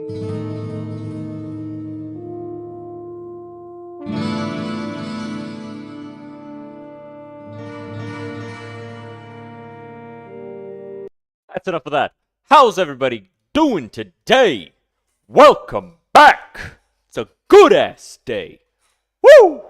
That's enough of that. How's everybody doing today? Welcome back! It's a good-ass day. Woo!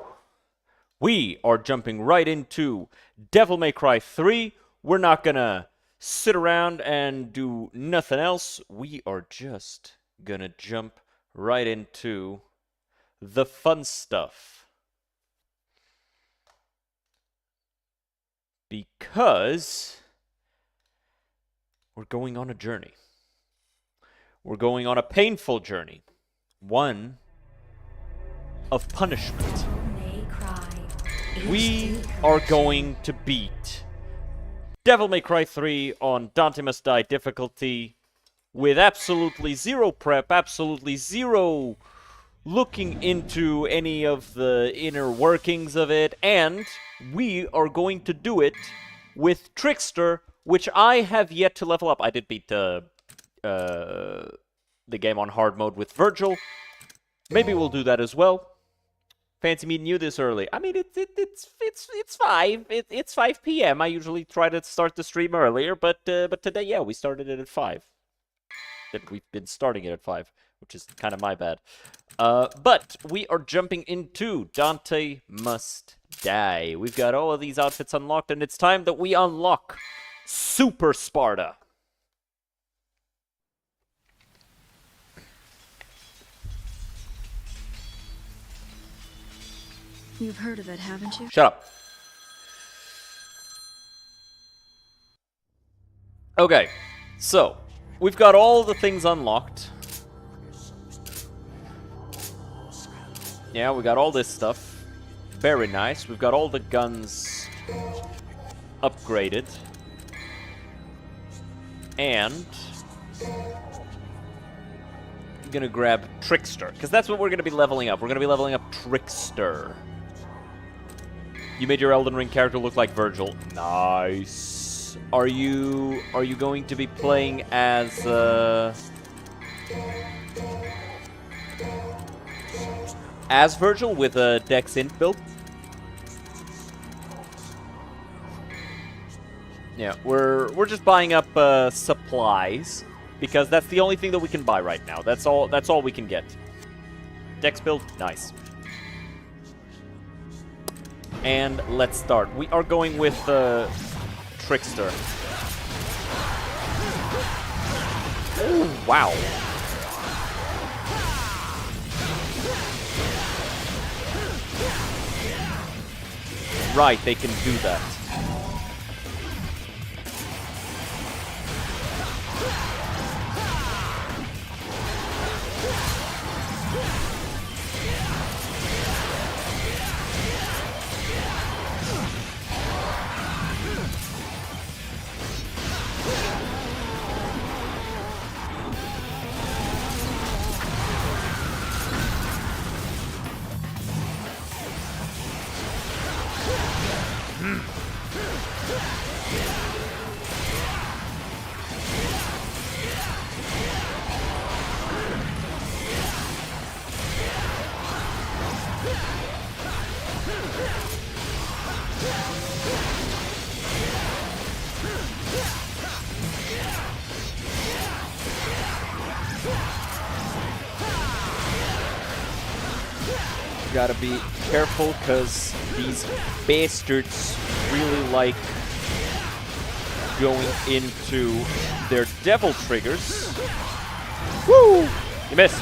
We are jumping right into Devil May Cry 3. We're not gonna sit around and do nothing else. We are just gonna jump right into the fun stuff. Because we're going on a journey. We're going on a painful journey. One of punishment. We are going to beat Devil May Cry 3 on Dante Must Die difficulty with absolutely zero prep, absolutely zero looking into any of the inner workings of it, and we are going to do it with Trickster, which I have yet to level up. I did beat the game on hard mode with Vergil. Maybe we'll do that as well. Fancy meeting you this early. I mean, it's 5 p.m. I usually try to start the stream earlier, but today, yeah, we started it at 5. And we've been starting it at 5, which is kind of my bad. But we are jumping into Dante Must Die. We've got all of these outfits unlocked, and it's time that we unlock Super Sparta. You've heard of it, haven't you? Shut up. Okay, so we've got all the things unlocked. Yeah, we got all this stuff. Very nice. We've got all the guns upgraded. And I'm gonna grab Trickster, because that's what we're gonna be leveling up. We're gonna be leveling up Trickster. You made your Elden Ring character look like Vergil. Nice. Are you going to be playing as Vergil with a Dex Int build? Yeah, we're just buying up supplies because that's the only thing that we can buy right now. That's all we can get. Dex build, nice. And let's start. We are going with Trickster. Ooh, wow. Right, they can do that. Gotta be careful, because these bastards really like going into their devil triggers. Woo! You missed.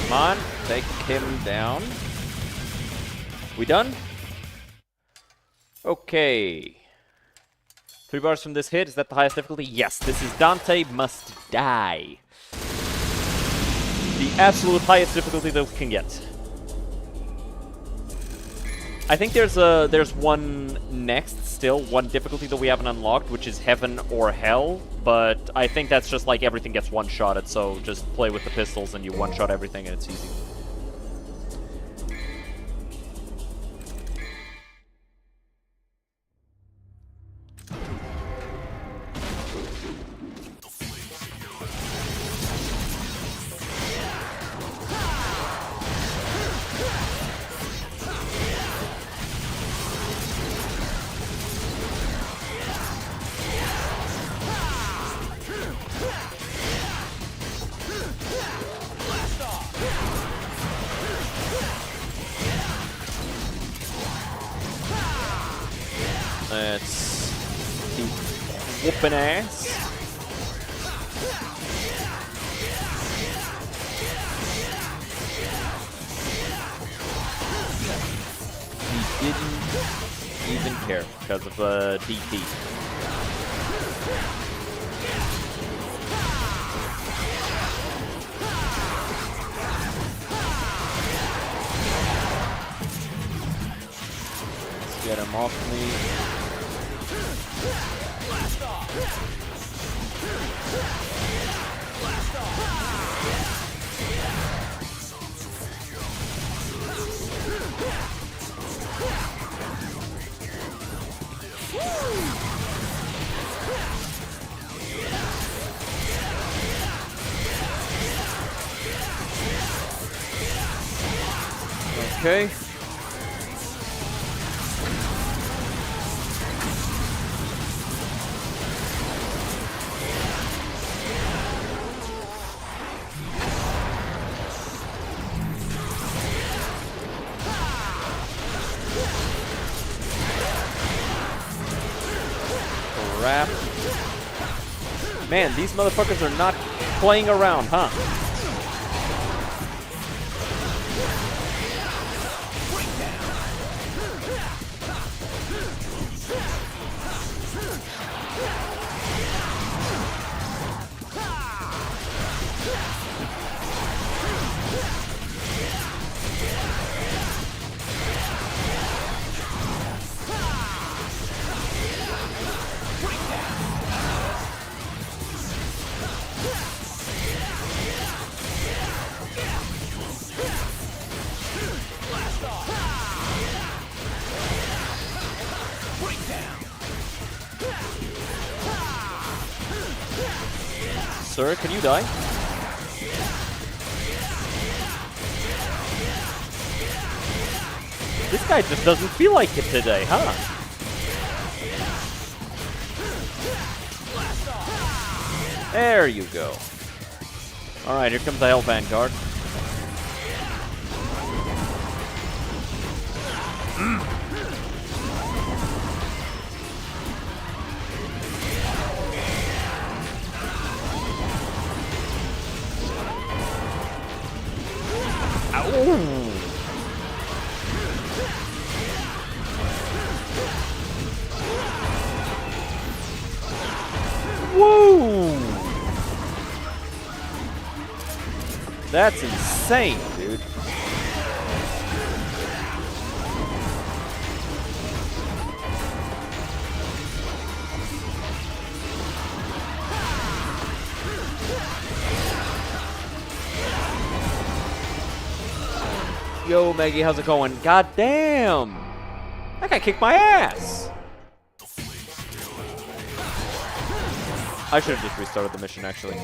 Come on, take him down. We done? Okay. 3 bars from this hit. Is that the highest difficulty? Yes, this is Dante Must Die. The absolute highest difficulty that we can get. I think there's one next still, one difficulty that we haven't unlocked, which is Heaven or Hell, but I think that's just like everything gets one-shotted, so just play with the pistols and you one-shot everything and it's easy. Let's keep whooping ass. He didn't even care because of DP. Let's get him off me. Okay. Crap. Man, these motherfuckers are not playing around, huh? Sir, can you die? This guy just doesn't feel like it today, huh? There you go. Alright, here comes the Hell Vanguard. Woo! That's insane, dude. Yo, Maggie, how's it going? God damn! That guy kicked my ass! I should have just restarted the mission, actually.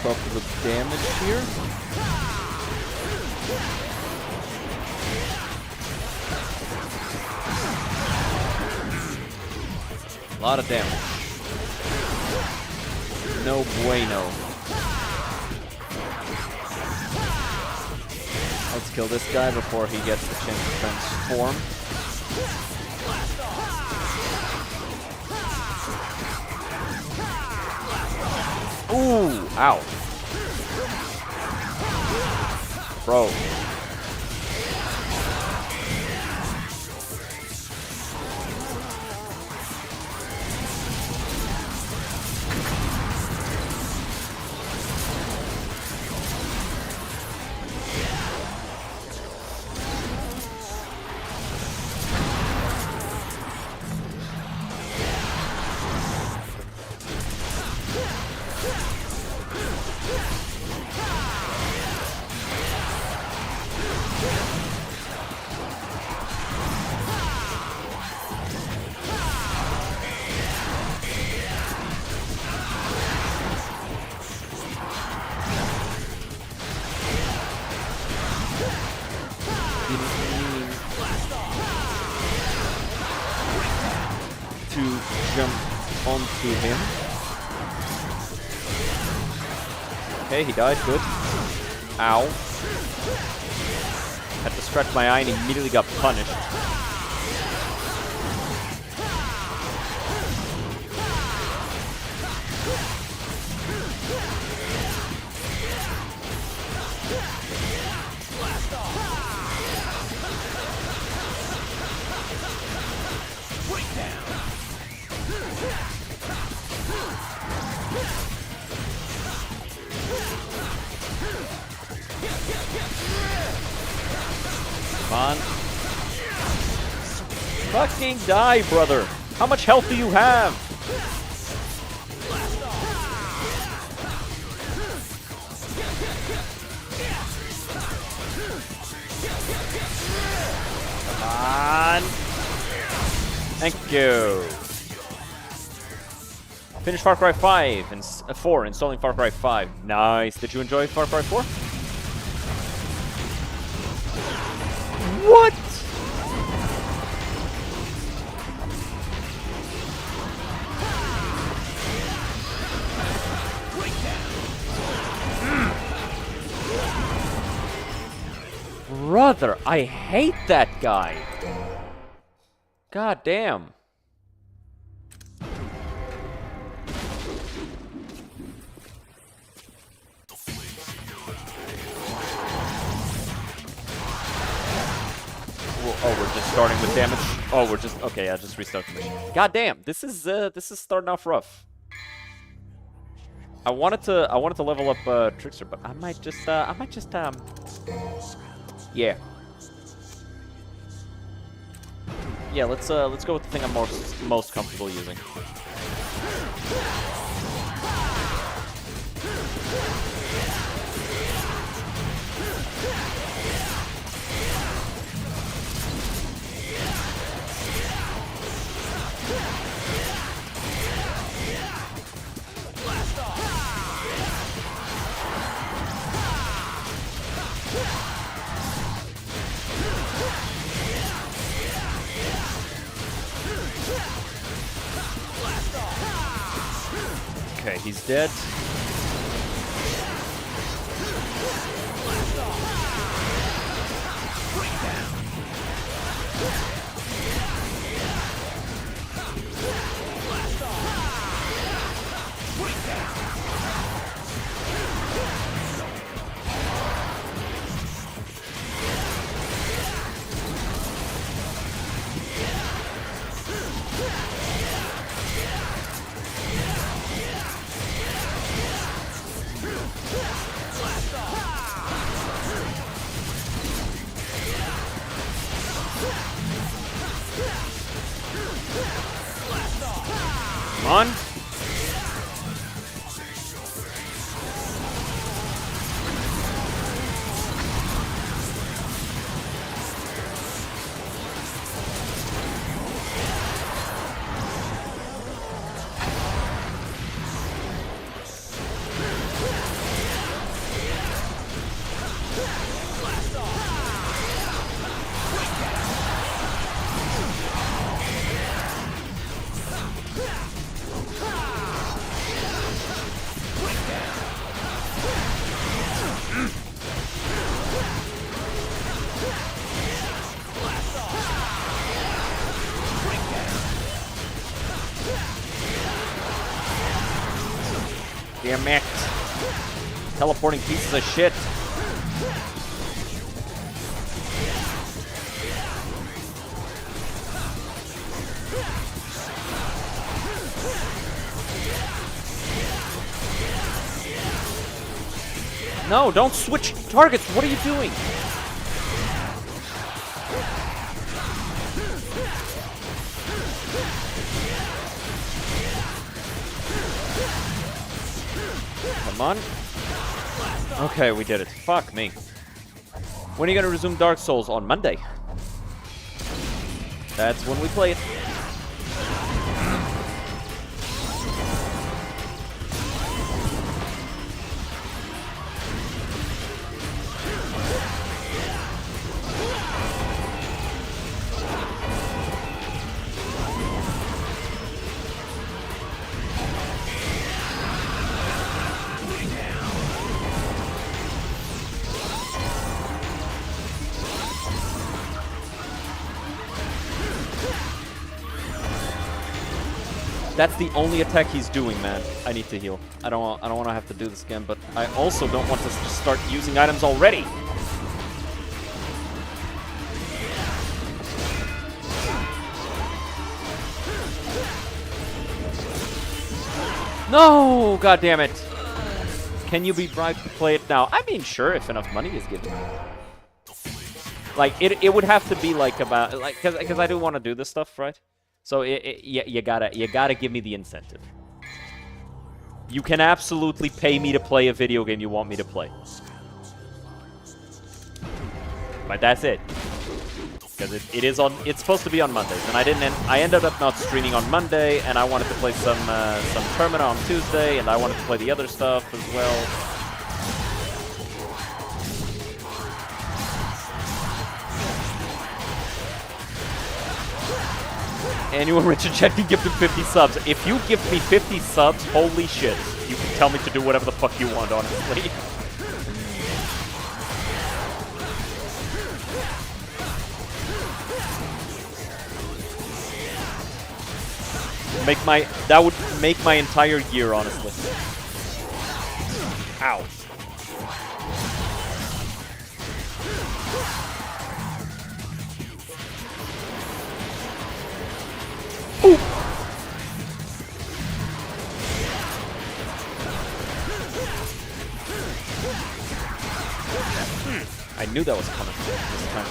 up the damage here. A lot of damage. No bueno. Let's kill this guy before he gets the chance to transform. Ooh, ow. Bro. To jump onto him. Okay, he died. Good. Ow. Had to scratch my eye and immediately got punished. Come on. Fucking die, brother. How much health do you have? Come on. Thank you. Finish Far Cry 5 and 4, installing Far Cry 5. Nice. Did you enjoy Far Cry 4? What? Brother, I hate that guy. God damn. Oh, we're just starting with damage. Oh, we're just okay. Yeah, just restart the mission. God damn, this is starting off rough. I wanted to level up Trickster, but I might just yeah. Yeah, let's go with the thing I'm most comfortable using. Okay, he's dead. Come on. Damn it. Teleporting pieces of shit. No, don't switch targets. What are you doing? Come on. Okay, we did it. Fuck me. When are you gonna resume Dark Souls? On Monday. That's when we play it. That's the only attack he's doing, man. I need to heal. I don't want to have to do this again, but I also don't want to just start using items already. No, god damn it. Can you be bribed to play it now? I mean, sure, if enough money is given. Like, it would have to be like about, like, because I do want to do this stuff, right? So you gotta give me the incentive. You can absolutely pay me to play a video game you want me to play. But that's it. Because it's supposed to be on Mondays, and I ended up not streaming on Monday, and I wanted to play some Termina on Tuesday, and I wanted to play the other stuff as well. Annual Richard Chet can give them 50 subs. If you give me 50 subs, holy shit. You can tell me to do whatever the fuck you want, honestly. That would make my entire year, honestly. Ow. Ooh. I knew that was coming. This time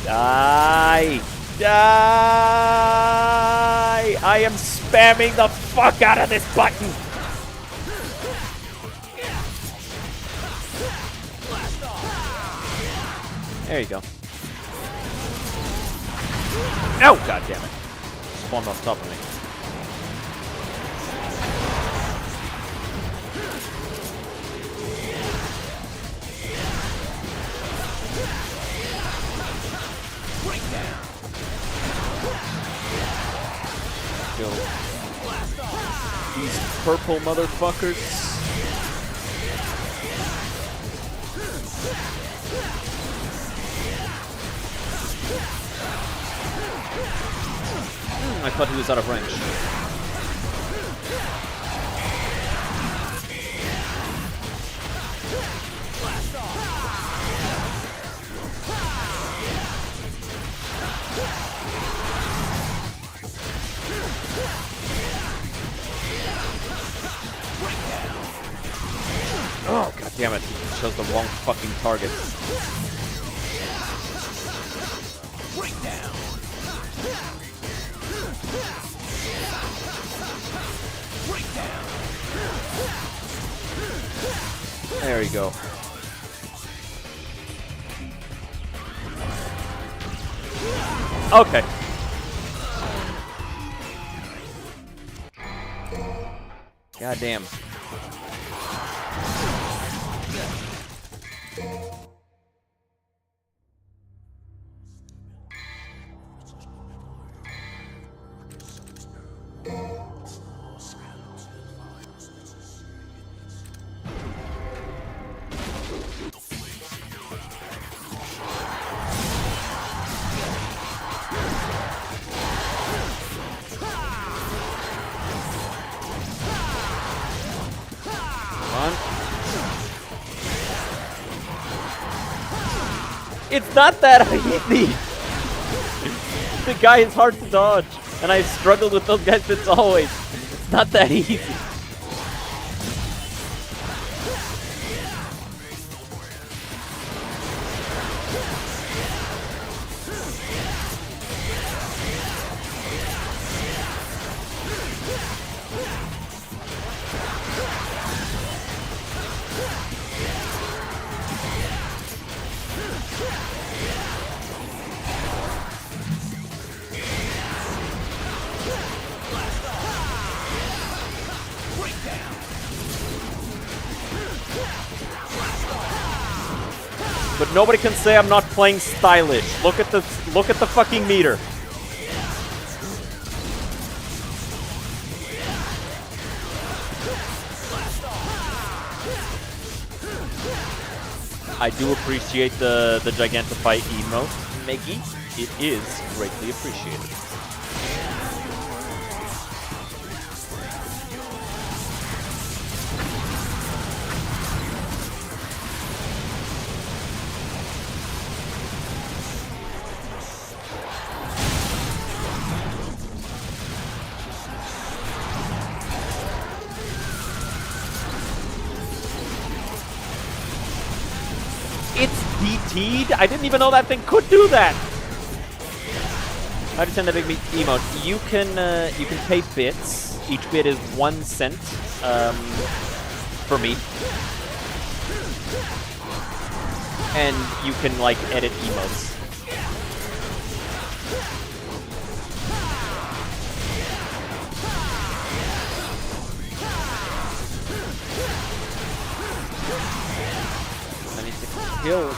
Die! Die! I am spamming the fuck out of this button! There you go. Oh, god damn it. Spawned on top of me. Kill these purple motherfuckers. I thought he was out of range. Oh, god damn it. He chose the wrong fucking target. There you go. Okay. God damn. It's not that easy! The guy is hard to dodge, and I've struggled with those guys since always. It's not that easy. But nobody can say I'm not playing stylish. Look at the fucking meter. I do appreciate the Gigantify emote, Meggy. It is greatly appreciated. It's DT'd? I didn't even know that thing could do that! How to send a big emote? You can pay bits. Each bit is 1 cent for me. And you can, like, edit emotes. Kill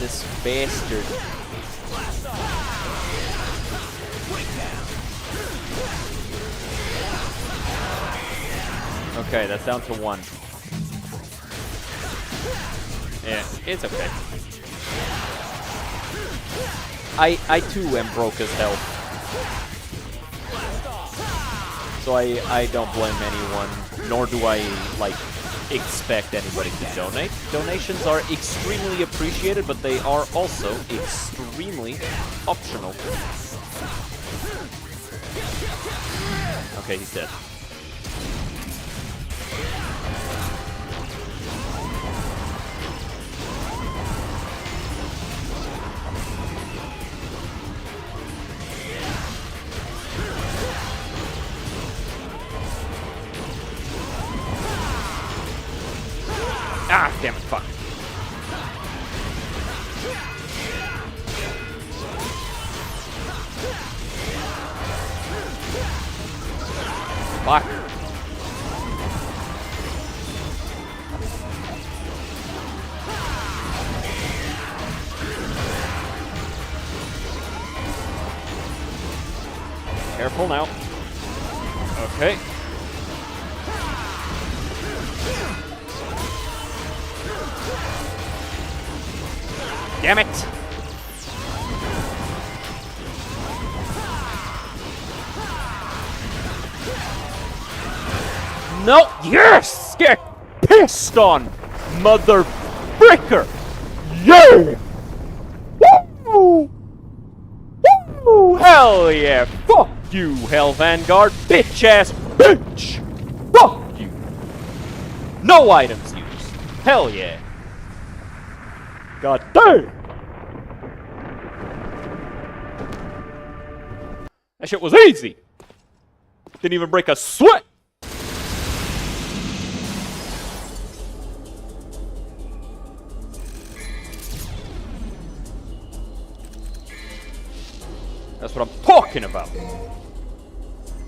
this bastard. Okay, that's down to 1. Yeah, it's okay. I too am broke as hell. So I don't blame anyone, nor do I, like, expect anybody to donate. Donations are extremely appreciated, but they are also extremely optional. Okay, he's dead. Ah, damn it, fuck. Fuck. Careful now. Okay. Damn it! No! Yes! Get pissed on, mother fricker! Yeah! Woo! Woo! Hell yeah! Fuck you, Hell Vanguard! Bitch ass bitch! Fuck you! No items used! Hell yeah! God damn! That shit was easy! Didn't even break a sweat! That's what I'm talking about!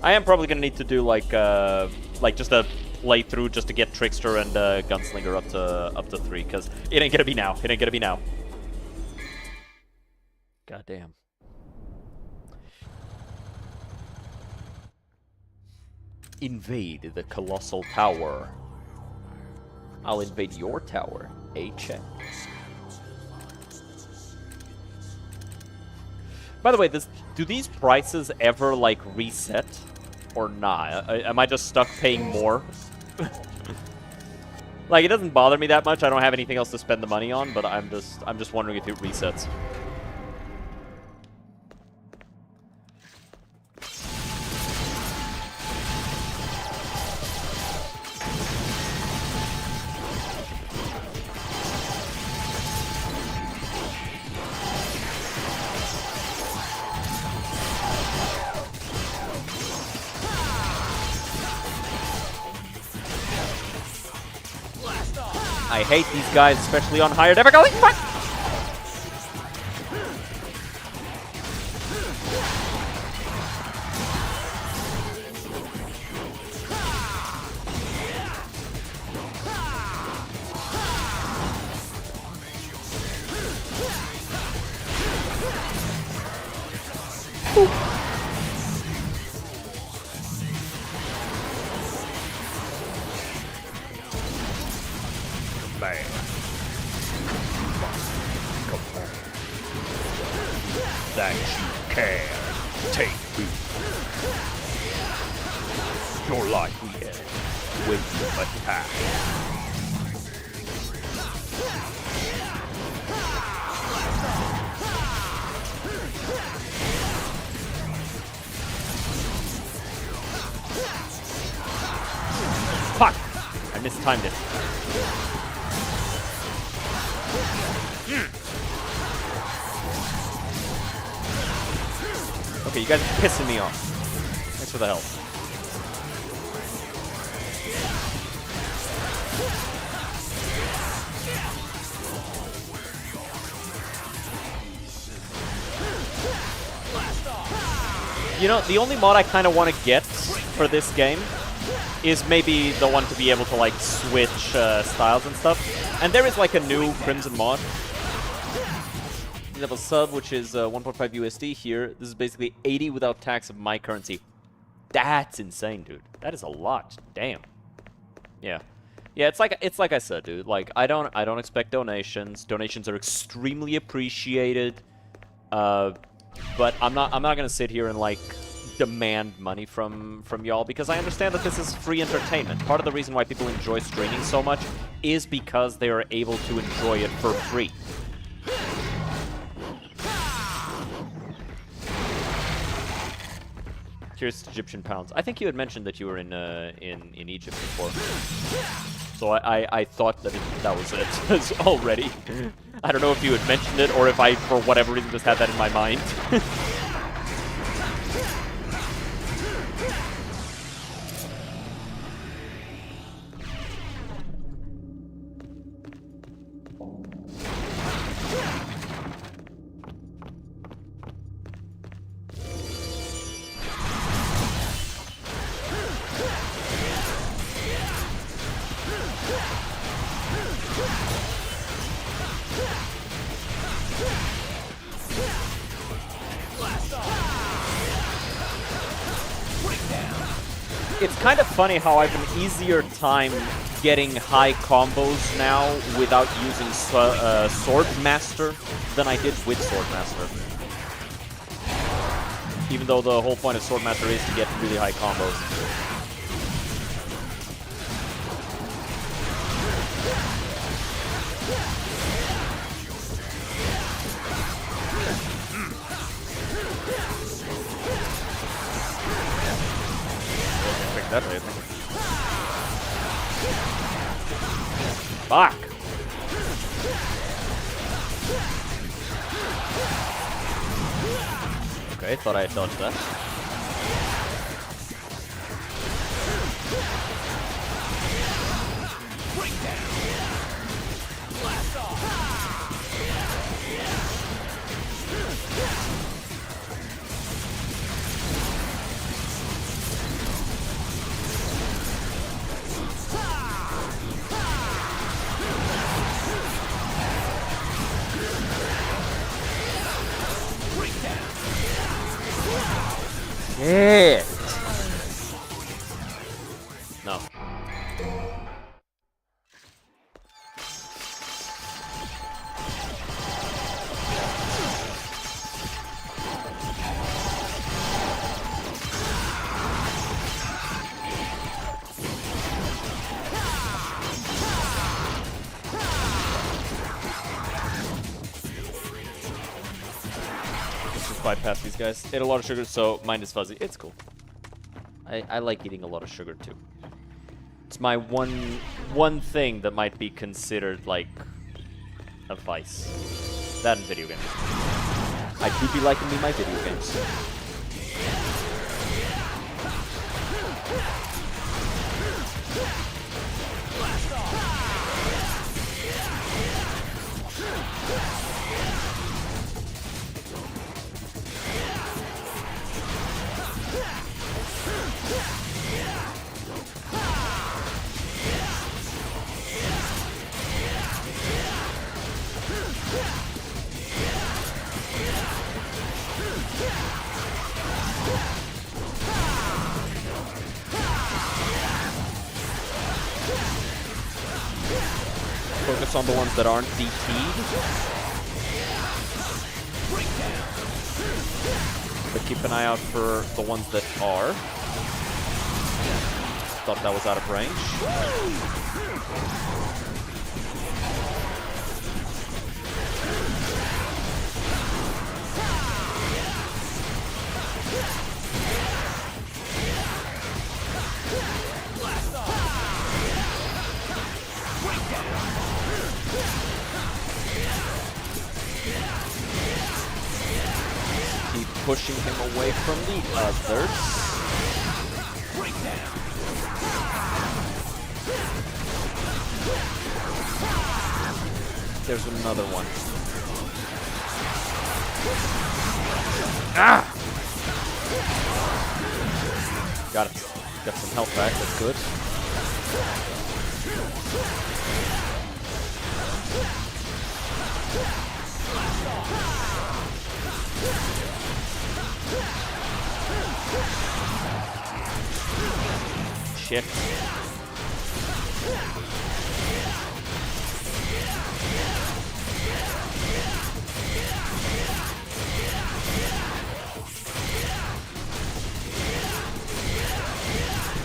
I am probably gonna need to do like just a playthrough just to get Trickster and Gunslinger up to 3, because it ain't gonna be now. It ain't gonna be now. God damn. Invade the Colossal Tower. I'll invade your tower. A check. By the way, do these prices ever, like, reset? Or not? Am I just stuck paying more? Like, it doesn't bother me that much. I don't have anything else to spend the money on, but I'm just wondering if it resets. I hate these guys, especially on higher difficulty. Fuck! That you can take me. Your life we end when you attack. Fuck! I mistimed it. Okay, you guys are pissing me off. Thanks for the help. You know, the only mod I kind of want to get for this game is maybe the one to be able to, like, switch styles and stuff. And there is, like, a new Crimson mod. We have a sub, which is 1.5 USD here. This is basically 80 without tax of my currency. That's insane, dude. That is a lot. Damn. Yeah. Yeah, it's like I said, dude. Like, I don't expect donations. Donations are extremely appreciated. But I'm not gonna sit here and, like, demand money from y'all, because I understand that this is free entertainment. Part of the reason why people enjoy streaming so much is because they are able to enjoy it for free. Here's Egyptian pounds. I think you had mentioned that you were in Egypt before, so I thought that that was it already. I don't know if you had mentioned it or if I, for whatever reason, just had that in my mind. It's kind of funny how I have an easier time getting high combos now without using Swordmaster than I did with Swordmaster. Even though the whole point of Swordmaster is to get really high combos. Definitely. Fuck. Okay, thought I had dodged that. Shit! No. Let's just bypass these guys. Ate a lot of sugar, so mine is fuzzy. It's cool. I like eating a lot of sugar too. It's my one thing that might be considered like a vice. That and video games. I do be liking me my video games. Focus on the ones that aren't DT'd. But keep an eye out for the ones that are. Thought that was out of range. Keep pushing him away from the others. There's another one. Ah! Got it. Got some health back, that's good. Shit.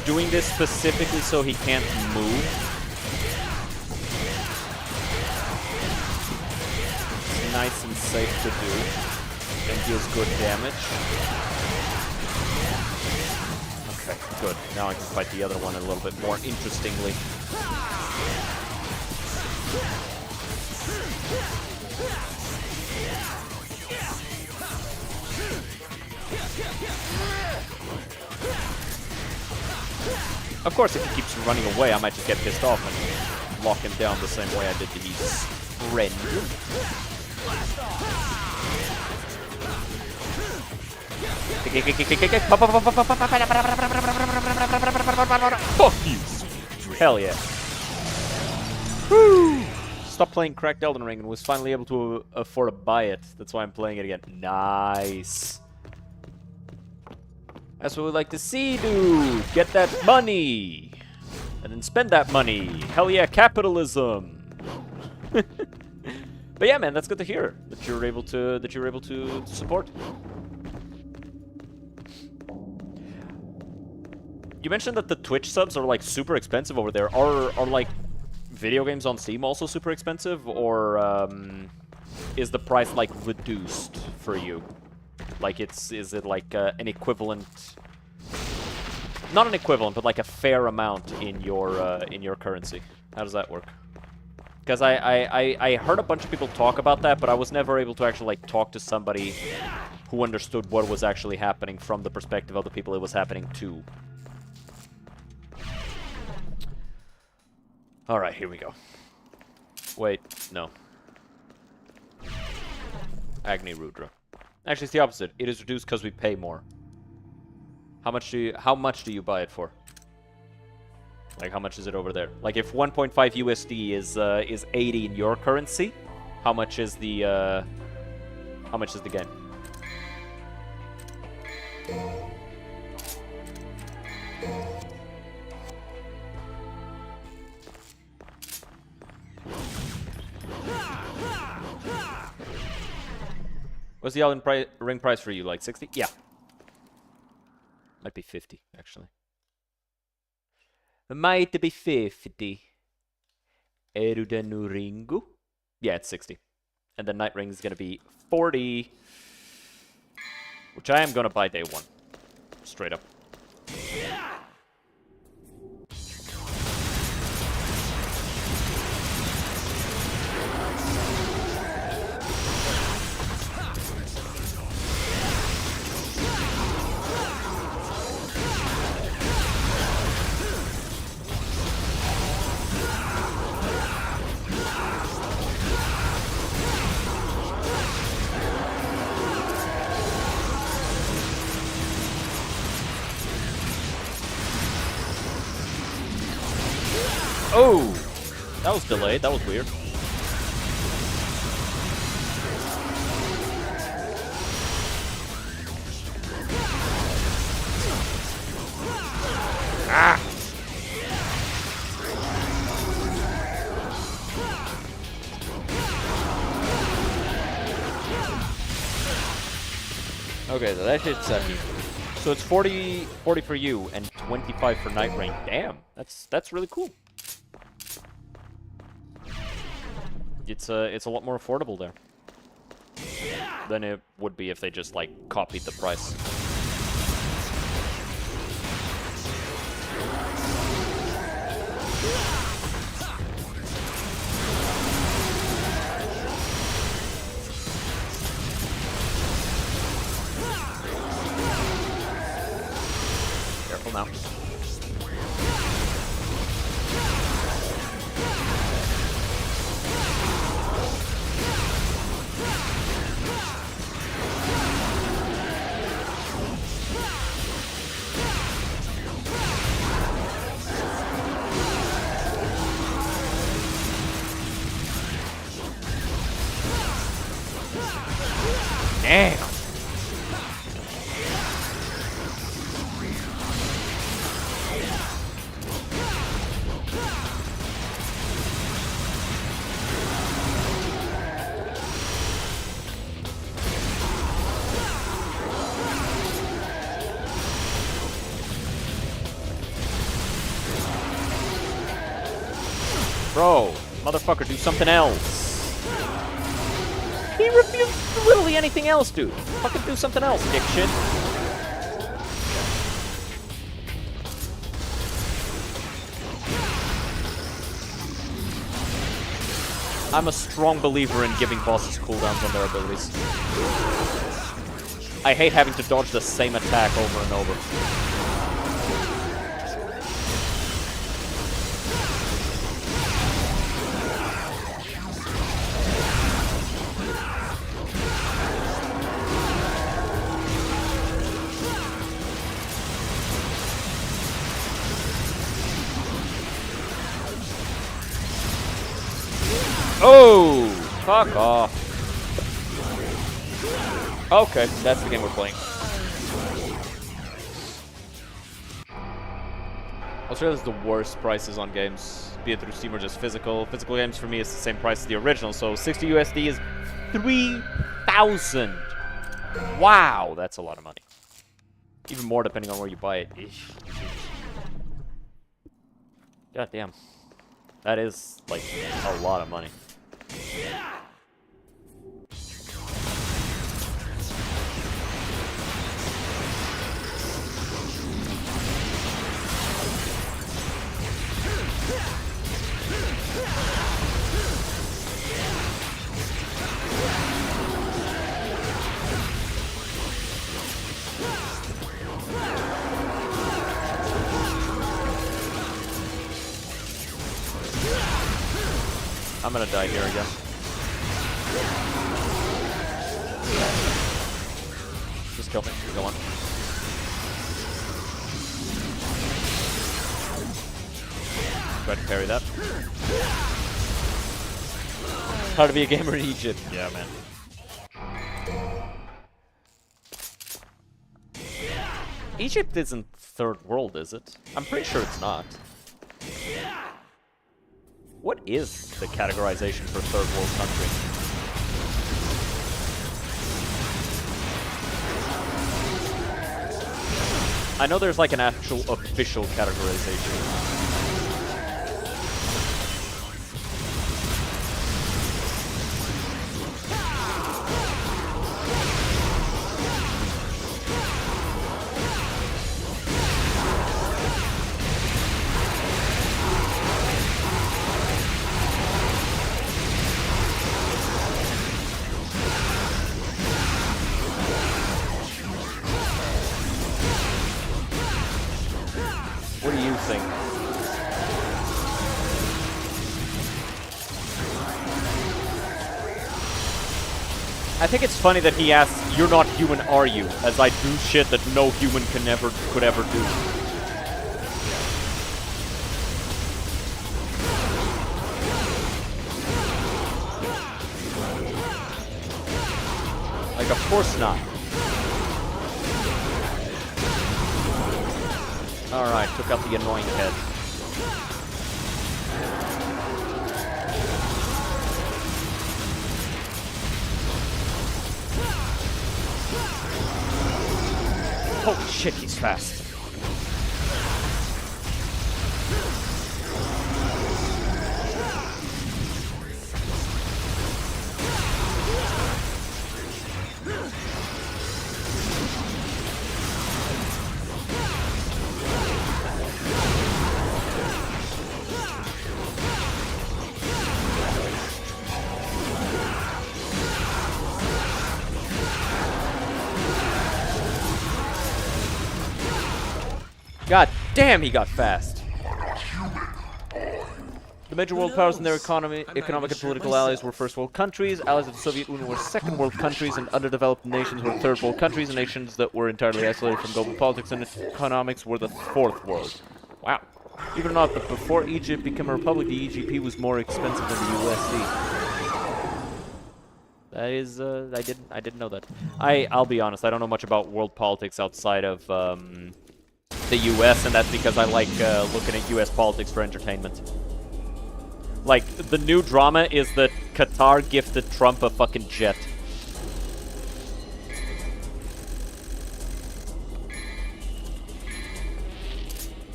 Doing this specifically so he can't move. It's nice and safe to do. And deals good damage. Okay, good. Now I can fight the other one a little bit more interestingly. Of course, if he keeps running away, I might just get pissed off and lock him down the same way I did to his friend. Fuck you! Hell yeah. Woo! Stopped playing cracked Elden Ring and was finally able to afford to buy it. That's why I'm playing it again. Nice. That's what we like to see, dude. Get that money, and then spend that money. Hell yeah, capitalism. But yeah, man, that's good to hear that you're able to support. You mentioned that the Twitch subs are like super expensive over there. Are like video games on Steam also super expensive, or is the price like reduced for you? Like is it like an equivalent, not an equivalent, but like a fair amount in your currency? How does that work? Because I heard a bunch of people talk about that, but I was never able to actually like talk to somebody who understood what was actually happening from the perspective of the people it was happening to. All right, here we go. Wait, no. Agni Rudra. Actually, it's the opposite. It is reduced because we pay more. How much do you buy it for? Like, how much is it over there? Like, if 1.5 USD is 80 in your currency, how much is the game? What's the all-in ring price for you? Like 60? Yeah. Might be 50, actually. Might be 50. Erudenu ringu? Yeah, it's 60. And the night ring is going to be 40. Which I am going to buy day one. Straight up. Oh! That was delayed. That was weird. Ah! Okay, so that shit's 70. So it's 40 for you and 25 for Night Rain. Damn, that's really cool. It's a lot more affordable there than it would be if they just like copied the price. Careful now. Damn. Bro, motherfucker, do something else. He refused literally anything else, dude. Fucking do something else, dick shit. I'm a strong believer in giving bosses cooldowns on their abilities. I hate having to dodge the same attack over and over. Oh, fuck off. Okay, that's the game we're playing. Australia's the worst prices on games, be it through Steam or just physical. Physical games for me is the same price as the original, so 60 USD is 3,000. Wow, that's a lot of money. Even more depending on where you buy it. Eesh. God damn. That is, like, a lot of money. I'm gonna die here again. Just kill me. Go on. Try to parry that. How to be a gamer in Egypt. Yeah, man. Egypt isn't third world, is it? I'm pretty sure it's not. What is the categorization for third world country? I know there's like an actual official categorization. What do you think? I think it's funny that he asks, "You're not human, are you?" As I do shit that no human could ever do. Like, of course not. Alright, took out the annoying head. Holy shit, he's fast. God damn, he got fast. The major world powers and their economic and political allies were first world countries, allies of the Soviet Union were second world countries, and underdeveloped nations were third world countries, and nations that were entirely isolated from global politics and economics were the fourth world. Wow. Even not, but before Egypt became a republic, the EGP was more expensive than the USD. That is, I didn't know that. I'll be honest, I don't know much about world politics outside of, the US, and that's because I like looking at US politics for entertainment. Like, the new drama is that Qatar gifted Trump a fucking jet.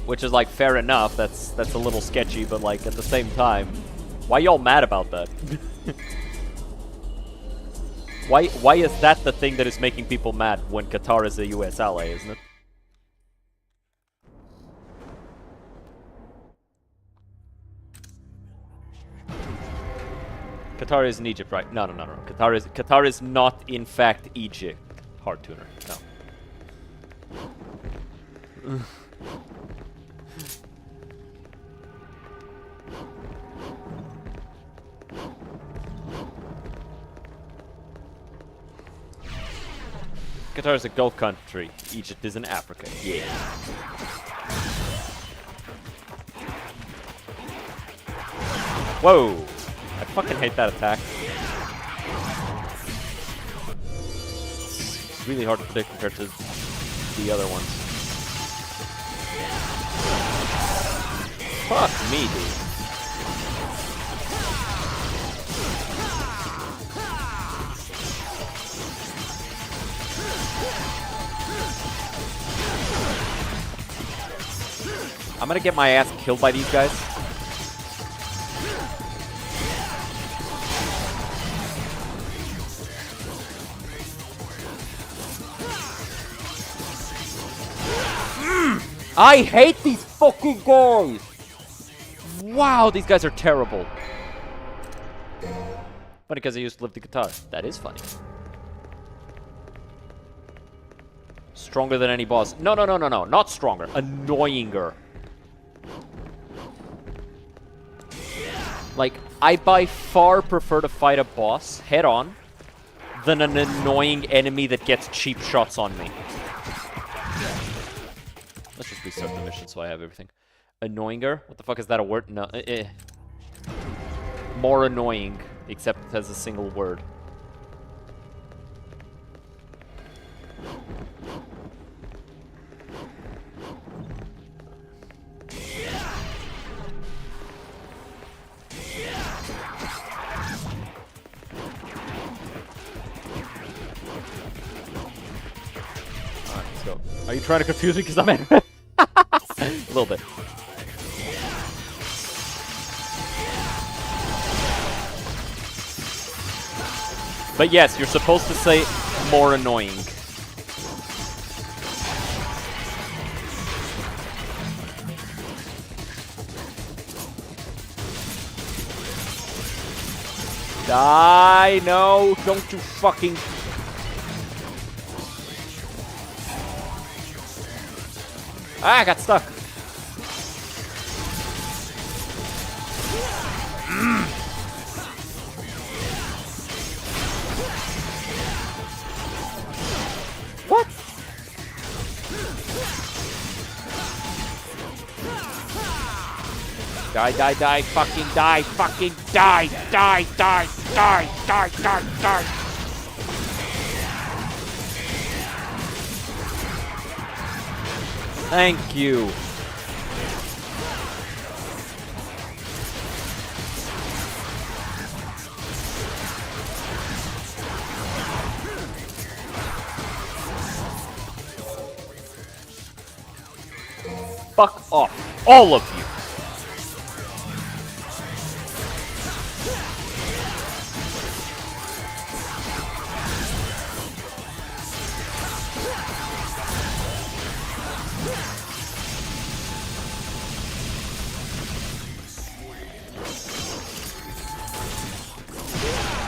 Which is, like, fair enough, that's a little sketchy, but, like, at the same time, why y'all mad about that? Why is that the thing that is making people mad when Qatar is a US ally, isn't it? Qatar is in Egypt, right? No. Qatar is not, in fact, Egypt. Hard tuner. No. Qatar is a Gulf country. Egypt is in Africa. Yeah. Whoa! I fucking hate that attack. It's really hard to predict compared to the other ones. Fuck me, dude. I'm gonna get my ass killed by these guys. I hate these fucking guys! Wow, these guys are terrible. Funny because I used to live in Qatar. That is funny. Stronger than any boss. No. Not stronger. Annoyinger. Like, I by far prefer to fight a boss head-on than an annoying enemy that gets cheap shots on me. Let's just restart the mission so I have everything. Annoyinger? What the fuck is that a word? No. More annoying, except it has a single word. Are you trying to confuse me because I'm in? A little bit. But yes, you're supposed to say more annoying. Die! No! Don't you fucking... Ah, I got stuck. What? Die, die, die, fucking die, fucking die, die, die, die, die, die, die. Thank you. Fuck off, all of you.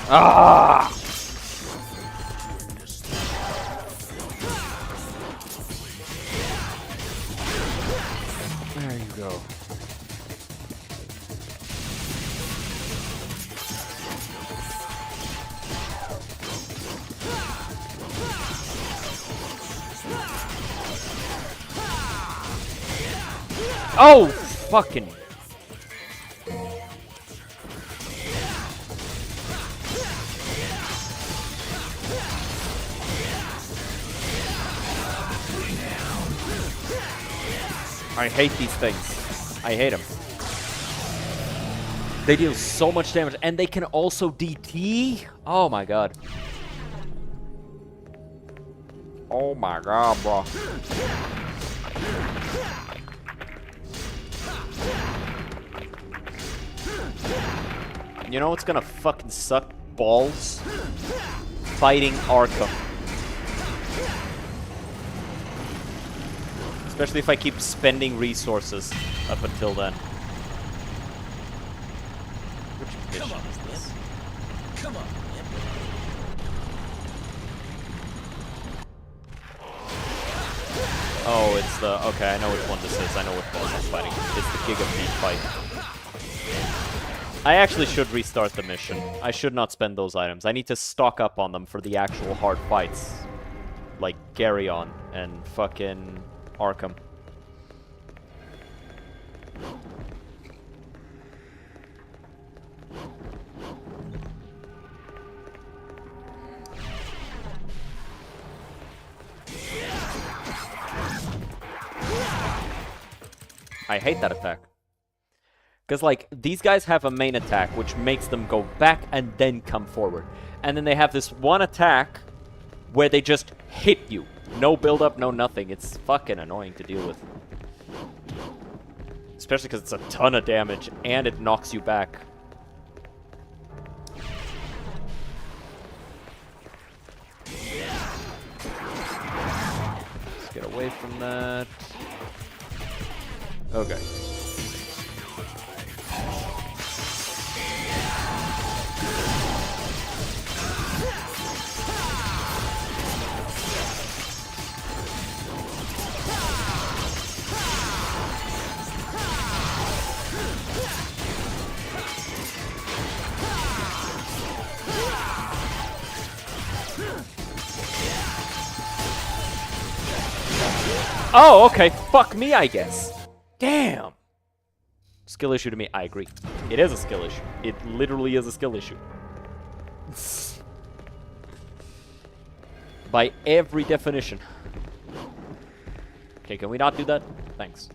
Ah! There you go. Oh, fucking. I hate these things. I hate them. They deal so much damage, and they can also DT? Oh my god. Oh my god, bro. You know what's gonna fucking suck balls? Fighting Arkham. Especially if I keep spending resources up until then. Which mission is this? Come on, Oh, it's the... Okay, I know which one this is. I know which boss I'm fighting. It's the Gigafeet fight. I actually should restart the mission. I should not spend those items. I need to stock up on them for the actual hard fights. Like Garyon and fucking Arkham. I hate that attack. Because, like, these guys have a main attack, which makes them go back and then come forward. And then they have this one attack where they just hit you. No build-up, no nothing. It's fucking annoying to deal with. Especially because it's a ton of damage, and it knocks you back. Let's get away from that. Okay. Oh, okay. Fuck me, I guess. Damn. Skill issue to me. I agree. It is a skill issue. It literally is a skill issue. By every definition. Okay, can we not do that? Thanks.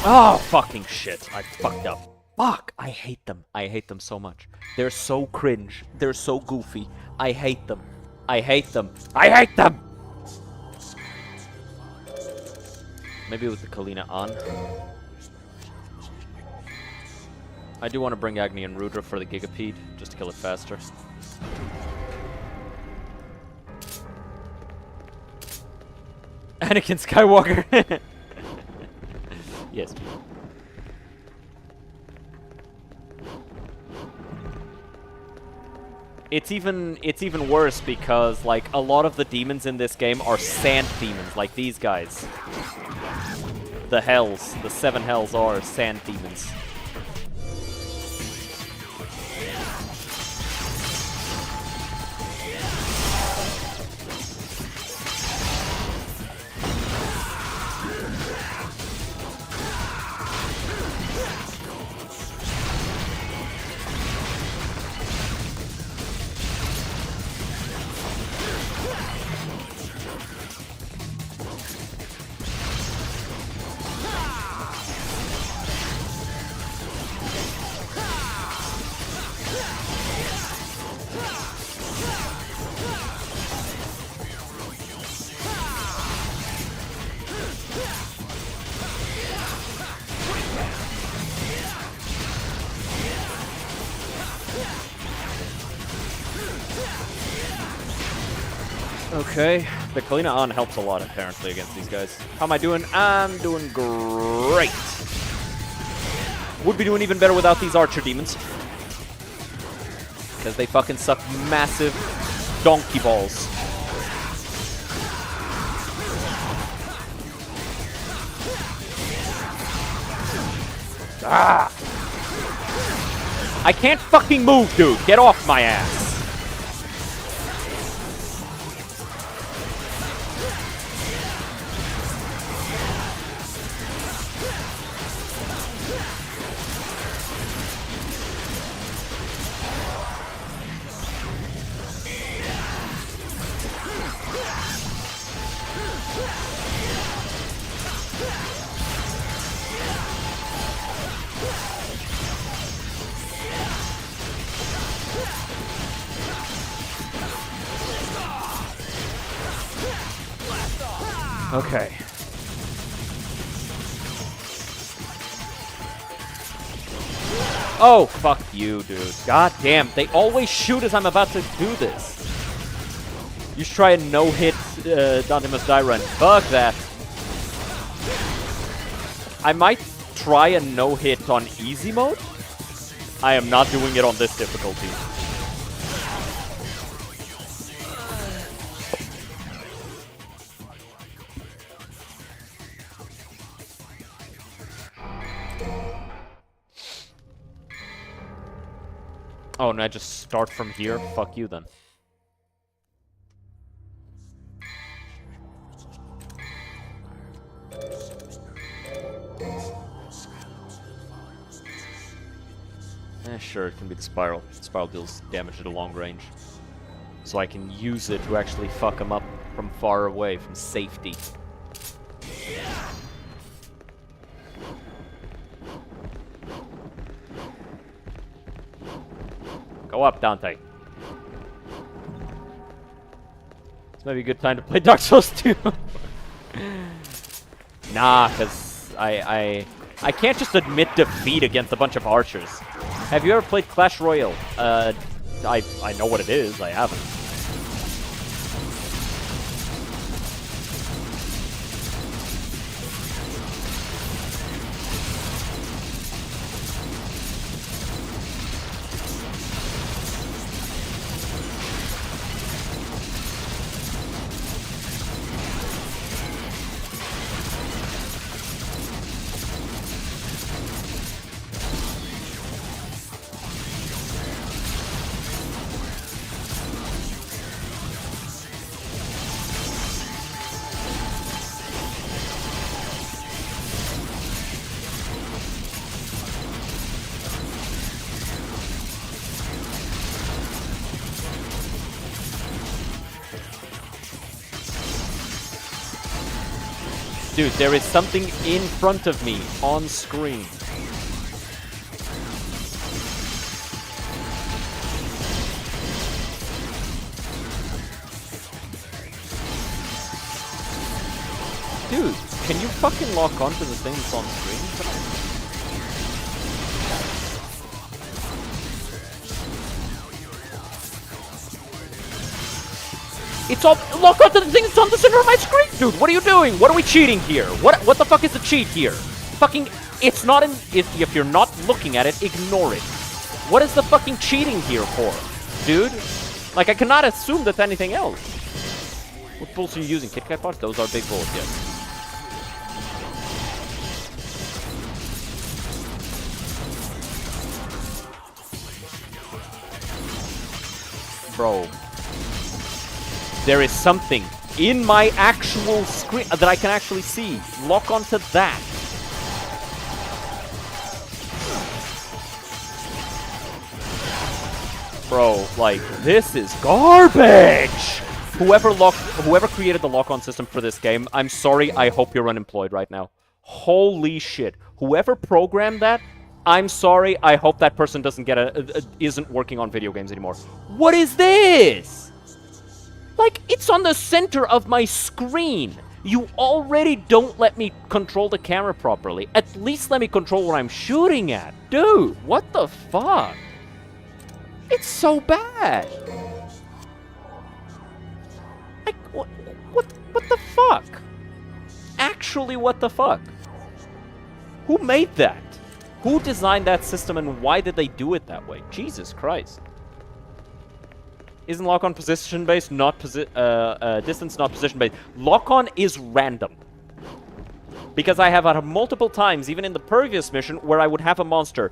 Oh, fucking shit. I fucked up. Fuck, I hate them. I hate them so much. They're so cringe. They're so goofy. I hate them. I hate them. I hate them! Maybe with the Kalina on. I do want to bring Agni and Rudra for the Gigapede, just to kill it faster. Anakin Skywalker! Yes. It's even worse because, like, a lot of the demons in this game are sand demons, like these guys. The hells, the 7 hells are sand demons. Okay, the Kalina on helps a lot apparently against these guys. How am I doing? I'm doing great. Would be doing even better without these archer demons. Because they fucking suck massive donkey balls. Ah! I can't fucking move, dude. Get off my ass. Okay. Oh, fuck you, dude. God damn, they always shoot as I'm about to do this. You should try a no-hit Dante Must Die run. Fuck that. I might try a no-hit on easy mode. I am not doing it on this difficulty. Oh, and I just start from here? Fuck you, then. Sure, it can be the Spiral. Spiral deals damage at a long range. So I can use it to actually fuck him up from far away, from safety. Go up, Dante. This might be a good time to play Dark Souls 2. Nah, because I can't just admit defeat against a bunch of archers. Have you ever played Clash Royale? I know what it is. I haven't. Dude, there is something in front of me on screen. Dude, can you fucking lock onto the thing that's on screen? It's all lock onto the thing that's on the center of my screen, dude. What are you doing? What are we cheating here? What the fuck is the cheat here? Fucking, it's not in. If you're not looking at it, ignore it. What is the fucking cheating here for, dude? Like, I cannot assume that's anything else. What bullets are you using? Kit Kat parts? Those are big bullets, yes. Bro. There is something in my actual screen that I can actually see. Lock onto that. Bro, like, this is garbage! Whoever created the lock-on system for this game, I'm sorry, I hope you're unemployed right now. Holy shit. Whoever programmed that, I'm sorry, I hope that person doesn't get isn't working on video games anymore. What is this? Like, it's on the center of my screen. You already don't let me control the camera properly. At least let me control what I'm shooting at. Dude, what the fuck? It's so bad. Like, what the fuck? Actually, what the fuck? Who made that? Who designed that system and why did they do it that way? Jesus Christ. Isn't lock-on position-based, not distance, not position-based? Lock-on is random. Because I have had multiple times, even in the previous mission, where I would have a monster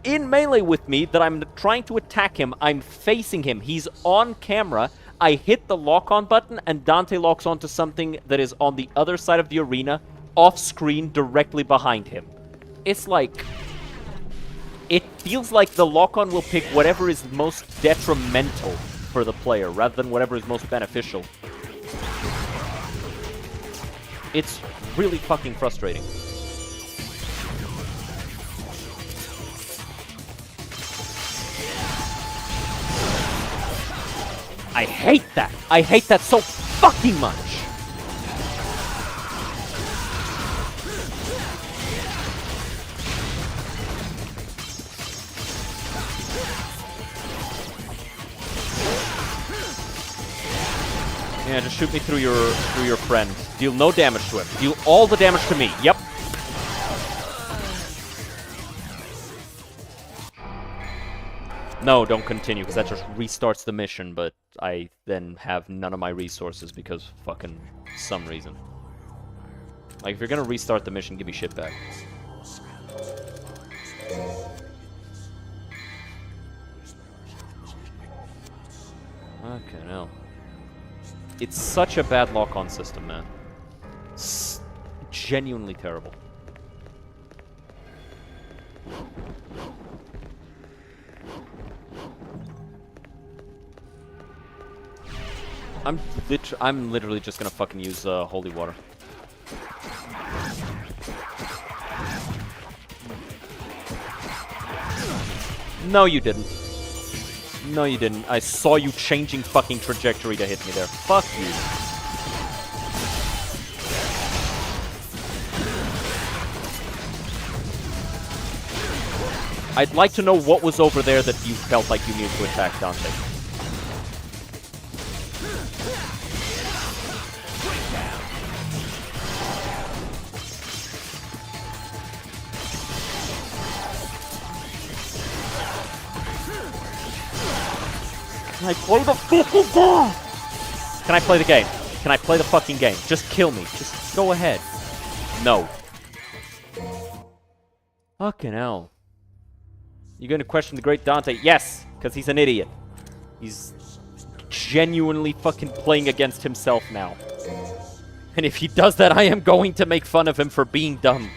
in melee with me that I'm trying to attack him. I'm facing him. He's on camera. I hit the lock-on button, and Dante locks onto something that is on the other side of the arena, off-screen, directly behind him. It's like... It feels like the lock-on will pick whatever is most detrimental for the player, rather than whatever is most beneficial. It's really fucking frustrating. I hate that! I hate that so fucking much! Yeah, just shoot me through your friend. Deal no damage to him. Deal all the damage to me. Yep. No, don't continue, because that just restarts the mission, but I then have none of my resources because fucking some reason. Like, if you're gonna restart the mission, give me shit back. Okay, no. It's such a bad lock-on system, man. Genuinely terrible. I'm literally just gonna fucking use holy water. No, you didn't. No, you didn't. I saw you changing fucking trajectory to hit me there. Fuck you. I'd like to know what was over there that you felt like you needed to attack Dante. Can I play the fucking game? Can I play the game? Can I play the fucking game? Just kill me. Just go ahead. No. Fucking hell. You gonna question the great Dante? Yes, because he's an idiot. He's genuinely fucking playing against himself now. And if he does that, I am going to make fun of him for being dumb.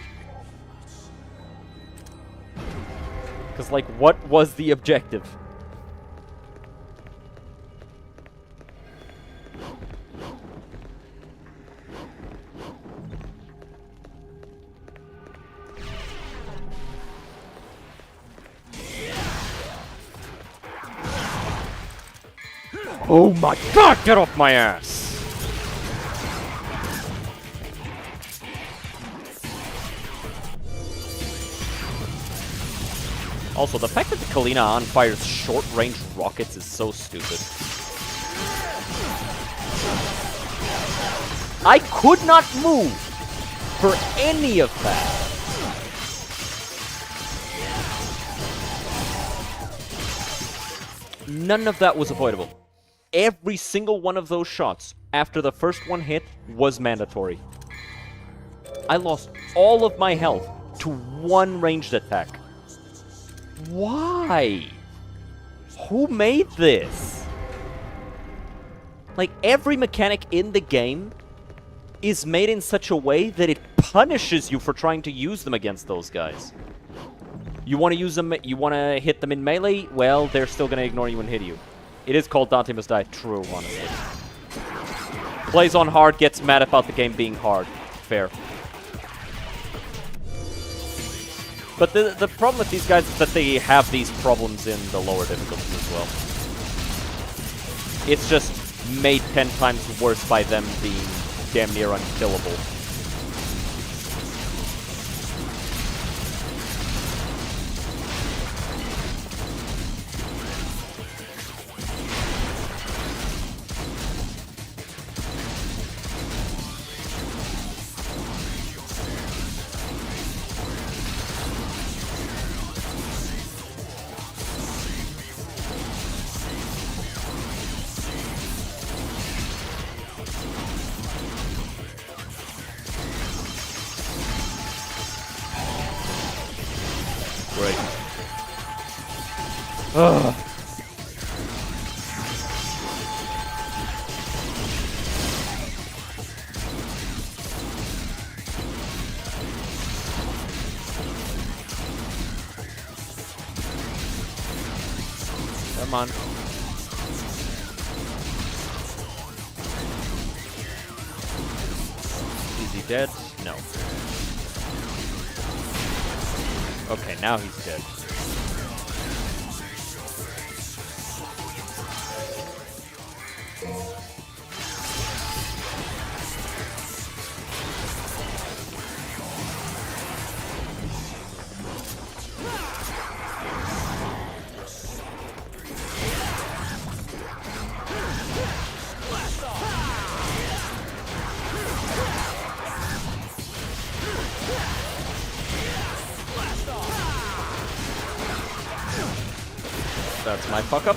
Because, like, what was the objective? Oh my god, get off my ass! Also, the fact that the Kalina fires short-range rockets is so stupid. I could not move for any of that. None of that was avoidable. Every single one of those shots after the first one hit was mandatory. I lost all of my health to one ranged attack. Why? Who made this? Like, every mechanic in the game is made in such a way that it punishes you for trying to use them against those guys. You want to use them, you want to hit them in melee? Well, they're still going to ignore you and hit you. It is called Dante Must Die. True, honestly. Plays on hard, gets mad about the game being hard. Fair. But the problem with these guys is that they have these problems in the lower difficulties as well. It's just made 10 times worse by them being damn near unkillable. Great. Ugh. Come on. Is he dead? No. Okay, now he's dead. That's my fuck up.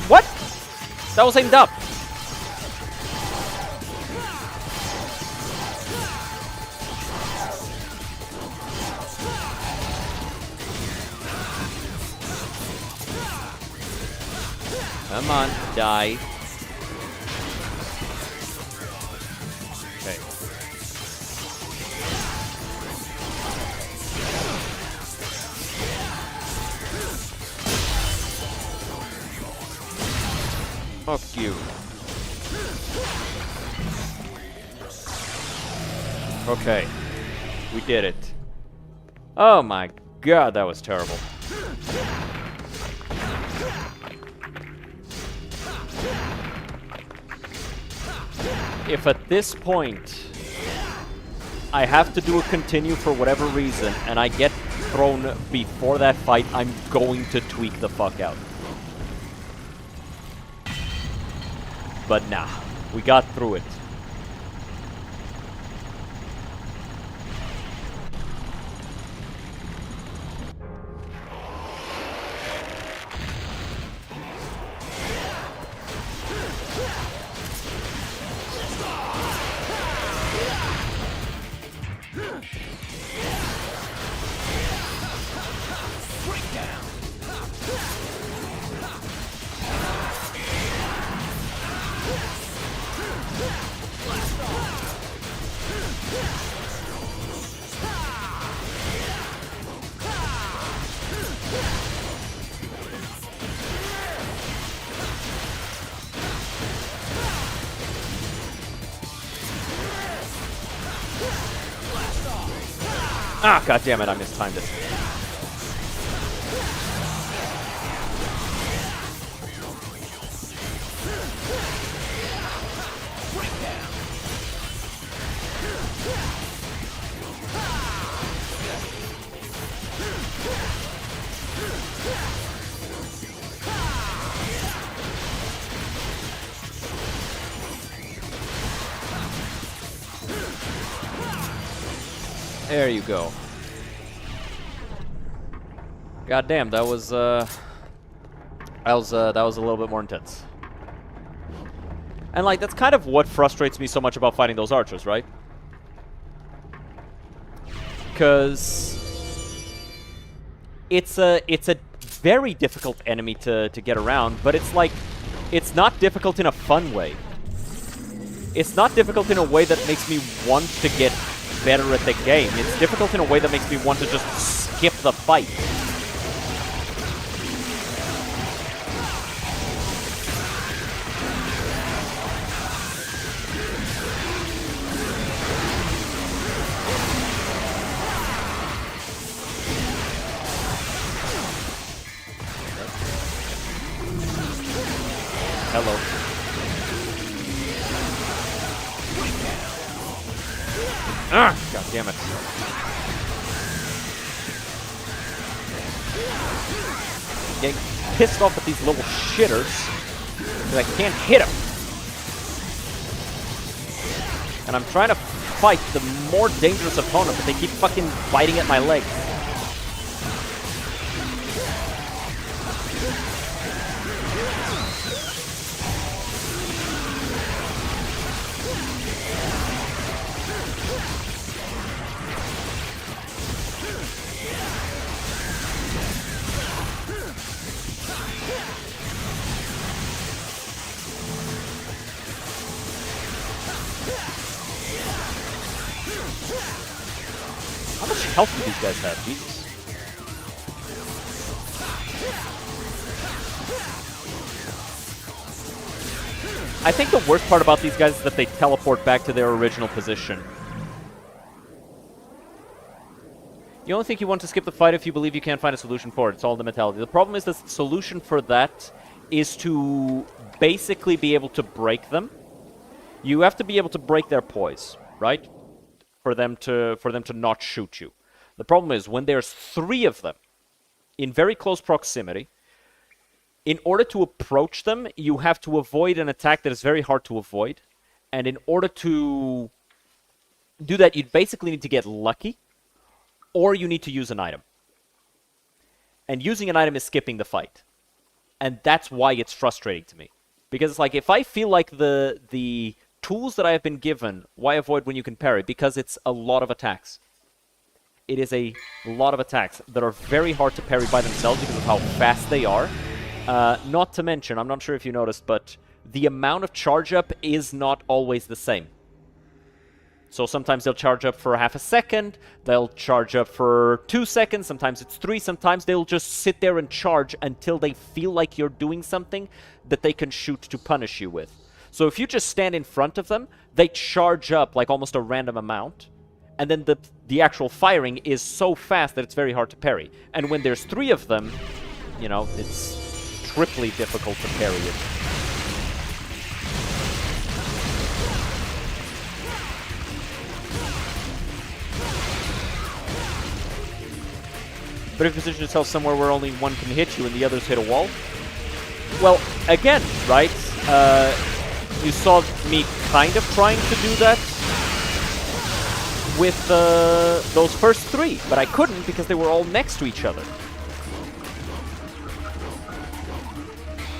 What? That was aimed up. Come on, die. Okay. Fuck you. Okay. We did it. Oh my god, that was terrible. If at this point I have to do a continue for whatever reason and I get thrown before that fight, I'm going to tweak the fuck out. But nah, we got through it. Ah, god damn it, I mistimed it. There you go. God damn, that was a little bit more intense. And like that's kind of what frustrates me so much about fighting those archers, right? Because it's a very difficult enemy to get around, but it's like it's not difficult in a fun way. It's not difficult in a way that makes me want to get better at the game. It's difficult in a way that makes me want to just skip the fight. Hello. Ah! God damn it. Getting pissed off at these little shitters because I can't hit them. And I'm trying to fight the more dangerous opponent, but they keep fucking biting at my legs. How much health do these guys have? Jesus. I think the worst part about these guys is that they teleport back to their original position. You only think you want to skip the fight if you believe you can't find a solution for it. It's all the mentality. The problem is the solution for that is to basically be able to break them. You have to be able to break their poise, right? For them to not shoot you. The problem is when there's 3 of them in very close proximity, in order to approach them, you have to avoid an attack that is very hard to avoid. And in order to do that, you basically need to get lucky, or you need to use an item. And using an item is skipping the fight. And that's why it's frustrating to me. Because it's like, if I feel like the tools that I have been given, why avoid when you can parry? Because it's a lot of attacks. It is a lot of attacks that are very hard to parry by themselves because of how fast they are. Not to mention, I'm not sure if you noticed, but the amount of charge up is not always the same. So sometimes they'll charge up for half a second, they'll charge up for 2 seconds, sometimes it's 3, sometimes they'll just sit there and charge until they feel like you're doing something that they can shoot to punish you with. So if you just stand in front of them, they charge up like almost a random amount, and then the actual firing is so fast that it's very hard to parry. And when there's 3 of them, you know, it's triply difficult to parry it. But if you position yourself somewhere where only one can hit you and the others hit a wall, well, again, right? You saw me kind of trying to do that with those first 3, but I couldn't because they were all next to each other.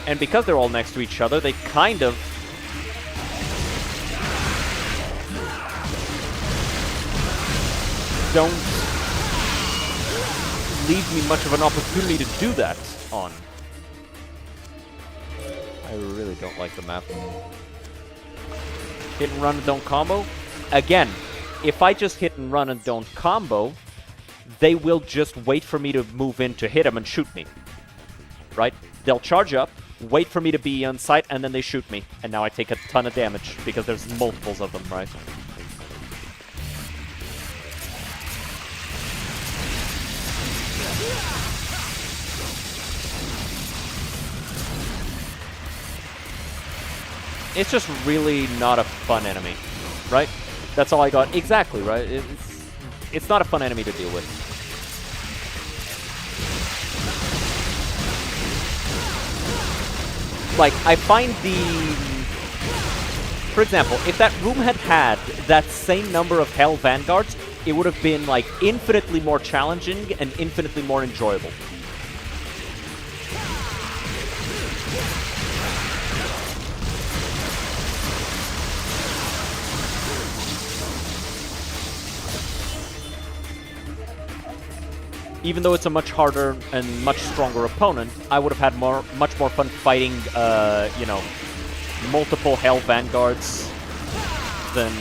And because they're all next to each other, they kind of... don't leave me much of an opportunity to do that on. I really don't like the map. Hit and run and don't combo. Again, if I just hit and run and don't combo, they will just wait for me to move in to hit them and shoot me. Right? They'll charge up, wait for me to be on site, and then they shoot me. And now I take a ton of damage because there's multiples of them, right? It's just really not a fun enemy, right? That's all I got. Exactly, right? It's not a fun enemy to deal with. Like, I find for example, if that room had had that same number of Hell Vanguards, it would have been, like, infinitely more challenging and infinitely more enjoyable. Even though it's a much harder and much stronger opponent, I would have had much more fun fighting, you know, multiple Hell Vanguards than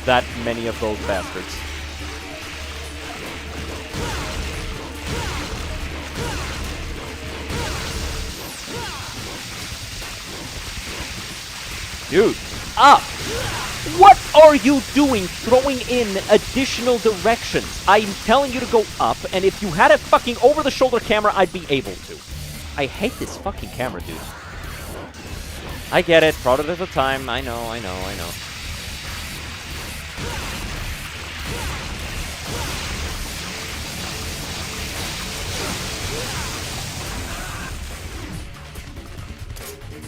that many of those bastards. Dude, up! What are you doing throwing in additional directions? I'm telling you to go up, and if you had a fucking over-the-shoulder camera, I'd be able to. I hate this fucking camera, dude. I get it, product at the time. I know.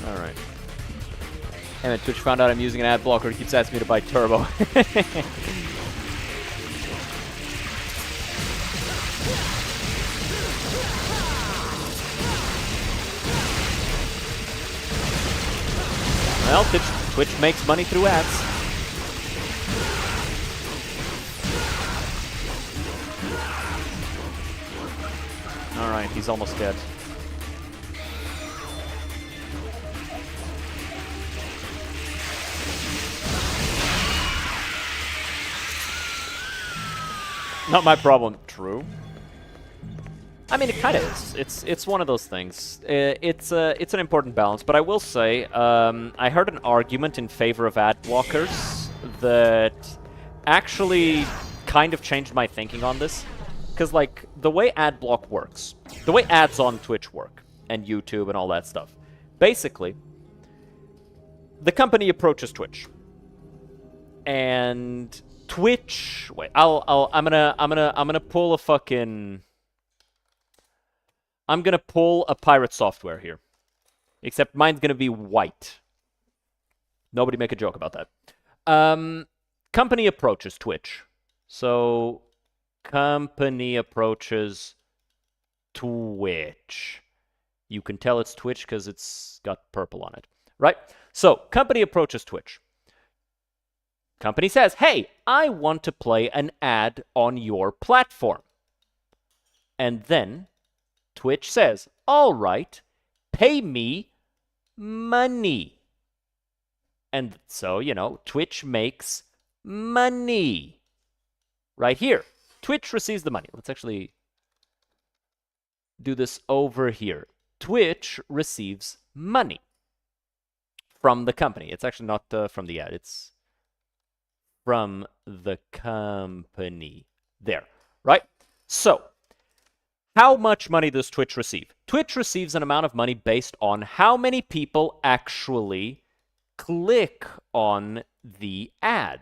Alright. Damn it, Twitch found out I'm using an ad blocker. He keeps asking me to buy Turbo. Well, Twitch makes money through ads. Alright, he's almost dead. Not my problem. True. I mean, it kind of is. It's one of those things. It's an important balance. But I will say, I heard an argument in favor of ad blockers that actually kind of changed my thinking on this. Because, like, the way ad block works, the way ads on Twitch work, and YouTube and all that stuff, basically, the company approaches Twitch, and Twitch. Wait, I'm gonna pull a fucking. I'm gonna pull a pirate software here, except mine's gonna be white. Nobody make a joke about that. Company approaches Twitch, so company approaches Twitch. You can tell it's Twitch because it's got purple on it, right? So company approaches Twitch. Company says, hey, I want to play an ad on your platform. And then Twitch says, all right, pay me money. And so, you know, Twitch makes money. Right here. Twitch receives the money. Let's actually do this over here. Twitch receives money from the company. It's actually not from the ad. It's from the company. There, right? So, how much money does Twitch receive? Twitch receives an amount of money based on how many people actually click on the ad.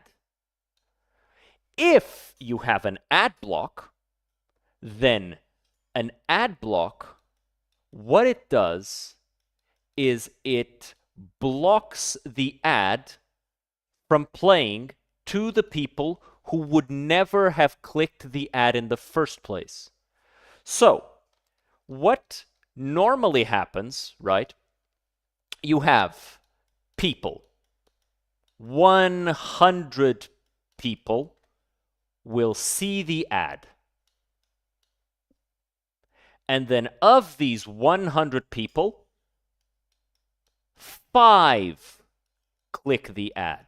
If you have an ad block, then an ad block, what it does is it blocks the ad from playing to the people who would never have clicked the ad in the first place. So, what normally happens, right? You have people, 100 people will see the ad. And then of these 100 people, 5 click the ad.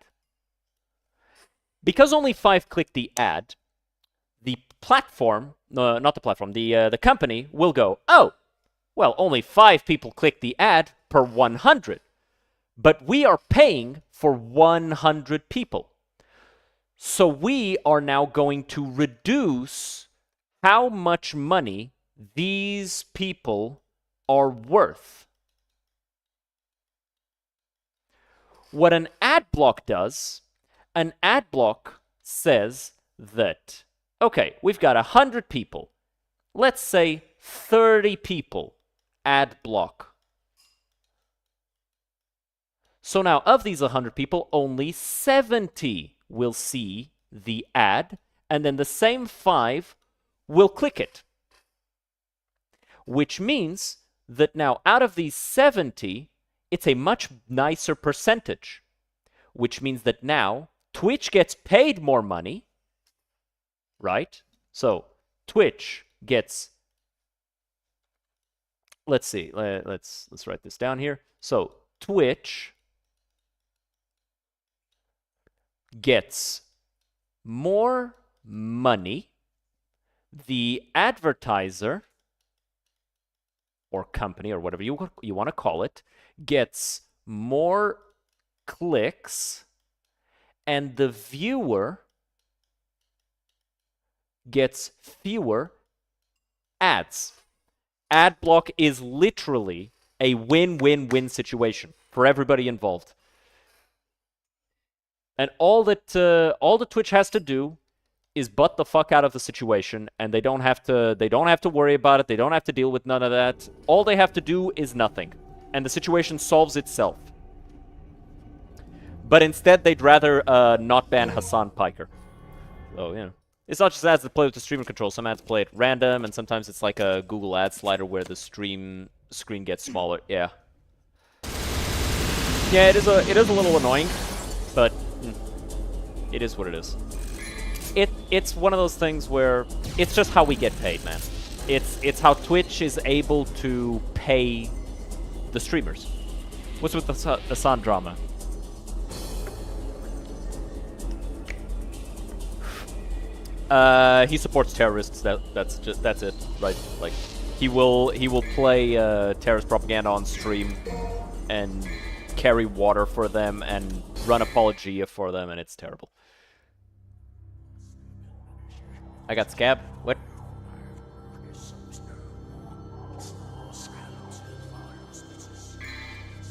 Because only 5 click the ad, the platform, not the platform, the company will go, oh, well, only 5 people click the ad per 100. But we are paying for 100 people. So we are now going to reduce how much money these people are worth. What an ad block does, an ad block says that, okay, we've got 100 people. Let's say 30 people ad block. So now, of these 100 people, only 70 will see the ad, and then the same 5 will click it. Which means that now, out of these 70, it's a much nicer percentage. Which means that now, Twitch gets paid more money, right? So, Twitch gets... Let's see, let's write this down here. So, Twitch gets more money. The advertiser or company or whatever you want to call it gets more clicks, and the viewer gets fewer ads. Ad block is literally a win-win-win situation for everybody involved. And all that Twitch has to do is butt the fuck out of the situation, and they don't have to worry about it. They don't have to deal with none of that. All they have to do is nothing, and the situation solves itself. But instead, they'd rather not ban Hassan Piker. So, yeah. It's not just ads that play with the streamer control. Some ads play at random, and sometimes it's like a Google ad slider where the screen gets smaller. Yeah. Yeah, it is a little annoying, but it is what it is. It's one of those things where it's just how we get paid, man. It's how Twitch is able to pay the streamers. What's with the Hassan drama? He supports terrorists. That's it, right? Like, he will play terrorist propaganda on stream and carry water for them and run apologia for them, and it's terrible. I got scab. What?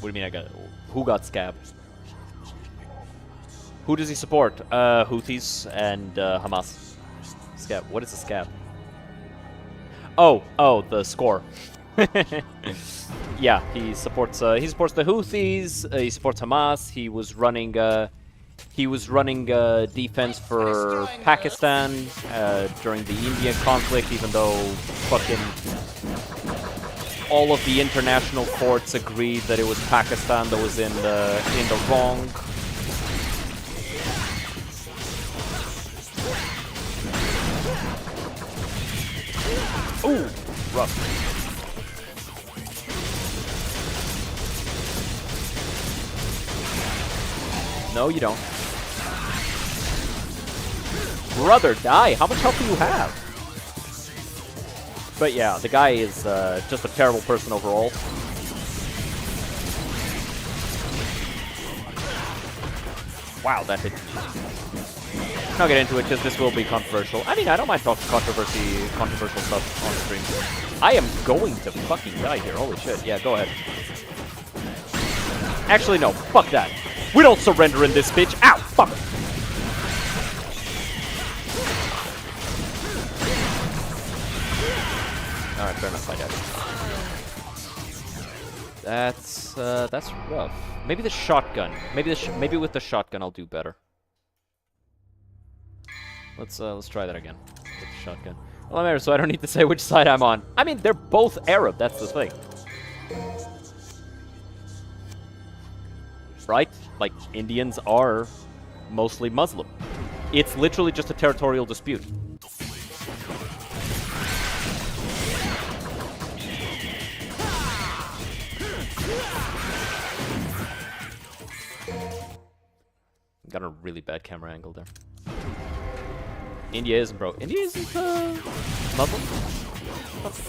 What do you mean I got... Who got scab? Who does he support? Houthis and Hamas. Scab. What is a scab? Oh, the score. Yeah, he supports the Houthis. He supports Hamas. He was running defense for Pakistan during the India conflict, even though fucking all of the international courts agreed that it was Pakistan that was in the wrong. Ooh, rough. No, you don't. Brother, die! How much health do you have? But yeah, the guy is just a terrible person overall. Wow, that hit me. I'll get into it because this will be controversial. I mean, I don't mind talking controversial stuff on stream. I am going to fucking die here. Holy shit. Yeah, go ahead. Actually, no. Fuck that. We don't surrender in this bitch. Ow! Fuck! Alright, fair enough. I died. That's rough. Maybe the shotgun. Maybe with the shotgun I'll do better. Let's try that again. With the shotgun. Well, I'm Arab, so I don't need to say which side I'm on. I mean, they're both Arab. That's the thing. Right? Like, Indians are mostly Muslim. It's literally just a territorial dispute. Got a really bad camera angle there. India isn't, bro. India isn't, Muslim?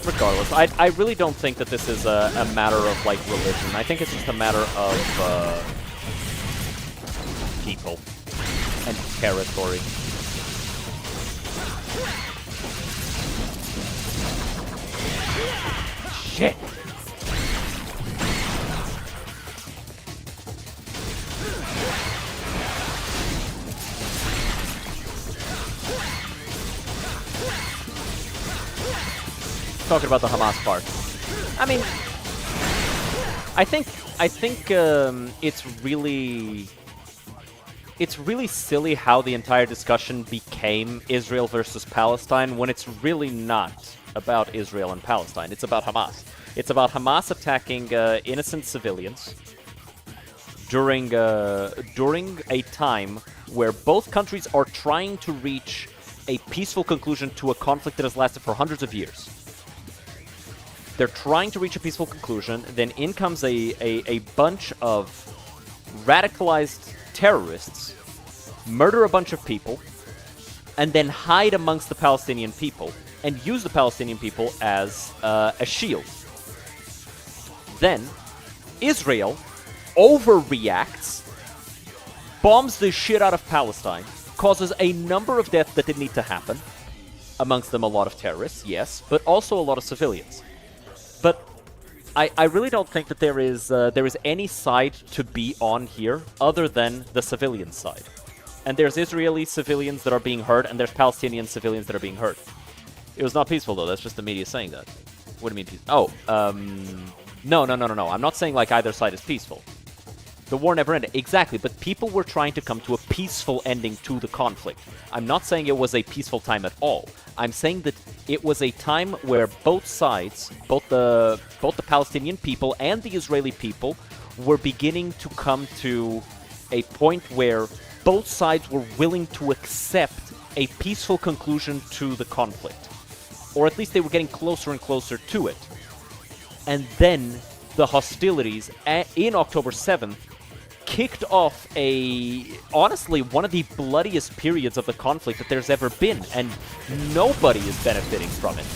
Regardless, I really don't think that this is a matter of, like, religion. I think it's just a matter of, people and territory. Shit! Talking about the Hamas part. I mean, I think it's really silly how the entire discussion became Israel versus Palestine when it's really not about Israel and Palestine. It's about Hamas. It's about Hamas attacking innocent civilians during a time where both countries are trying to reach a peaceful conclusion to a conflict that has lasted for hundreds of years. They're trying to reach a peaceful conclusion, then in comes a bunch of radicalized terrorists, murder a bunch of people, and then hide amongst the Palestinian people, and use the Palestinian people as a shield. Then, Israel overreacts, bombs the shit out of Palestine, causes a number of deaths that didn't need to happen, amongst them a lot of terrorists, yes, but also a lot of civilians. But I really don't think that there is any side to be on here other than the civilian side. And there's Israeli civilians that are being hurt, and there's Palestinian civilians that are being hurt. It was not peaceful, though. That's just the media saying that. What do you mean peaceful? Oh, no. I'm not saying, like, either side is peaceful. The war never ended. Exactly, but people were trying to come to a peaceful ending to the conflict. I'm not saying it was a peaceful time at all. I'm saying that it was a time where both sides, both the Palestinian people and the Israeli people, were beginning to come to a point where both sides were willing to accept a peaceful conclusion to the conflict. Or at least they were getting closer and closer to it. And then the hostilities in October 7th kicked off honestly, one of the bloodiest periods of the conflict that there's ever been, and nobody is benefiting from it.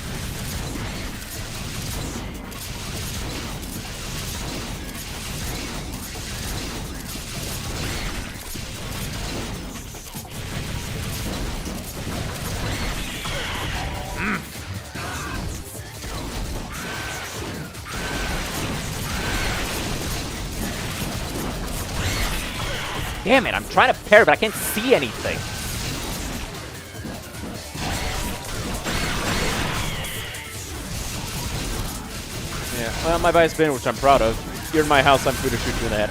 Damn it, I'm trying to parry, but I can't see anything. Yeah, well, my buy's been, which I'm proud of. You're in my house, I'm free to shoot you in the head.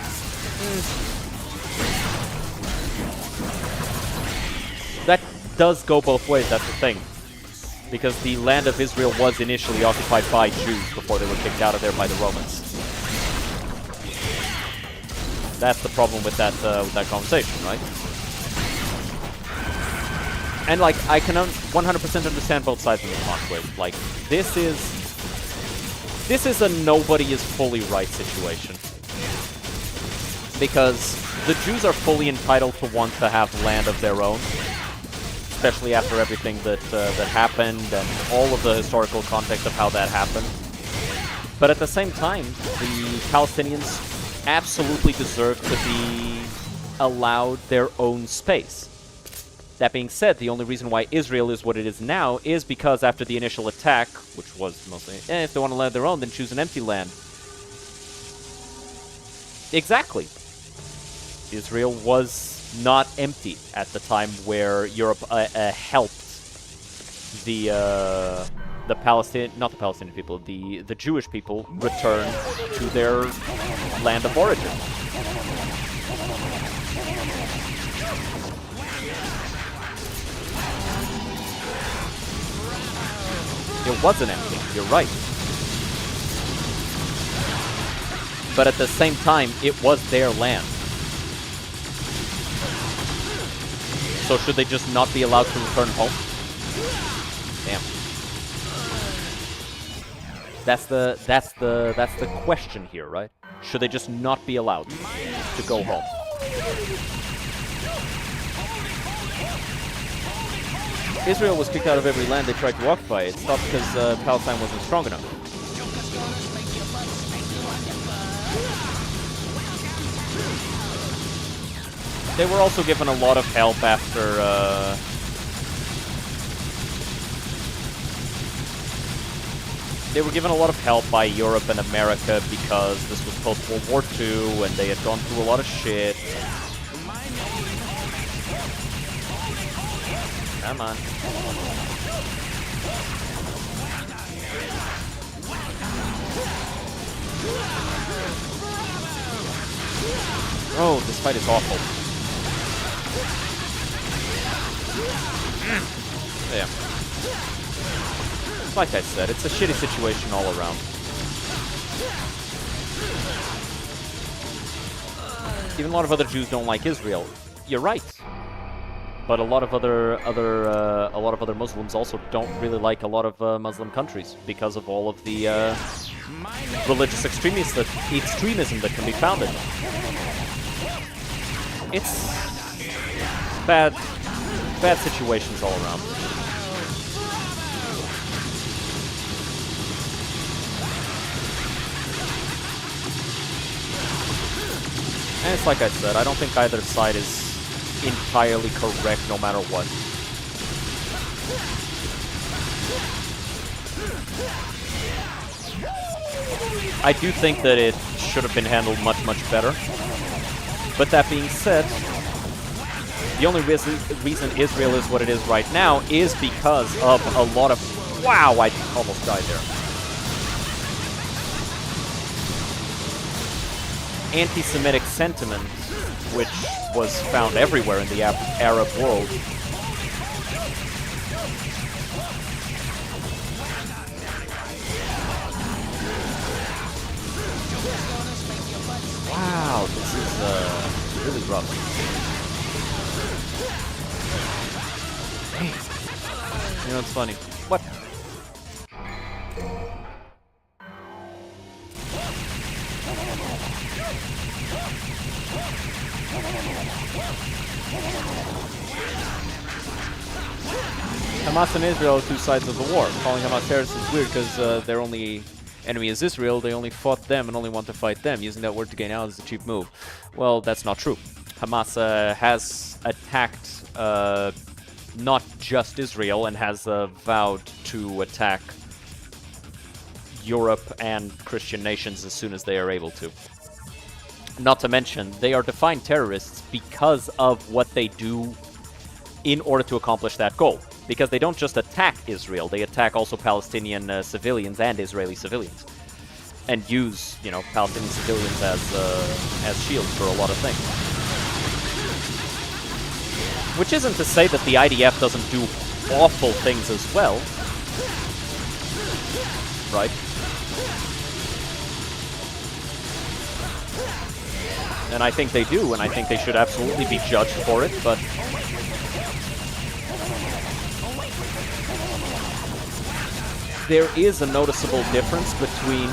That does go both ways, that's the thing. Because the land of Israel was initially occupied by Jews before they were kicked out of there by the Romans. That's the problem with that conversation, right? And, like, I can 100% understand both sides of the conflict. Like, this is a nobody is fully right situation. Because the Jews are fully entitled to want to have land of their own, especially after everything that happened and all of the historical context of how that happened. But at the same time, the Palestinians absolutely deserve to be allowed their own space. That being said, the only reason why Israel is what it is now is because after the initial attack, which was mostly, if they want to land their own, then choose an empty land. Exactly. Israel was not empty at the time where Europe helped the Palestinian, not the Palestinian people, the Jewish people return to their land of origin. It wasn't empty, you're right. But at the same time, it was their land. So should they just not be allowed to return home? Damn. That's the question here, right? Should they just not be allowed to go home? Israel was kicked out of every land they tried to occupy. It's not because Palestine wasn't strong enough. They were also given a lot of help after they were given a lot of help by Europe and America because this was post-World War II and they had gone through a lot of shit. Come on. Oh, this fight is awful. Yeah. Like I said, it's a shitty situation all around. Even a lot of other Jews don't like Israel. You're right. But a lot of other Muslims also don't really like a lot of Muslim countries because of all of the religious extremism that can be found in them. It's bad situations all around. And it's like I said, I don't think either side is entirely correct no matter what. I do think that it should have been handled much, much better. But that being said, the only reason Israel is what it is right now is because of a lot of... Wow, I almost died there. Anti-Semitic sentiment, which was found everywhere in the Arab world. Wow, this is really rough. Dang. You know, it's funny. What? Hamas and Israel are two sides of the war. Calling Hamas terrorists is weird because their only enemy is Israel. They only fought them and only want to fight them. Using that word to gain out is a cheap move. Well, that's not true. Hamas has attacked not just Israel and has vowed to attack Europe and Christian nations as soon as they are able to. Not to mention, they are defined terrorists because of what they do in order to accomplish that goal. Because they don't just attack Israel, they attack also Palestinian civilians and Israeli civilians. And use, you know, Palestinian civilians as shields for a lot of things. Which isn't to say that the IDF doesn't do awful things as well. Right? And I think they do, and I think they should absolutely be judged for it, but... there is a noticeable difference between...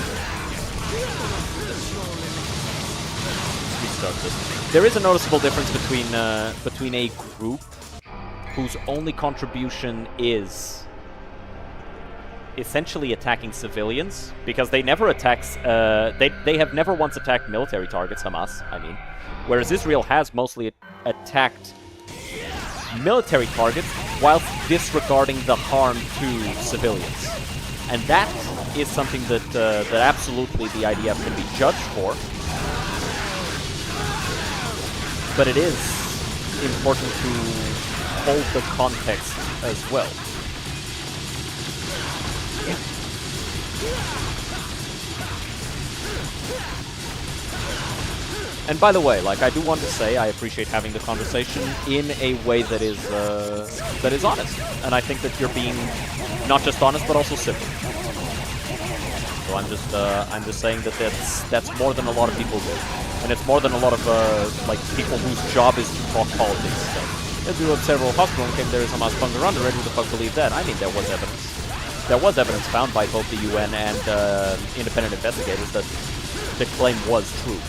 Restart this. There is a noticeable difference between a group whose only contribution is essentially attacking civilians, because they never attacks, they have never once attacked military targets, Hamas, I mean, whereas Israel has mostly attacked military targets whilst disregarding the harm to civilians. And that is something that that absolutely the IDF can be judged for. But it is important to hold the context as well. Yeah. And by the way, like, I do want to say I appreciate having the conversation in a way that is honest. And I think that you're being not just honest, but also civil. So I'm just saying that that's more than a lot of people do. And it's more than a lot of like people whose job is to talk politics stuff. If we looked several hospitals and came there is Hamas bunker under it, who the fuck believed that? I mean, there was evidence. There was evidence found by both the UN and independent investigators that the claim was true.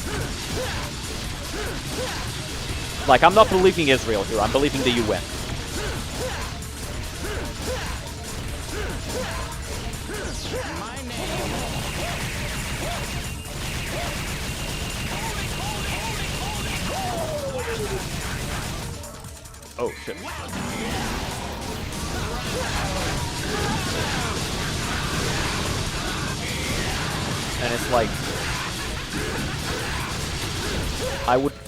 Like, I'm not believing Israel here, I'm believing the UN. Oh, shit. And it's like,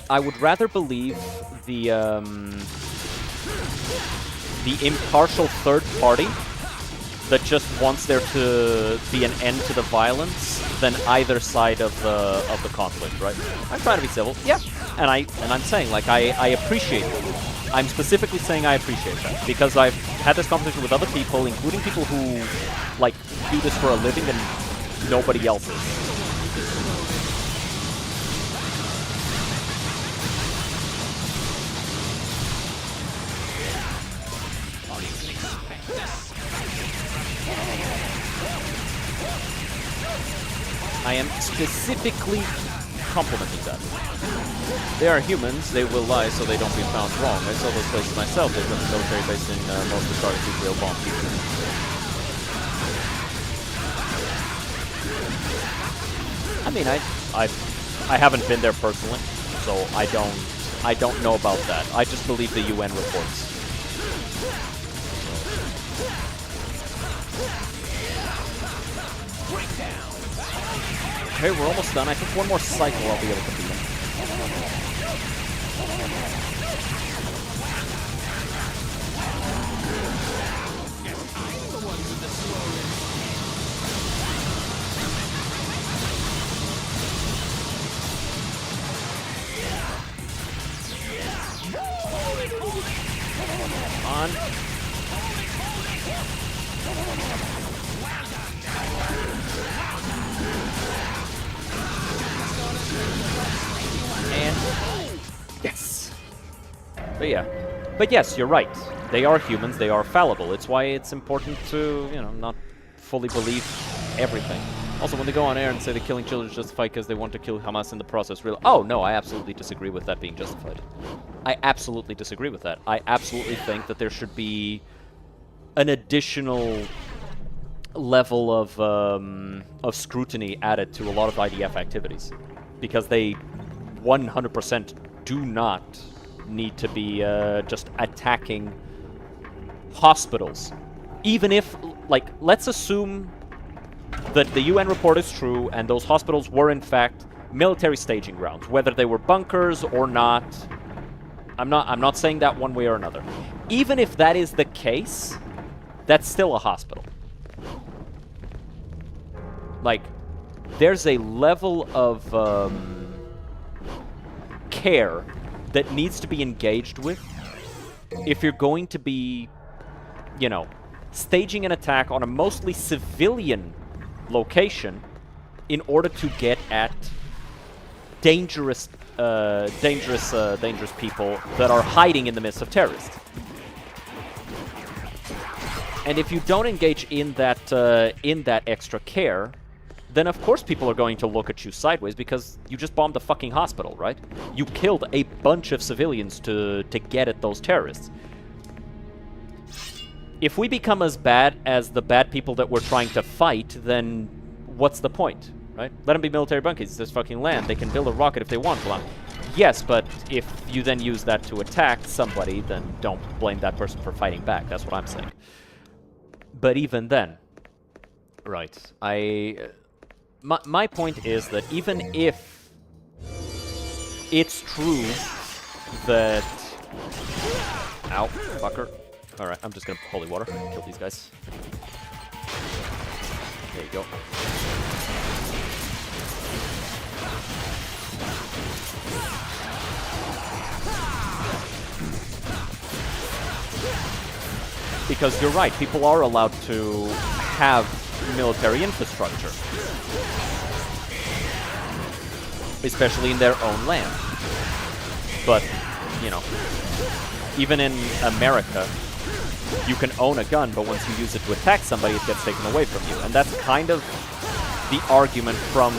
I would rather believe the impartial third party that just wants there to be an end to the violence than either side of the conflict, right? I'm trying to be civil, yeah, and I'm saying, like, I appreciate it. I'm specifically saying I appreciate that because I've had this conversation with other people, including people who like do this for a living and nobody else is. I am specifically complimenting that. They are humans, they will lie so they don't be found wrong. I saw those places myself. They've got a military base in most of the targets Israel bombed. I mean, I haven't been there personally, so I don't know about that. I just believe the UN reports. Okay, we're almost done. I think one more cycle I'll be able to beat him. On. And yes. But yes, you're right. They are humans, they are fallible. It's why it's important to, you know, not fully believe everything. Also, when they go on air and say the killing children is justified because they want to kill Hamas in the process, really? Oh, no, I absolutely disagree with that being justified. I absolutely disagree with that. I absolutely think that there should be an additional level of scrutiny added to a lot of IDF activities. Because they 100% do not need to be just attacking hospitals. Even if, like, let's assume that the UN report is true and those hospitals were in fact military staging grounds, whether they were bunkers or not. I'm not saying that one way or another. Even if that is the case, that's still a hospital. Like, there's a level of care that needs to be engaged with if you're going to be, you know, staging an attack on a mostly civilian location in order to get at dangerous people that are hiding in the midst of terrorists. And if you don't engage in that extra care, then of course people are going to look at you sideways because you just bombed a fucking hospital, right? You killed a bunch of civilians to get at those terrorists. If we become as bad as the bad people that we're trying to fight, then what's the point, right? Let them be military bunkers. There's fucking land. They can build a rocket if they want. Yes, but if you then use that to attack somebody, then don't blame that person for fighting back. That's what I'm saying. But even then, right, my point is that even if it's true that... Ow, fucker. Alright, I'm just gonna holy water. Kill these guys. There you go. Because you're right, people are allowed to have military infrastructure. Especially in their own land. But, you know, Even in America, you can own a gun, but once you use it to attack somebody, it gets taken away from you. And that's kind of the argument from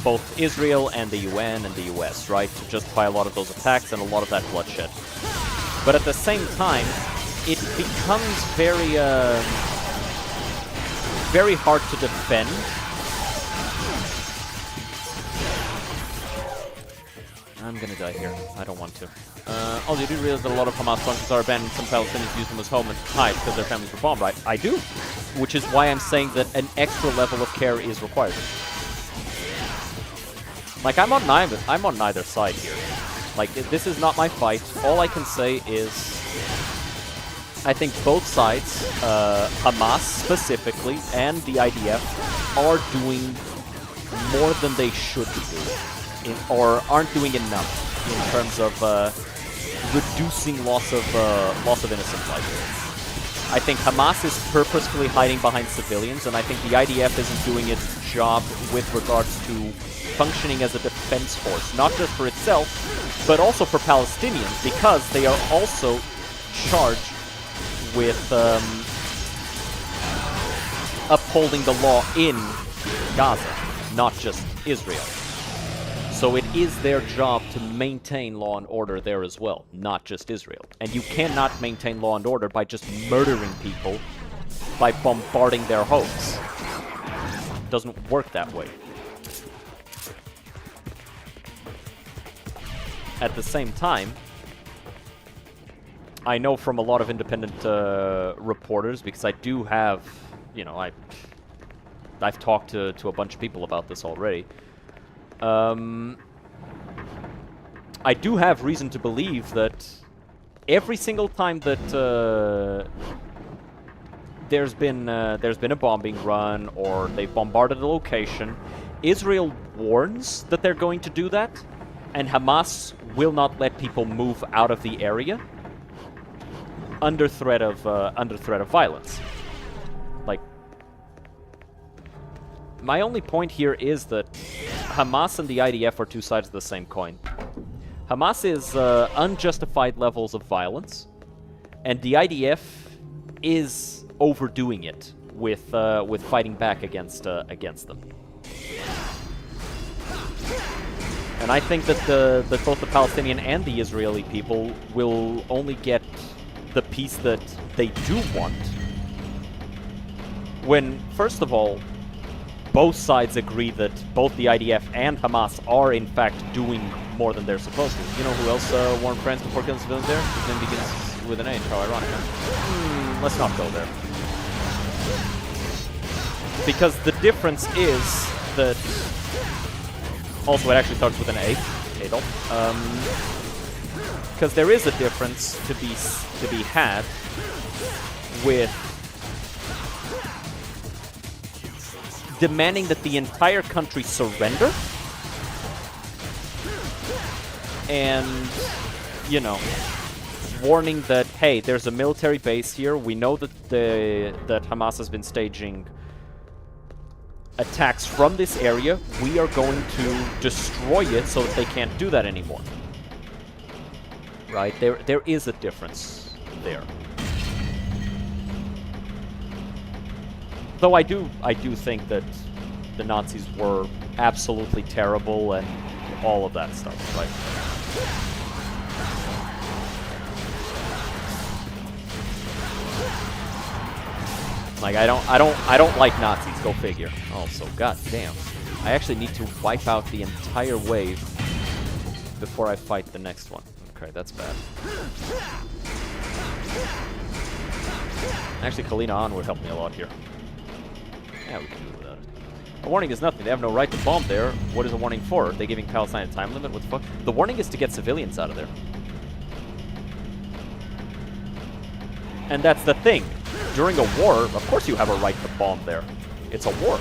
both Israel and the UN and the US, right? To justify a lot of those attacks and a lot of that bloodshed. But at the same time, it becomes very, very hard to defend. I'm gonna die here. I don't want to. Oh, you do realize that a lot of Hamas bunkers are abandoned. Some Palestinians use them as home and hide because their families were bombed, right? I do. Which is why I'm saying that an extra level of care is required. Like, I'm on neither side here. Like, this is not my fight. All I can say is, I think both sides, Hamas specifically, and the IDF, are doing more than they should be doing, or aren't doing enough in terms of reducing loss of innocent life. I think Hamas is purposefully hiding behind civilians, and I think the IDF isn't doing its job with regards to functioning as a defense force, not just for itself, but also for Palestinians, because they are also charged with upholding the law in Gaza, not just Israel. So it is their job to maintain law and order there as well, not just Israel. And you cannot maintain law and order by just murdering people, by bombarding their homes. It doesn't work that way. At the same time, I know from a lot of independent reporters, because I do have, you know, I've talked to a bunch of people about this already. I do have reason to believe that every single time that there's been a bombing run or they've bombarded a location, Israel warns that they're going to do that, and Hamas will not let people move out of the area under threat of violence. Like, my only point here is that Hamas and the IDF are two sides of the same coin. Hamas is unjustified levels of violence, and the IDF is overdoing it with fighting back against them. And I think that that both the Palestinian and the Israeli people will only get the peace that they do want when, first of all, both sides agree that both the IDF and Hamas are in fact doing more than they're supposed to. You know who else warned France before killing civilians there? His name begins with an H. How ironic, huh? Let's not go there. Because the difference is that... Also, it actually starts with an A. Adolf. Because there is a difference to be had with demanding that the entire country surrender and, you know, warning that, hey, there's a military base here. We know that that Hamas has been staging attacks from this area. We are going to destroy it so that they can't do that anymore. Right? There is a difference there. Though I do think that the Nazis were absolutely terrible and all of that stuff, right? Like, I don't like Nazis, go figure. Also, goddamn. I actually need to wipe out the entire wave before I fight the next one. Okay, that's bad. Actually, Kalina On would help me a lot here. Yeah, we can do without it. A warning is nothing. They have no right to bomb there. What is a warning for? Are they giving Palestine a time limit? What the fuck? The warning is to get civilians out of there. And that's the thing. During a war, of course you have a right to bomb there. It's a war.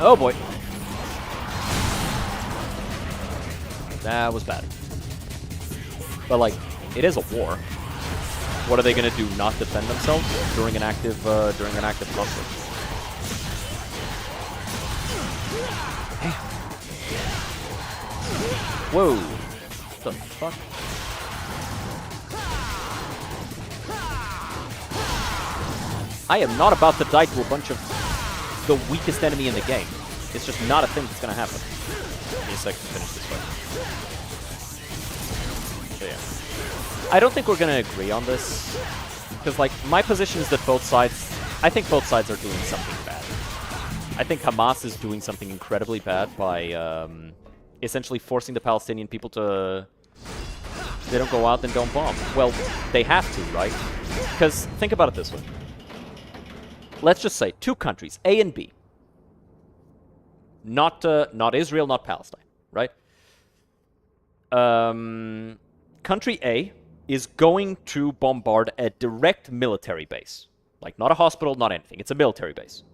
Oh boy. That was bad. But like, it is a war. What are they gonna do? Not defend themselves during an active conflict? Whoa. What the fuck? I am not about to die to a bunch of the weakest enemy in the game. It's just not a thing that's gonna happen. Give me a second to finish this fight. So yeah. I don't think we're gonna agree on this. Because, like, my position is that both sides... I think both sides are doing something bad. I think Hamas is doing something incredibly bad by essentially forcing the Palestinian people to... They don't go out, then don't bomb. Well, they have to, right? Because, think about it this way. Let's just say two countries, A and B. Not Israel, not Palestine, right? Country A is going to bombard a direct military base. Like, not a hospital, not anything. It's a military base.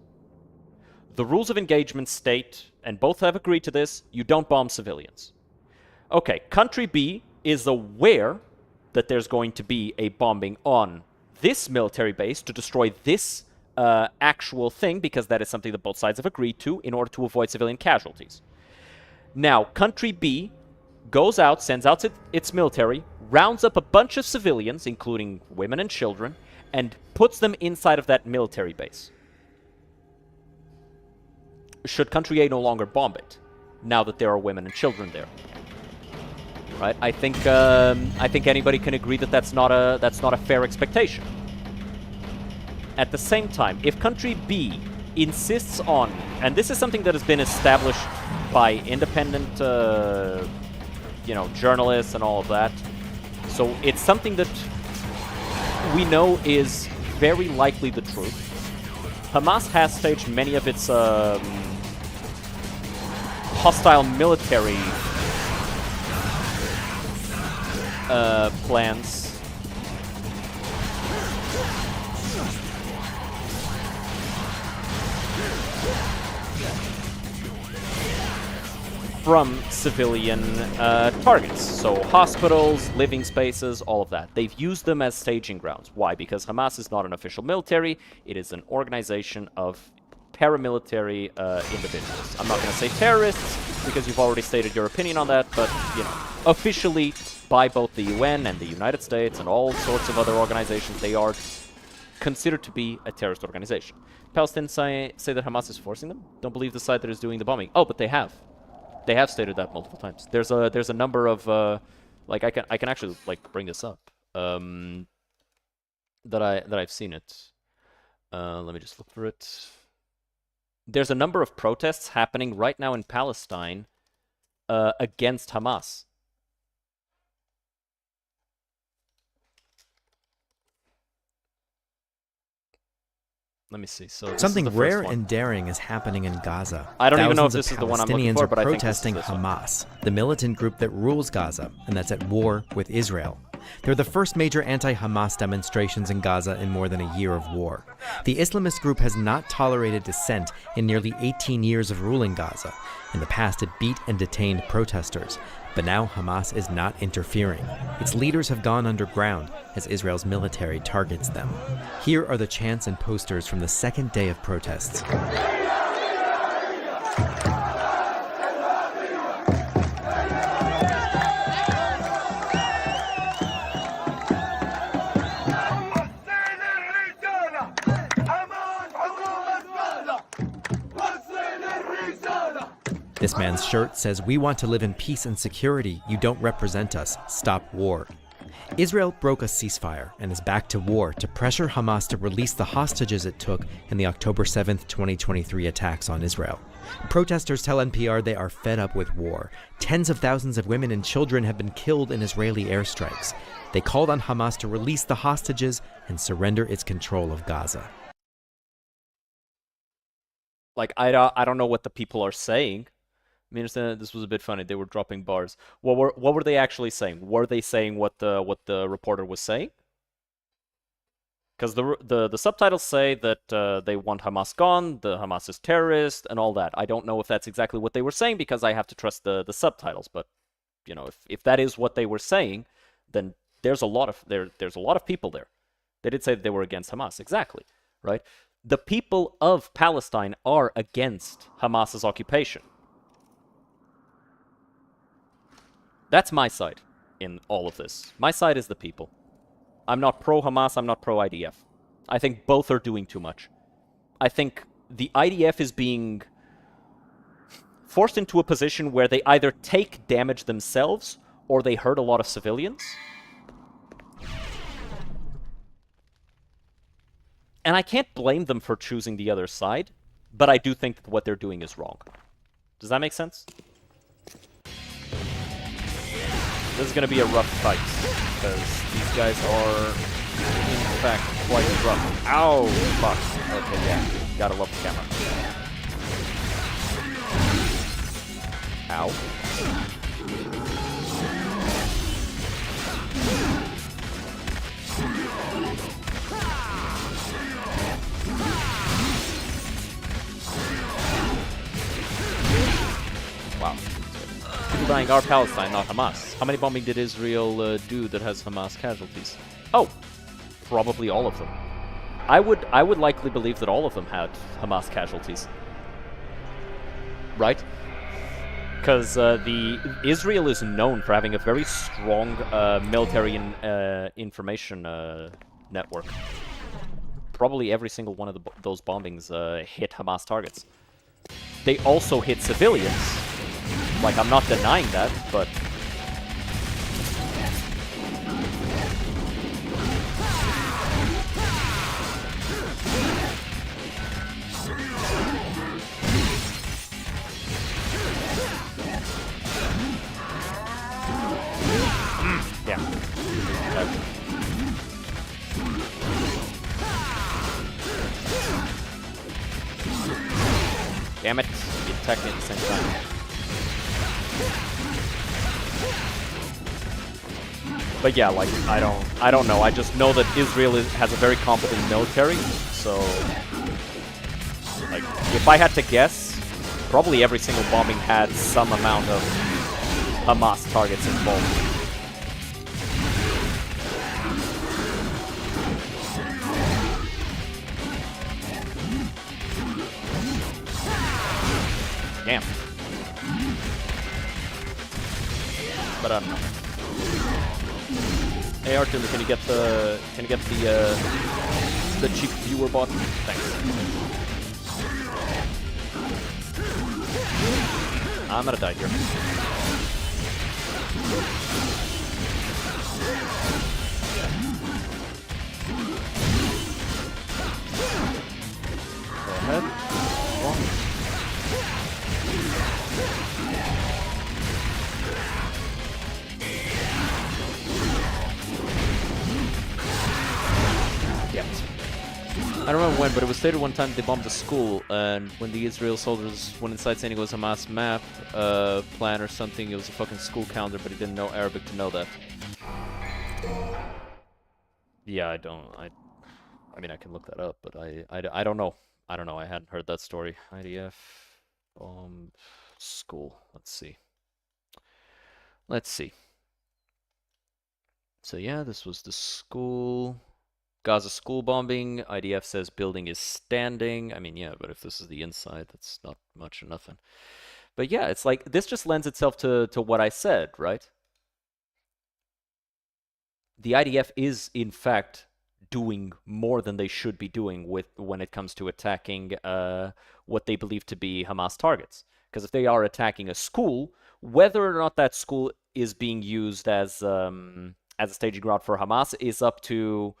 The rules of engagement state, and both have agreed to this, you don't bomb civilians. Okay, country B is aware that there's going to be a bombing on this military base to destroy this actual thing, because that is something that both sides have agreed to in order to avoid civilian casualties. Now, country B goes out, sends out its military, rounds up a bunch of civilians, including women and children, and puts them inside of that military base. Should country A no longer bomb it, now that there are women and children there? Right? I think anybody can agree that that's not a fair expectation. At the same time, if country B insists on, and this is something that has been established by independent, journalists and all of that, so it's something that we know is very likely the truth. Hamas has staged many of its hostile military plans from civilian targets. So hospitals, living spaces, all of that. They've used them as staging grounds. Why? Because Hamas is not an official military. It is an organization of paramilitary individuals. I'm not going to say terrorists, because you've already stated your opinion on that, but, officially by both the UN and the United States and all sorts of other organizations, they are considered to be a terrorist organization. Palestinians say that Hamas is forcing them. Don't believe the side that is doing the bombing. Oh, but they have. They have stated that multiple times. There's a number of I can actually bring this up that I've seen it. Let me just look for it. There's a number of protests happening right now in Palestine against Hamas. Let me see. So something rare and daring is happening in Gaza. I don't even know if Thousands this is of the one I'm looking Palestinians for, are but I think this is protesting this one. Hamas, the militant group that rules Gaza, and that's at war with Israel. They're the first major anti-Hamas demonstrations in Gaza in more than a year of war. The Islamist group has not tolerated dissent in nearly 18 years of ruling Gaza. In the past, it beat and detained protesters. But now Hamas is not interfering. Its leaders have gone underground as Israel's military targets them. Here are the chants and posters from the second day of protests. This man's shirt says, "We want to live in peace and security. You don't represent us. Stop war." Israel broke a ceasefire and is back to war to pressure Hamas to release the hostages it took in the October 7th, 2023 attacks on Israel. Protesters tell NPR they are fed up with war. Tens of thousands of women and children have been killed in Israeli airstrikes. They called on Hamas to release the hostages and surrender its control of Gaza. I don't know what the people are saying. I mean, this was a bit funny. They were dropping bars. What were they actually saying? Were they saying what the reporter was saying? Because the subtitles say that they want Hamas gone, the Hamas is terrorist, and all that. I don't know if that's exactly what they were saying because I have to trust the subtitles. But if that is what they were saying, then there's a lot of people there. They did say that they were against Hamas, exactly, right? the people of Palestine are against Hamas's occupation. That's my side in all of this. My side is the people. I'm not pro-Hamas, I'm not pro-IDF. I think both are doing too much. I think the IDF is being forced into a position where they either take damage themselves or they hurt a lot of civilians. And I can't blame them for choosing the other side, but I do think that what they're doing is wrong. Does that make sense? This is going to be a rough fight, because these guys are, in fact, quite rough. Ow! Fuck. Okay, yeah. Gotta love the camera. Ow. Wow. People dying are Palestine, not Hamas. How many bombing did Israel do that has Hamas casualties? Oh, probably all of them. I would likely believe that all of them had Hamas casualties. Right? Because Israel is known for having a very strong military information network. Probably every single one of those bombings hit Hamas targets. They also hit civilians. Like, I'm not denying that, but... yeah. Damn it. You attacked me at the same time. But yeah, like, I don't know. I just know that Israel has a very competent military, so... like, if I had to guess, probably every single bombing had some amount of Hamas targets involved. Damn. But I don't know. Hey Arthur, can you get the cheap viewer bot? Thanks. I'm gonna die here. Go ahead. One. I don't remember when, but it was stated one time they bombed a school, and when the Israel soldiers went inside saying it was a Hamas map plan or something, it was a fucking school calendar, but he didn't know Arabic to know that. Yeah, I mean, I can look that up, but I don't know. I don't know, I hadn't heard that story. IDF, school, let's see. Let's see. So yeah, this was the school. Gaza school bombing. IDF says building is standing. I mean, yeah, but if this is the inside, that's not much or nothing. But yeah, it's like, this just lends itself to what I said, right? The IDF is, in fact, doing more than they should be doing when it comes to attacking what they believe to be Hamas targets. Because if they are attacking a school, whether or not that school is being used as a staging ground for Hamas is up to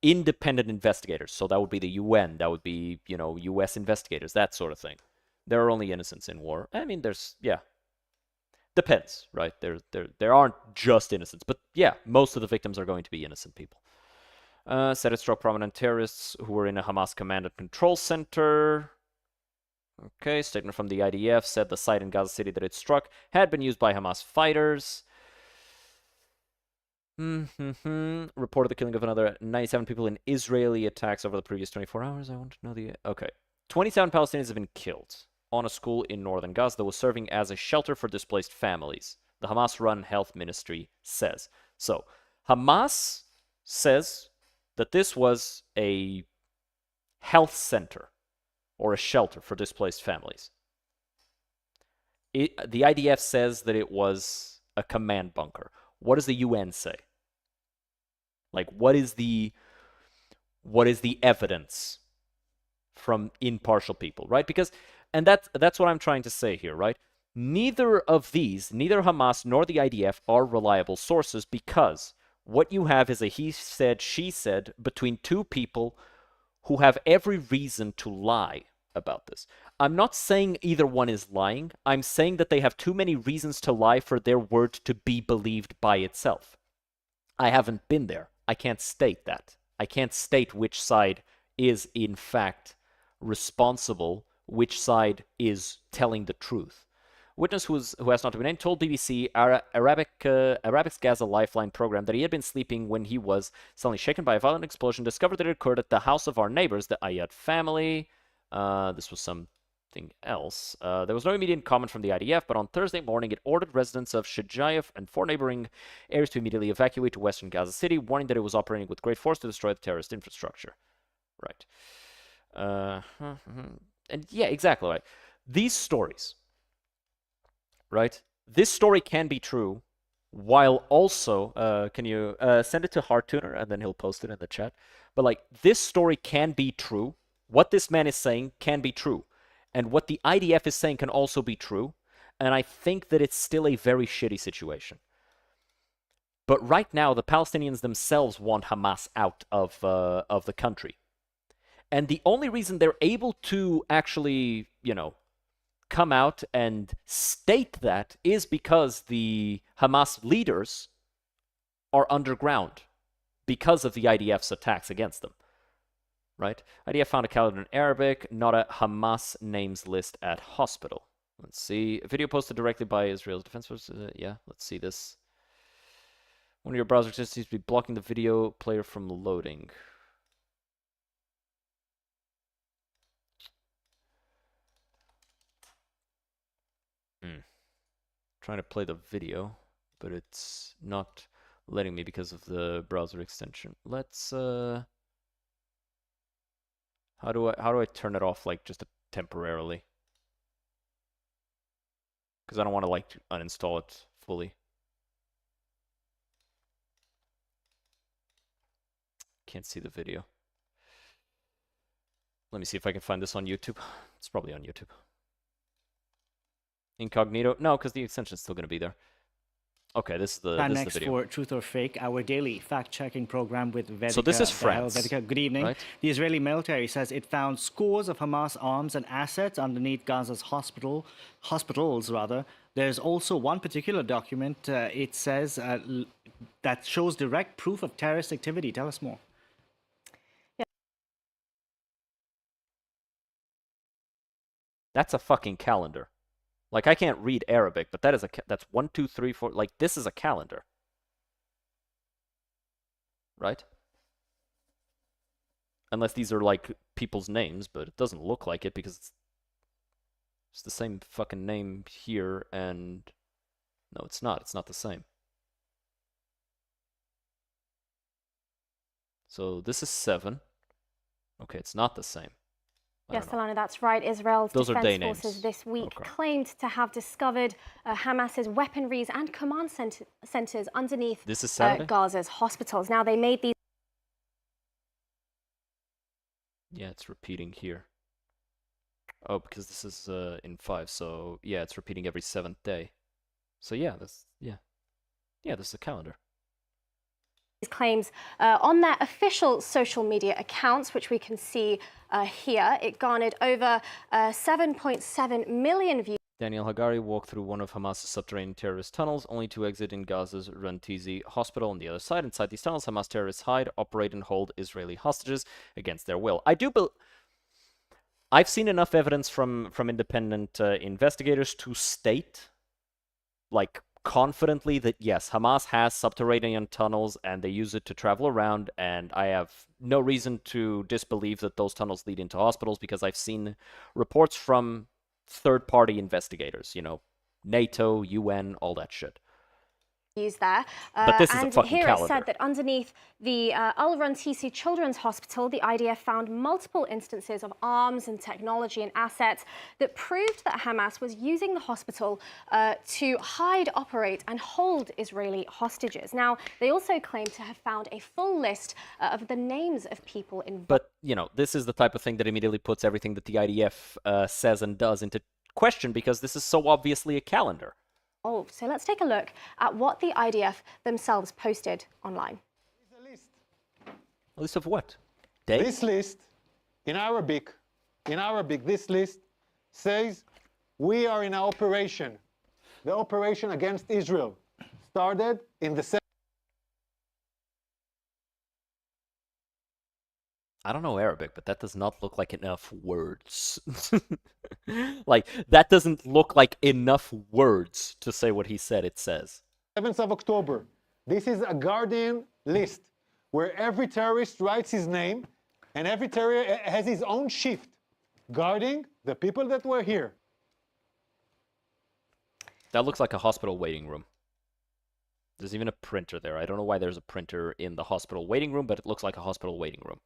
independent investigators. So that would be the UN, that would be, you know, US investigators, that sort of thing. There are only innocents in war. I mean, there's, yeah. Depends, right? There aren't just innocents, but yeah, most of the victims are going to be innocent people. Said it struck prominent terrorists who were in a Hamas command and control center. Okay, statement from the IDF said the site in Gaza City that it struck had been used by Hamas fighters. Reported the killing of another 97 people in Israeli attacks over the previous 24 hours. I want to know the... Okay. 27 Palestinians have been killed on a school in northern Gaza that was serving as a shelter for displaced families. The Hamas-run health ministry says. So, Hamas says that this was a health center or a shelter for displaced families. The IDF says that it was a command bunker. What does the UN say? Like, what is the evidence from impartial people, right? Because, and that's what I'm trying to say here, right? Neither of these, neither Hamas nor the IDF, are reliable sources, because what you have is a he said, she said between two people who have every reason to lie about this. I'm not saying either one is lying. I'm saying that they have too many reasons to lie for their word to be believed by itself. I haven't been there. I can't state that. I can't state which side is in fact responsible, which side is telling the truth. Witness who has not been named told BBC Arabic's Gaza Lifeline program that he had been sleeping when he was suddenly shaken by a violent explosion, discovered that it occurred at the house of our neighbors, the Ayad family. This was something else. There was no immediate comment from the IDF, but on Thursday morning it ordered residents of Shijayef and four neighboring areas to immediately evacuate to western Gaza City, warning that it was operating with great force to destroy the terrorist infrastructure. Right. And yeah, exactly right. These stories, right? This story can be true, while also, can you send it to Hartuner and then he'll post it in the chat? But like, this story can be true. What this man is saying can be true. And what the IDF is saying can also be true. And I think that it's still a very shitty situation. But right now, the Palestinians themselves want Hamas out of the country. And the only reason they're able to actually, come out and state that is because the Hamas leaders are underground because of the IDF's attacks against them. Right? IDF found a calendar in Arabic, not a Hamas names list at hospital. Let's see. A video posted directly by Israel's Defense Forces. Yeah, let's see this. One of your browsers just seems to be blocking the video player from loading. Trying to play the video, but it's not letting me because of the browser extension. Let's how do I turn it off, like, just temporarily? Because I don't want to like uninstall it fully. Can't see the video. Let me see if I can find this on YouTube. It's probably on YouTube. Incognito? No, because the extension's still going to be there. Okay, this is the Next video. for Truth or Fake, our daily fact-checking program with Vedika. So this is France. Vedika, good evening. Right? The Israeli military says it found scores of Hamas arms and assets underneath Gaza's hospitals. There's also one particular document, it says, that shows direct proof of terrorist activity. Tell us more. That's a fucking calendar. Like, I can't read Arabic, but that is that's 1, 2, 3, 4. Like, this is a calendar. Right? Unless these are, like, people's names, but it doesn't look like it because it's the same fucking name here and... No, it's not. It's not the same. So, this is 7. Okay, it's not the same. Yes, Solana, that's right. Israel's Defense Forces this week claimed to have discovered Hamas's weaponries and command centers underneath Gaza's hospitals. Now, they made these... Yeah, it's repeating here. Oh, because this is in 5, so yeah, it's repeating every 7th day. So yeah, this is a calendar. Claims on their official social media accounts, which we can see here. It garnered over 7.7 million views. Daniel Hagari walked through one of Hamas's subterranean terrorist tunnels, only to exit in Gaza's Rantizi hospital on the other side. Inside these tunnels, Hamas terrorists hide, operate, and hold Israeli hostages against their will. I've seen enough evidence from independent investigators to state, like, confidently that yes, Hamas has subterranean tunnels and they use it to travel around, and I have no reason to disbelieve that those tunnels lead into hospitals because I've seen reports from third-party investigators, NATO, UN, all that shit. use there. But this is a fucking here calendar. It said that underneath the Al-Rantisi Children's Hospital, the IDF found multiple instances of arms and technology and assets that proved that Hamas was using the hospital to hide, operate and hold Israeli hostages. Now, they also claim to have found a full list of the names of people involved. But, you know, this is the type of thing that immediately puts everything that the IDF says and does into question, because this is so obviously a calendar. Oh, so let's take a look at what the IDF themselves posted online. A list of what? Day? This list, in Arabic, this list says we are in an operation. The operation against Israel started in the... I don't know Arabic, but that does not look like enough words. Like, that doesn't look like enough words to say what he said it says. 7th of October. This is a Guardian list where every terrorist writes his name and every terrorist has his own shift guarding the people that were here. That looks like a hospital waiting room. There's even a printer there. I don't know why there's a printer in the hospital waiting room, but it looks like a hospital waiting room.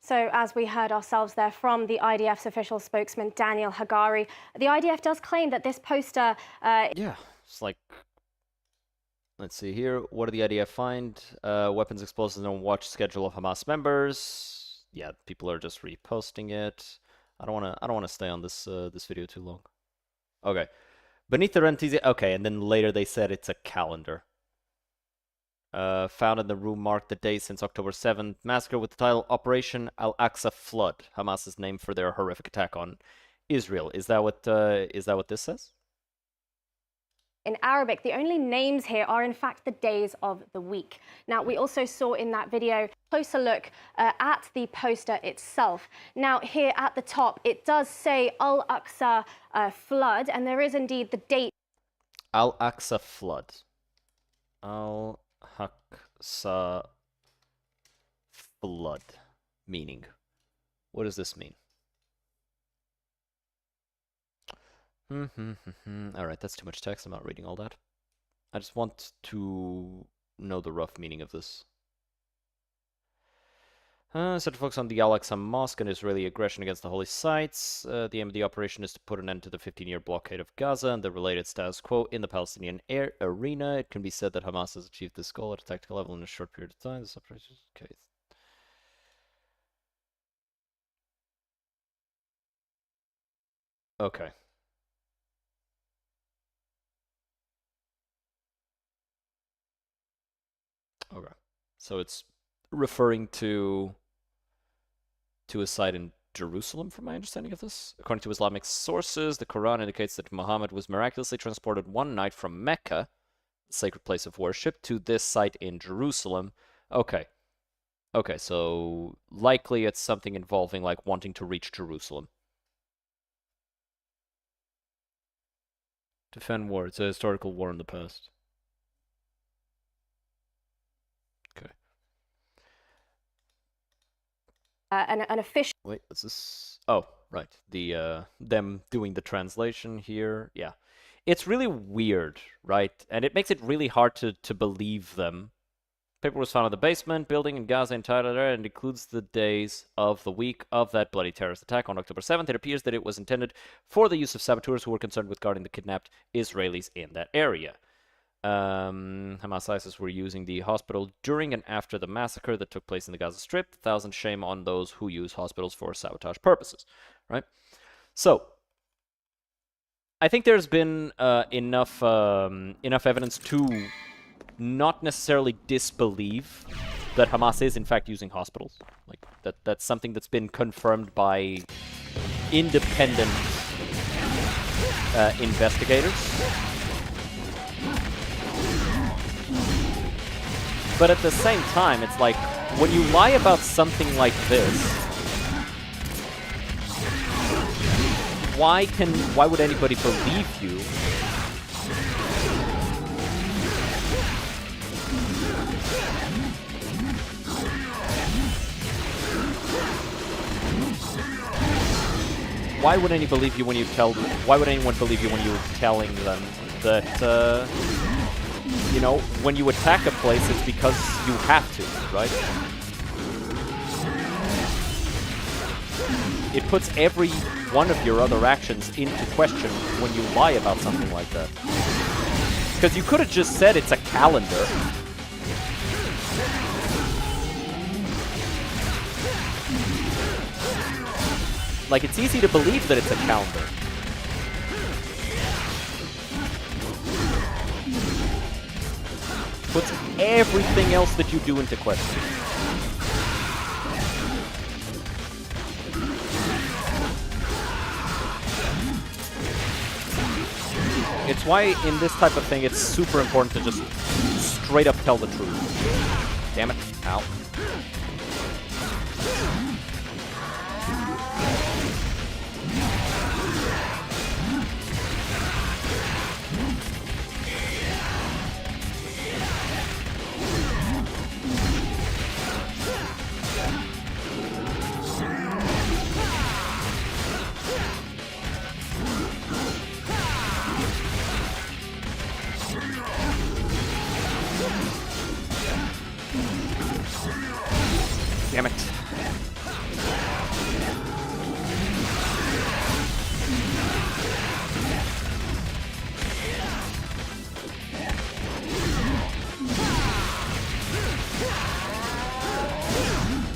So, as we heard ourselves there from the IDF's official spokesman, Daniel Hagari, the IDF does claim that this poster... Yeah, it's like... Let's see here. What did the IDF find? Weapons, explosives, and watch schedule of Hamas members. Yeah, people are just reposting it. I don't want to stay on this this video too long. Okay. Beneath the Rantisi... Okay, and then later they said it's a calendar. Found in the room marked the day since October 7th massacre with the title Operation Al-Aqsa Flood, Hamas's name for their horrific attack on Israel. Is that what this says? In Arabic, the only names here are in fact the days of the week. Now, we also saw in that video a closer look at the poster itself. Now, here at the top, it does say Al-Aqsa Flood, and there is indeed the date. Al-Aqsa Flood. Al-Aqsa Flood. Meaning. What does this mean? Alright, that's too much text. I'm not reading all that. I just want to know the rough meaning of this. Set to focus on the Al-Aqsa Mosque and Israeli aggression against the holy sites. The aim of the operation is to put an end to the 15-year blockade of Gaza and the related status quo in the Palestinian arena. It can be said that Hamas has achieved this goal at a tactical level in a short period of time. This operation... Okay. Okay. Okay. So it's referring to a site in Jerusalem, from my understanding of this. According to Islamic sources, the Quran indicates that Muhammad was miraculously transported one night from Mecca, the sacred place of worship, to this site in Jerusalem. Okay. Okay, so likely it's something involving, like, wanting to reach Jerusalem. Defend war. It's a historical war in the past. Okay. An official... Wait, what's this? Oh, right. The them doing the translation here. Yeah. It's really weird, right? And it makes it really hard to believe them. Paper was found in the basement building in Gaza entitled and includes the days of the week of that bloody terrorist attack on October 7th. It appears that it was intended for the use of saboteurs who were concerned with guarding the kidnapped Israelis in that area. Hamas ISIS were using the hospital during and after the massacre that took place in the Gaza Strip. Thousand shame on those who use hospitals for sabotage purposes, right? So, I think there's been enough evidence to not necessarily disbelieve that Hamas is in fact using hospitals. Like that's something that's been confirmed by independent investigators. But at the same time, it's like, when you lie about something like this, why would anybody believe you? Why would anyone believe you when you're telling them that You know, when you attack a place, it's because you have to, right? It puts every one of your other actions into question when you lie about something like that. Because you could have just said it's a calendar. Like, it's easy to believe that it's a calendar. Puts everything else that you do into question. It's why in this type of thing it's super important to just straight up tell the truth. Damn it. Ow. Damn it.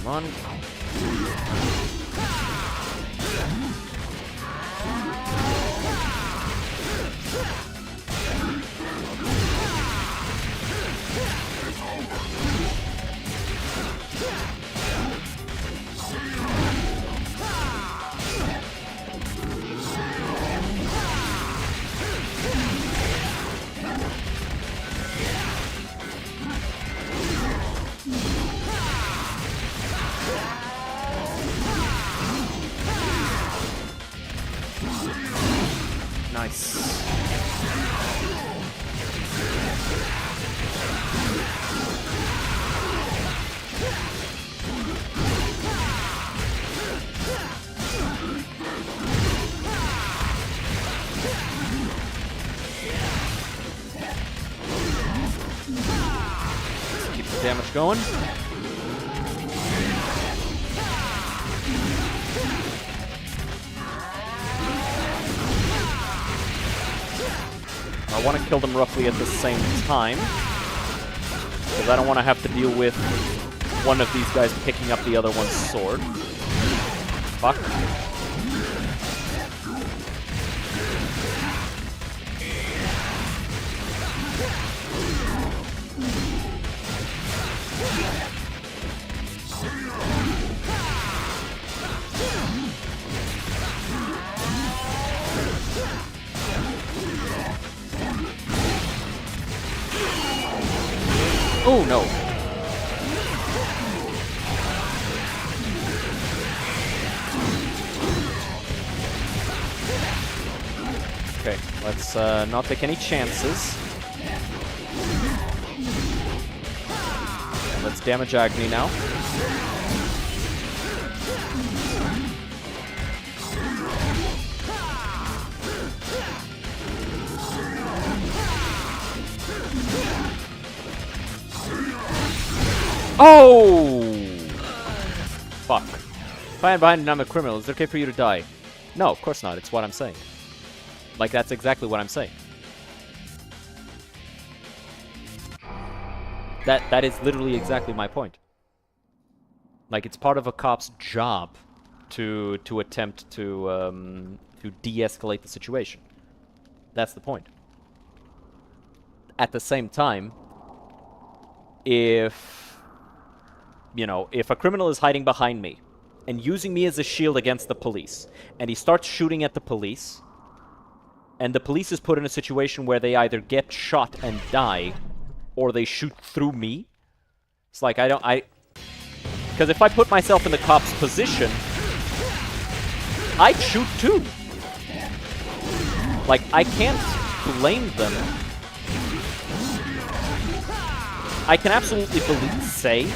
Come on. Nice. Let's keep the damage going. I want to kill them roughly at the same time, because I don't want to have to deal with one of these guys picking up the other one's sword. Fuck. Oh, no. Okay, let's not take any chances. And let's damage Agni now. Oh! Fuck. If I am behind and I'm a criminal, is it okay for you to die? No, of course not. It's what I'm saying. Like, that's exactly what I'm saying. That is literally exactly my point. Like, it's part of a cop's job to attempt to de-escalate the situation. That's the point. At the same time, if a criminal is hiding behind me and using me as a shield against the police, and he starts shooting at the police, and the police is put in a situation where they either get shot and die, or they shoot through me, it's like, because if I put myself in the cop's position, I'd shoot too. Like, I can't blame them. I can absolutely say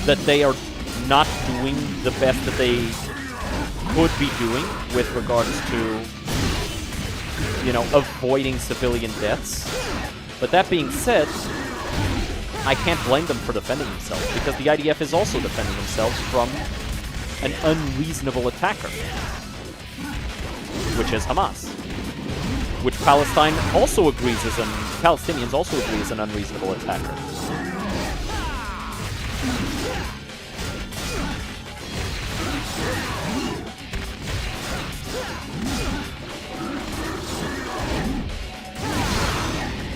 that they are not doing the best that they could be doing with regards to, avoiding civilian deaths. But that being said, I can't blame them for defending themselves, because the IDF is also defending themselves from an unreasonable attacker, which is Hamas, which Palestinians also agree is an unreasonable attacker.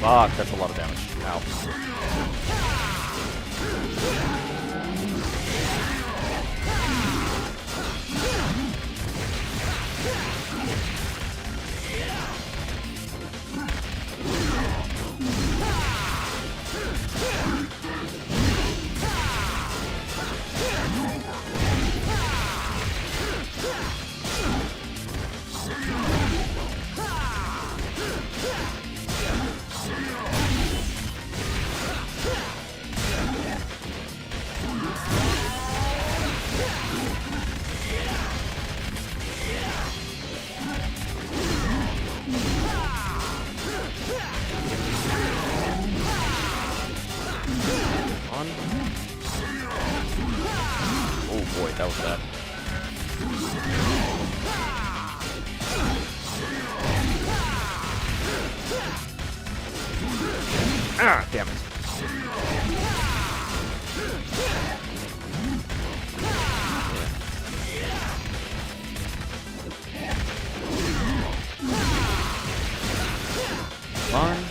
Fuck, that's a lot of damage. Ow. Oh boy, that was bad. Ah, damn it. Fine.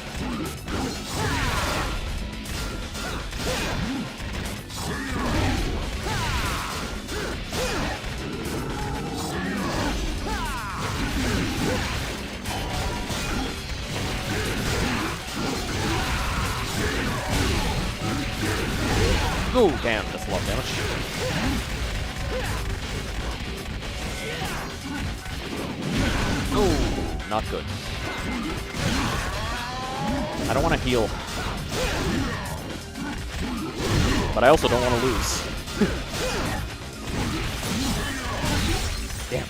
Oh, damn, that's a lot of damage. Oh, not good. I don't want to heal. But I also don't want to lose. Damn.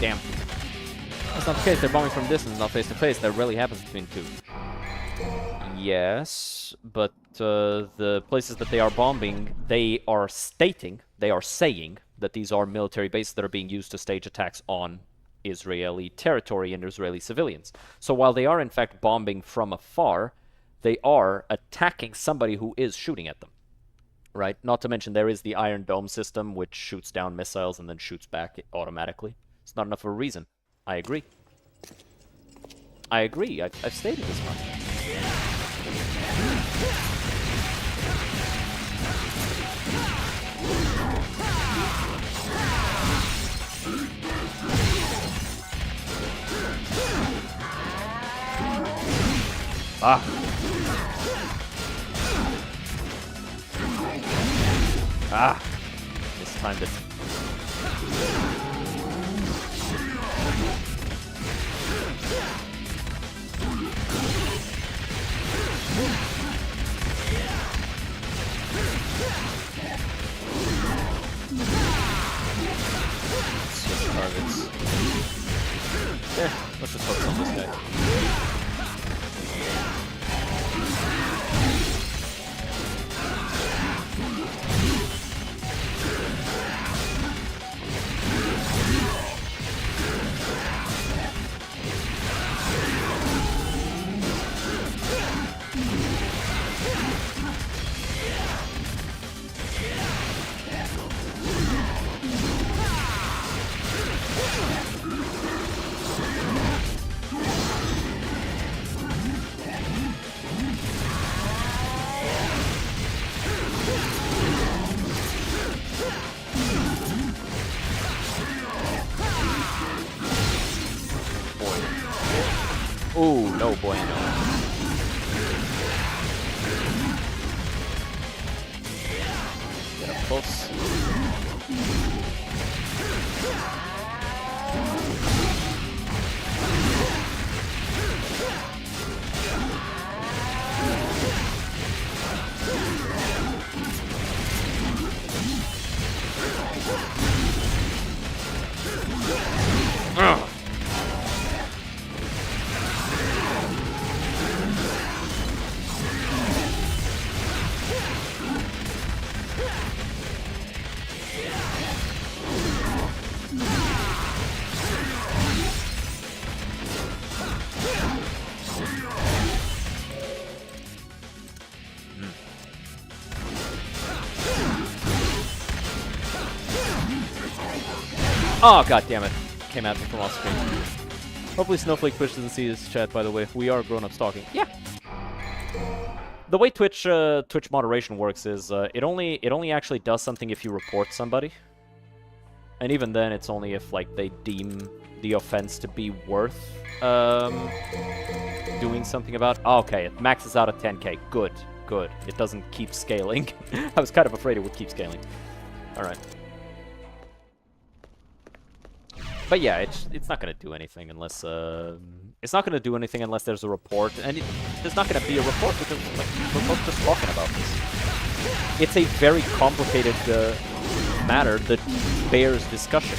Damn. That's not the case. They're bombing from distance, not face to face. That rarely happens between two. Yes, but the places that they are bombing, they are saying that these are military bases that are being used to stage attacks on Israeli territory and Israeli civilians. So while they are in fact bombing from afar, they are attacking somebody who is shooting at them. Right? Not to mention there is the Iron Dome system, which shoots down missiles and then shoots back automatically. It's not enough of a reason. I agree. I agree. I've stated this much. Ah. Ah. Mistimed it. Switch targets. There, let's just focus on this guy. Oh, no bueno. Get up close. Oh, god damn it. Came at me from off screen. Hopefully Snowflake Twitch doesn't see this chat, by the way. We are grown-up stalking. Yeah. The way Twitch moderation works is it only actually does something if you report somebody. And even then, it's only if like they deem the offense to be worth doing something about. Oh, okay, it maxes out at 10k. Good, good. It doesn't keep scaling. I was kind of afraid it would keep scaling. All right. But yeah, it's not gonna do anything unless it's not gonna do anything unless there's a report, and there's not gonna be a report because like we're both just talking about this. It's a very complicated matter that bears discussion.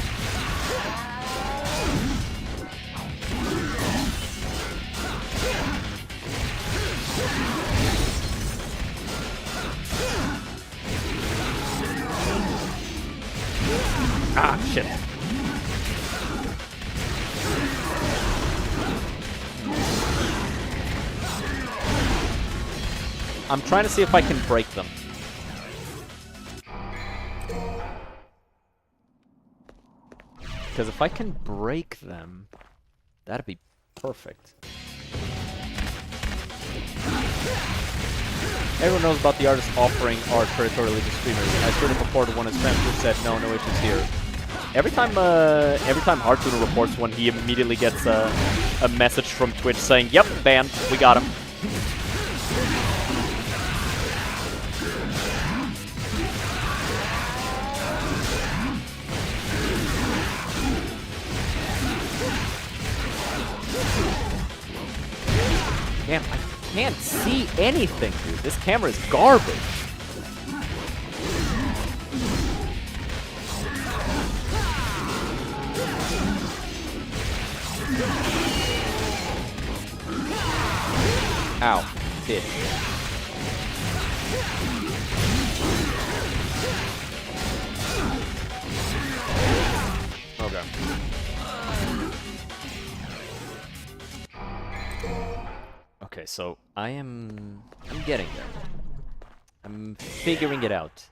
Ah, shit. I'm trying to see if I can break them. Because if I can break them, that'd be perfect. Everyone knows about the artist offering art territorially to streamers. I sort of reported one of his friends who said no issues here. Every time Artuna reports one, he immediately gets a message from Twitch saying, "Yep, banned. We got him." Damn, I can't see anything, dude. This camera is garbage. Ow, bitch. Okay. Okay, so I'm getting there. I'm figuring it out.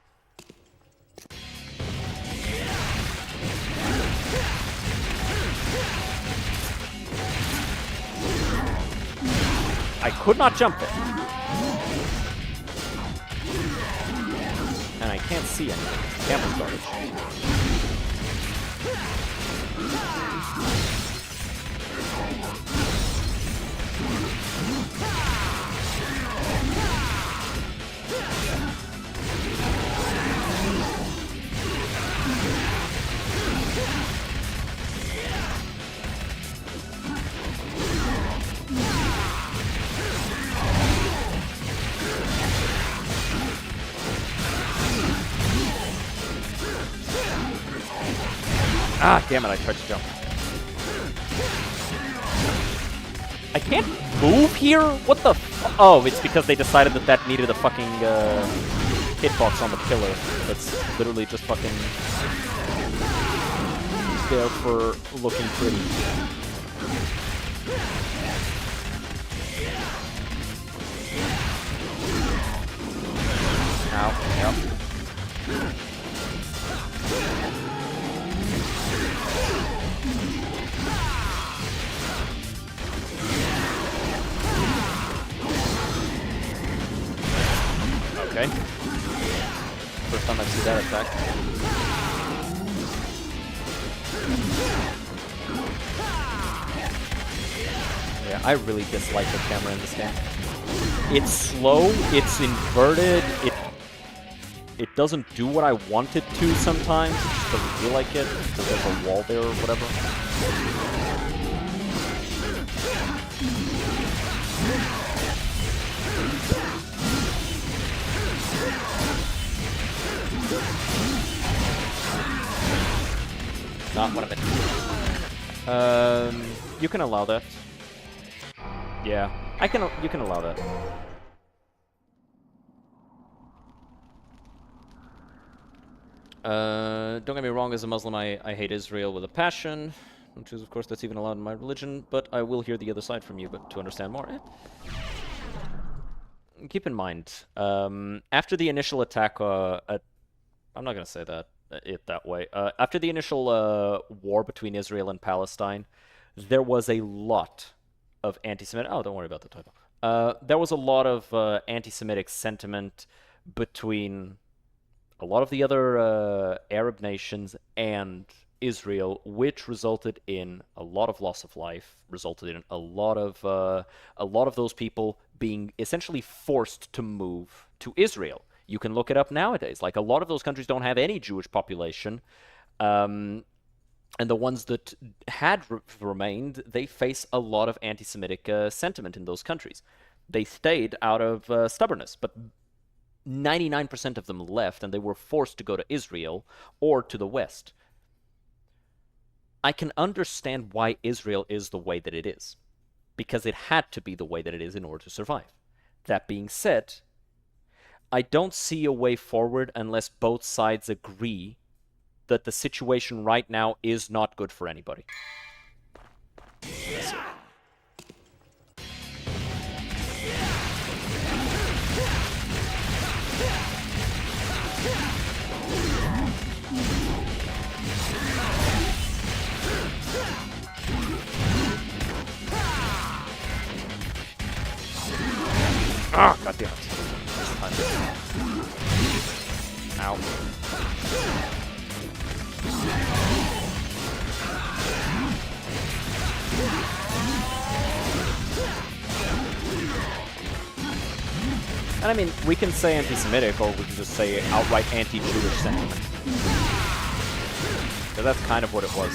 I could not jump it. And I can't see anything. The camera's garbage. Ah, damn it, I tried to jump. I can't move here? What the f- Oh, it's because they decided that that needed a fucking hitbox on the pillar. That's literally just fucking there for looking pretty. Ow, yep. Okay. First time I see that attack. Yeah, I really dislike the camera in this game. It's slow, it's inverted, it doesn't do what I want it to sometimes. It just doesn't feel like it, because there's a wall there or whatever. Not what I meant. You can allow that. Yeah, you can allow that. Don't get me wrong, as a Muslim, I hate Israel with a passion. Which is, of course, that's even allowed in my religion, but I will hear the other side from you, but to understand more. Keep in mind, after the initial attack I'm not gonna say that. it that way. After the initial war between Israel and Palestine, there was a lot of anti-Semitic... Oh, don't worry about the typo. There was a lot of anti-Semitic sentiment between a lot of the other Arab nations and Israel, which resulted in a lot of loss of life, resulted in a lot of those people being essentially forced to move to Israel. You can look it up nowadays. Like, a lot of those countries don't have any Jewish population, and the ones that had remained, they face a lot of anti-Semitic sentiment in those countries. They stayed out of stubbornness, but 99% of them left, and they were forced to go to Israel or to the West. I can understand why Israel is the way that it is, because it had to be the way that it is in order to survive. That being said, I don't see a way forward unless both sides agree that the situation right now is not good for anybody. Ah, goddamn it. Ow. And I mean, we can say anti-Semitic, or we can just say outright anti-Jewish sentiment. Because that's kind of what it was.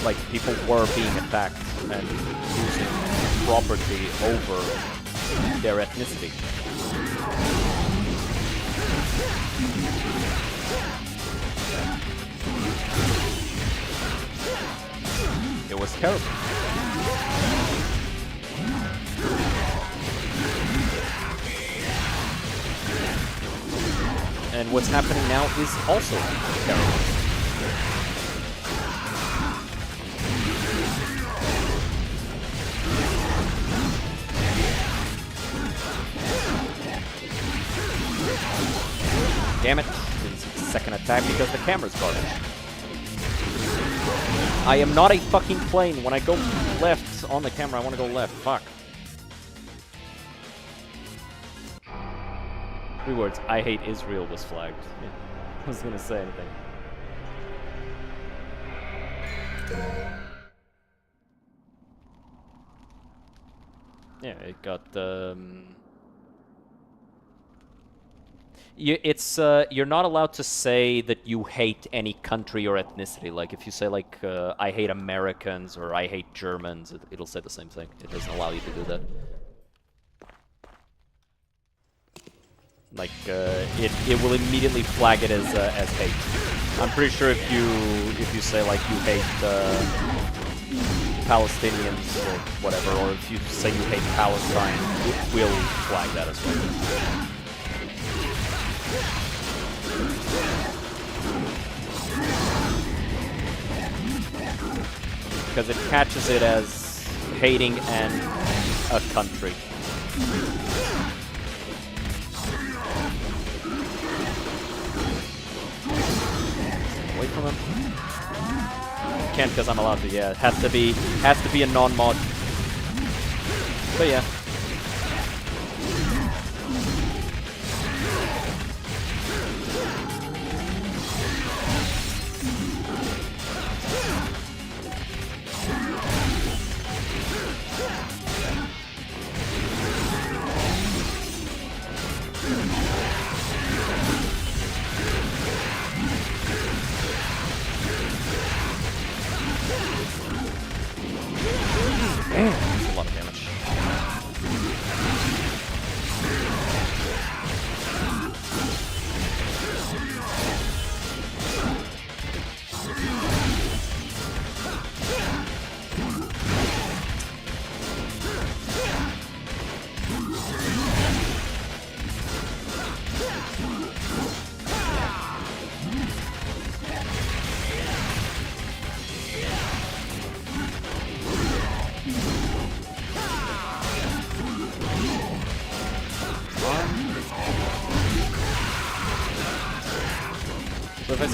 Like, people were being attacked and losing property over their ethnicity. It was terrible. And what's happening now is also terrible. Damn it. Didn't see the second attack because the camera's garbage. I am not a fucking plane. When I go left on the camera, I want to go left. Fuck. 3 words. I hate Israel was flagged. Yeah. I was gonna say anything. Yeah, it got you're not allowed to say that you hate any country or ethnicity. Like, if you say, like, I hate Americans or I hate Germans, it'll say the same thing. It doesn't allow you to do that. Like, it will immediately flag it as hate. I'm pretty sure if you say, like, you hate Palestinians or whatever, or if you say you hate Palestine, it will flag that as well. Because it catches it as hating a country. Away from him. Can't because I'm allowed to. Yeah, it has to be a non-mod. But yeah. Damn, that's a lot of damage.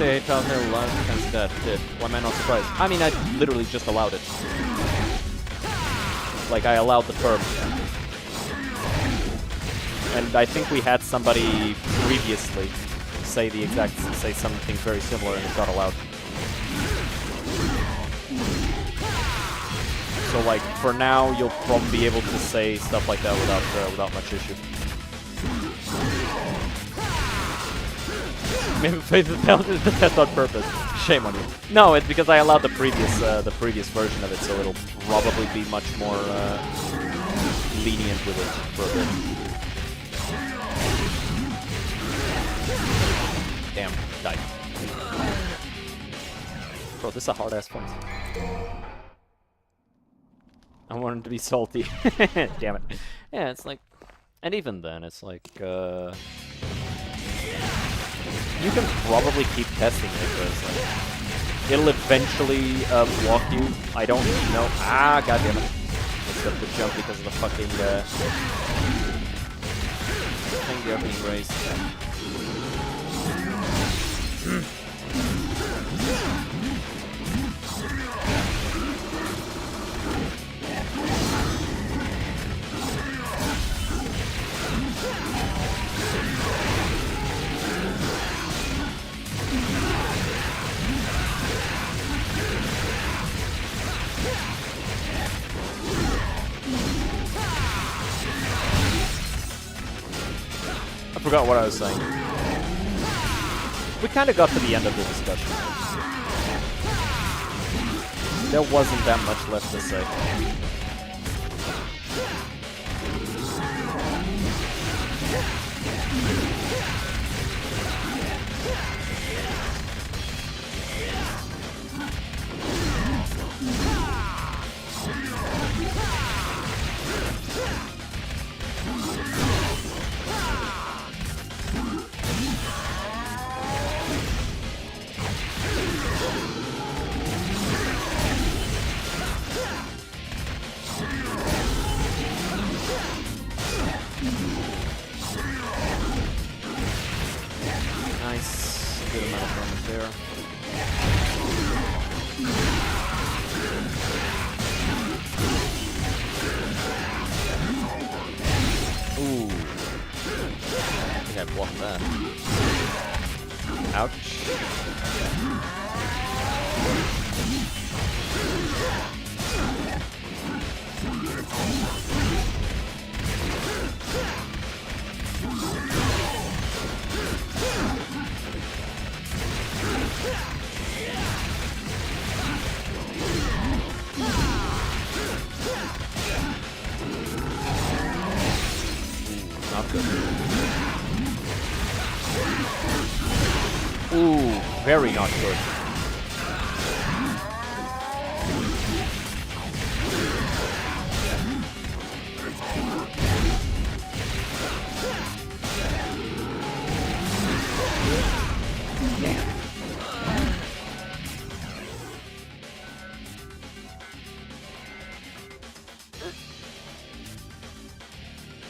say, hey, Charles Hill, defense that did. Why am I not surprised? I mean, I literally just allowed it. Like, I allowed the term. And I think we had somebody previously say something very similar and it got allowed. So like for now, you'll probably be able to say stuff like that without much issue. Maybe play the test on purpose. Shame on you. No, it's because I allowed the previous version of it, so it'll probably be much more lenient with it for a bit. Damn, died. Bro, this is a hard-ass fight. I want him to be salty. Damn it. Yeah, it's like... And even then, it's like... You can probably keep testing it, because like, it'll eventually block you. I don't know. Ah, goddammit. Messed up the jump because of the fucking thing there being raised. I forgot what I was saying. We kind of got to the end of the discussion. There wasn't that much left to say. Ooh, very not good.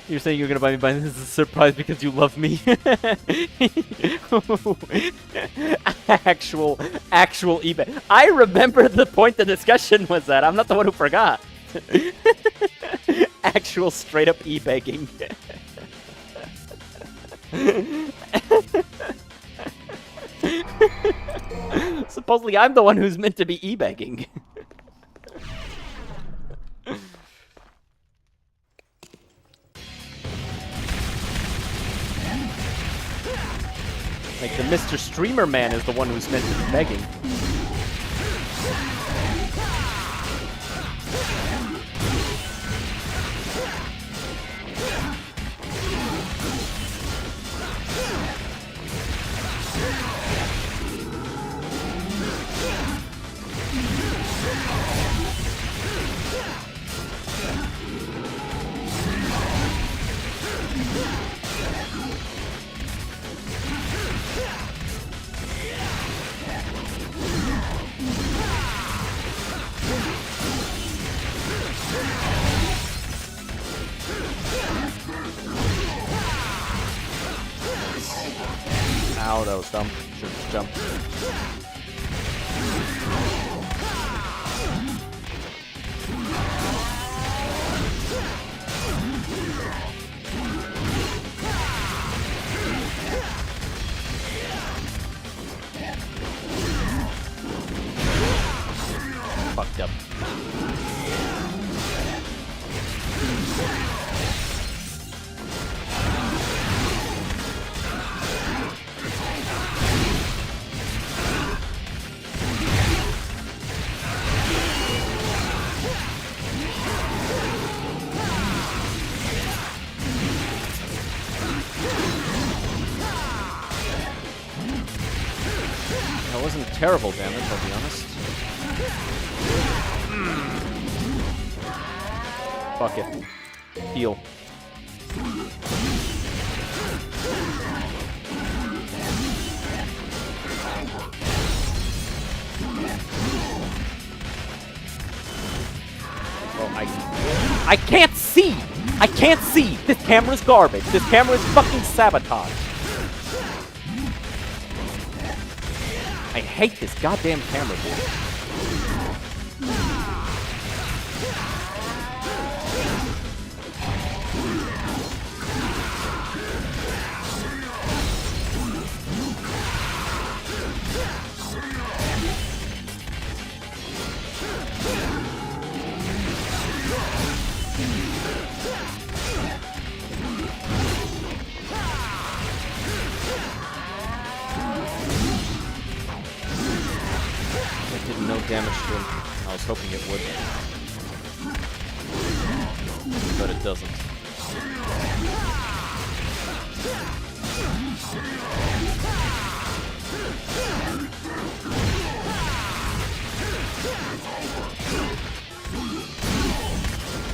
You're saying you're gonna buy me by this as a surprise because you love me. actual eBay. I remember the point the discussion was at. I'm not the one who forgot. Actual straight up e-begging. Supposedly I'm the one who's meant to be e-begging. Like, the Mr. Streamer man is the one who's meant to be begging. That was dumb. Should have jumped. Fucked up. That wasn't terrible damage, I'll be honest. Fuck it. Heal. Oh, I can't see! I can't see! This camera's garbage. This camera is fucking sabotage. I hate this goddamn camera, dude. No damage to him. I was hoping it would. But it doesn't.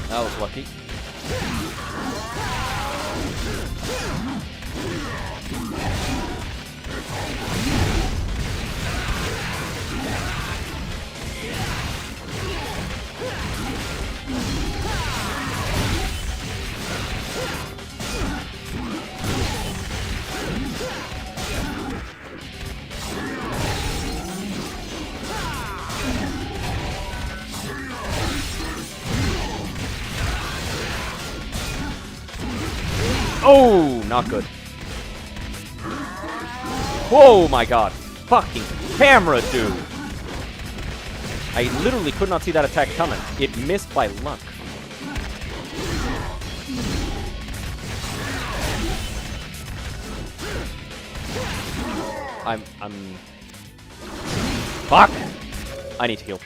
That was lucky. Oh, not good. Whoa, my god. Fucking camera, dude. I literally could not see that attack coming. It missed by luck. I'm... Fuck! I need to heal.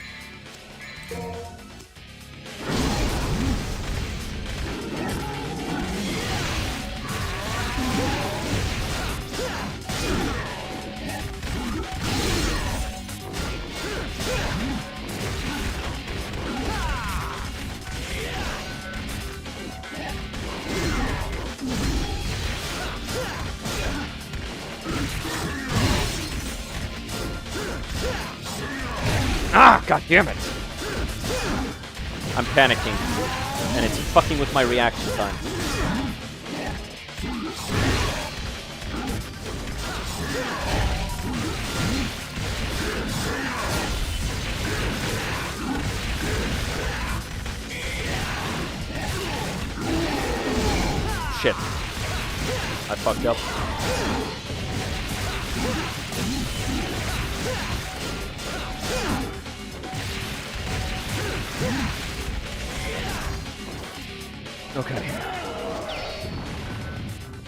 Ah, god damn it! I'm panicking, and it's fucking with my reaction time. Shit. I fucked up. Okay.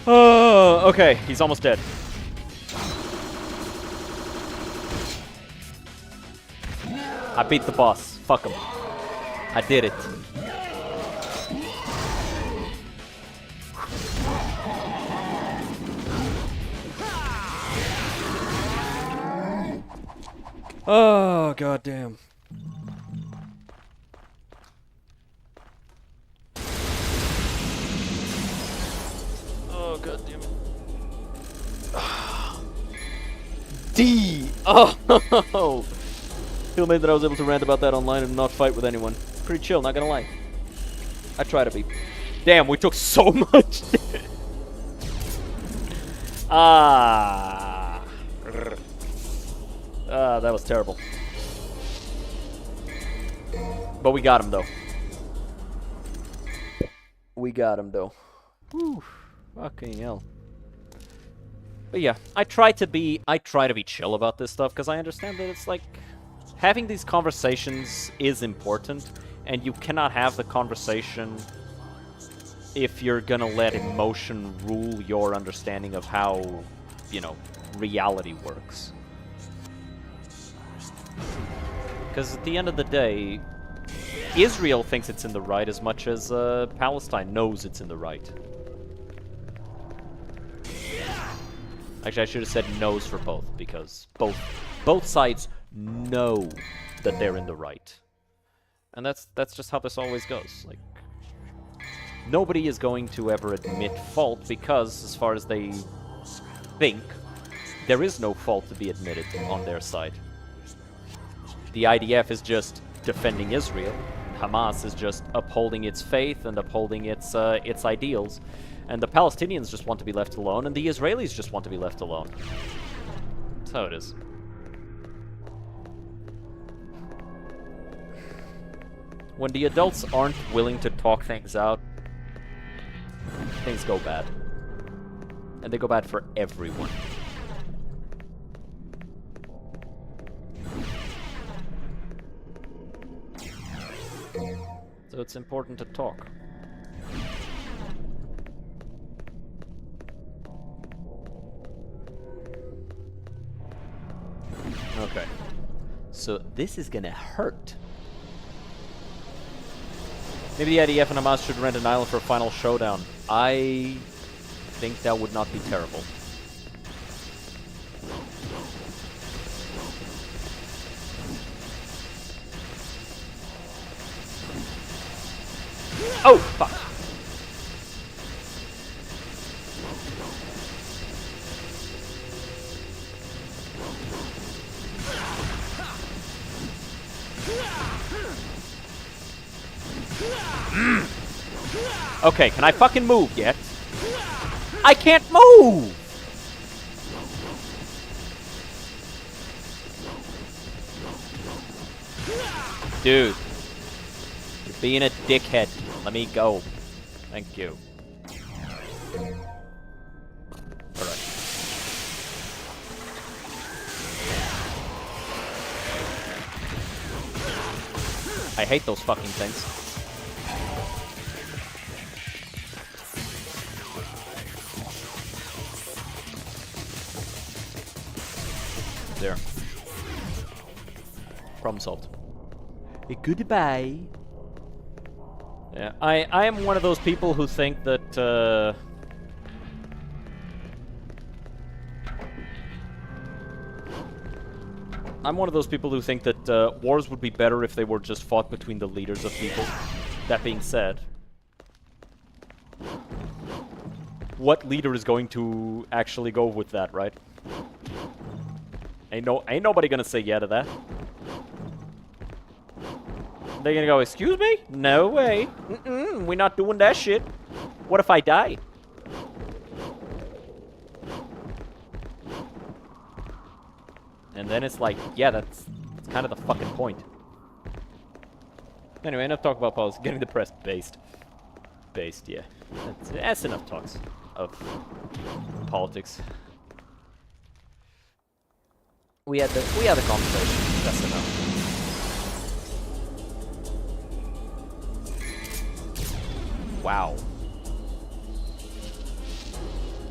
Oh, okay. He's almost dead. I beat the boss. Fuck him. I did it. Oh, goddamn. Oh, god damn it. D! Oh! Feel made that I was able to rant about that online and not fight with anyone. Pretty chill, not gonna lie. I try to be. Damn, we took so much. Ah. That was terrible. But we got him, though. We got him, though. Whew. Fucking hell. But yeah, I try to be chill about this stuff, because I understand that it's like... Having these conversations is important, and you cannot have the conversation if you're gonna let emotion rule your understanding of how, you know, reality works. Because at the end of the day, Israel thinks it's in the right as much as Palestine knows it's in the right. Actually, I should have said knows for both, because both sides know that they're in the right. And that's just how this always goes. Like, nobody is going to ever admit fault, because as far as they think, there is no fault to be admitted on their side. The IDF is just defending Israel. Hamas is just upholding its faith and upholding its ideals. And the Palestinians just want to be left alone, and the Israelis just want to be left alone. That's how it is. When the adults aren't willing to talk things out, things go bad. And they go bad for everyone. So it's important to talk. Okay. So this is gonna hurt. Maybe the IDF and Hamas should rent an island for a final showdown. I think that would not be terrible. Oh, fuck. Okay, can I fucking move yet? I can't move! Dude. You're being a dickhead. Let me go. Thank you. Alright. I hate those fucking things. There. Problem solved. Goodbye. Yeah, I am one of those people who think that, I'm one of those people who think that wars would be better if they were just fought between the leaders of people. That being said, what leader is going to actually go with that, right? Ain't nobody gonna say yeah to that. They're gonna go, excuse me? No way. We're not doing that shit. What if I die? And then it's like, yeah, that's kind of the fucking point. Anyway, enough talk about politics. Getting the press based. Based, yeah. That's enough talks of politics. We had the conversation. That's enough. Wow.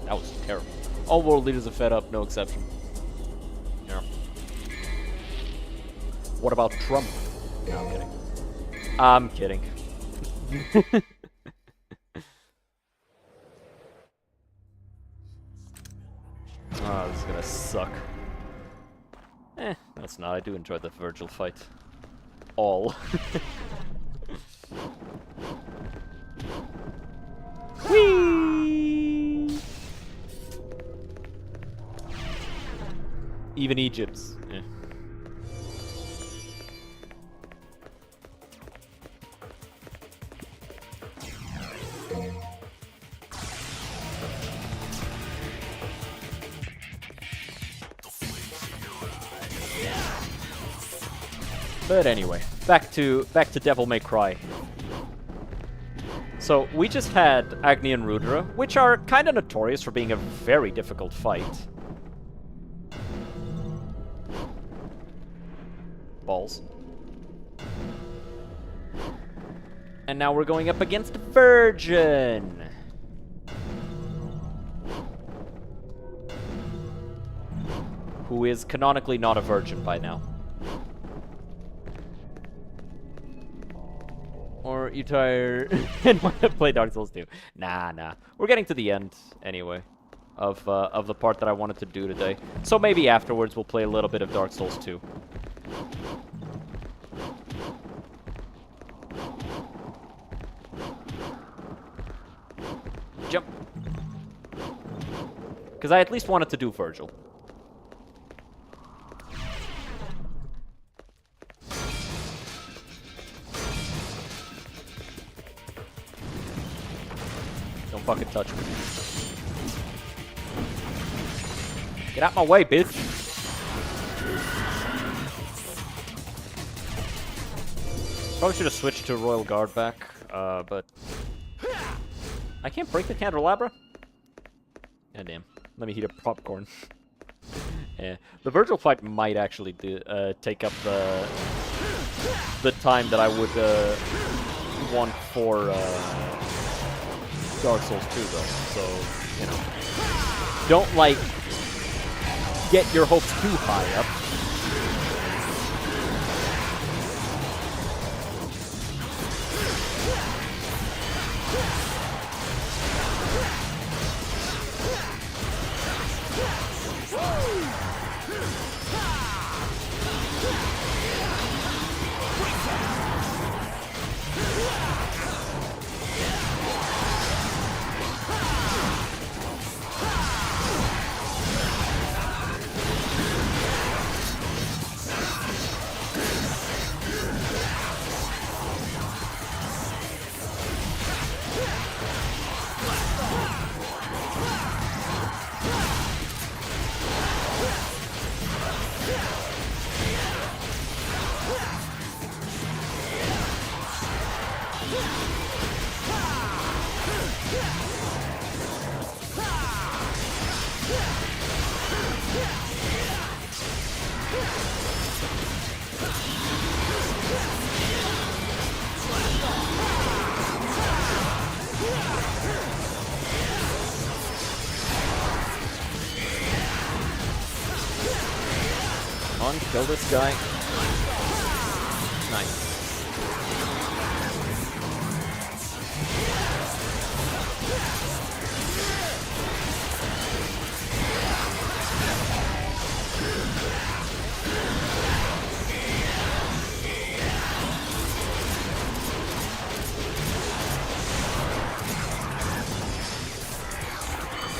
That was terrible. All world leaders are fed up, no exception. Yeah. What about Trump? No, I'm kidding. I'm kidding. Oh, this is gonna suck. That's not. I do enjoy the Vergil fight. All. Whee! Even Egypt's. Yeah. But anyway, back to Devil May Cry. So, we just had Agni and Rudra, which are kind of notorious for being a very difficult fight. Balls. And now we're going up against Virgin. Who is canonically not a virgin by now. Or you tired and want to play Dark Souls 2? Nah. We're getting to the end, anyway, of the part that I wanted to do today. So maybe afterwards we'll play a little bit of Dark Souls 2. Jump. Because I at least wanted to do Vergil. Don't fucking touch me. Get out my way, bitch. Probably should have switched to Royal Guard back, but I can't break the candelabra? God damn. Let me heat up popcorn. Yeah. The Vergil fight might actually take up the time that I would want for Dark Souls 2, though. So, you know. Don't, like, get your hopes too high up. Kill this guy. Nice.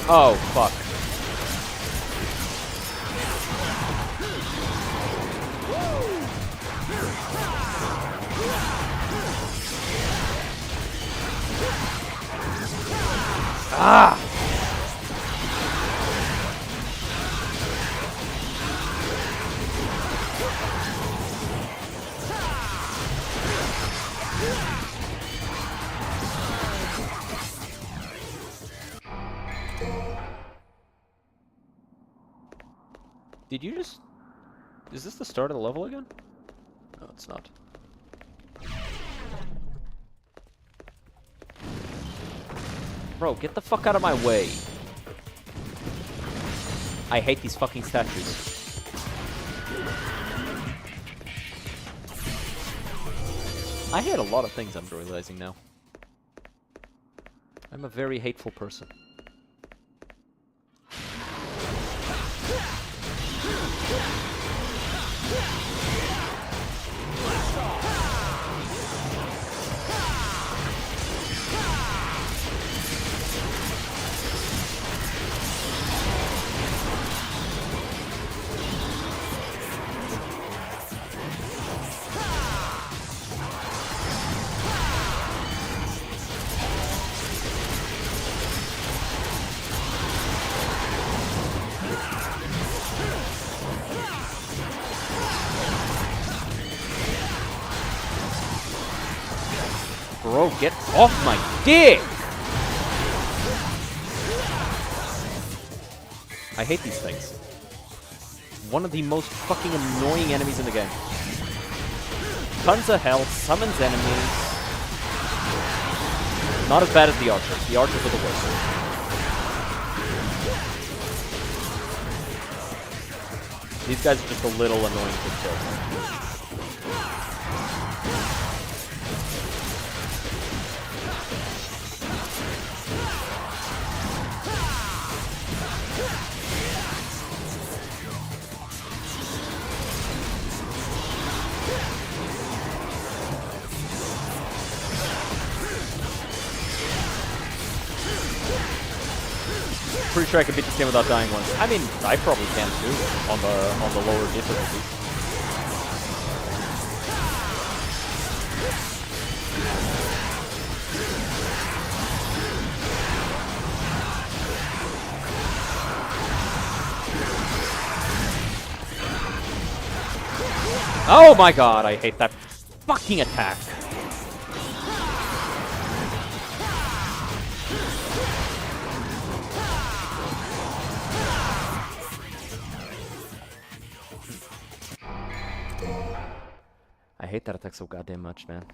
Oh, fuck. Ah! Did you just... Is this the start of the level again? No, it's not. Bro, get the fuck out of my way. I hate these fucking statues. I hate a lot of things, I'm realizing now. I'm a very hateful person. Bro, get off my dick! I hate these things. One of the most fucking annoying enemies in the game. Tons of health, summons enemies. Not as bad as the archers. The archers are the worst. These guys are just a little annoying to kill. Pretty sure I can beat this game without dying once. I mean, I probably can too on the lower difficulty. Oh my god, I hate that fucking attack. I hate that attack so goddamn much, man.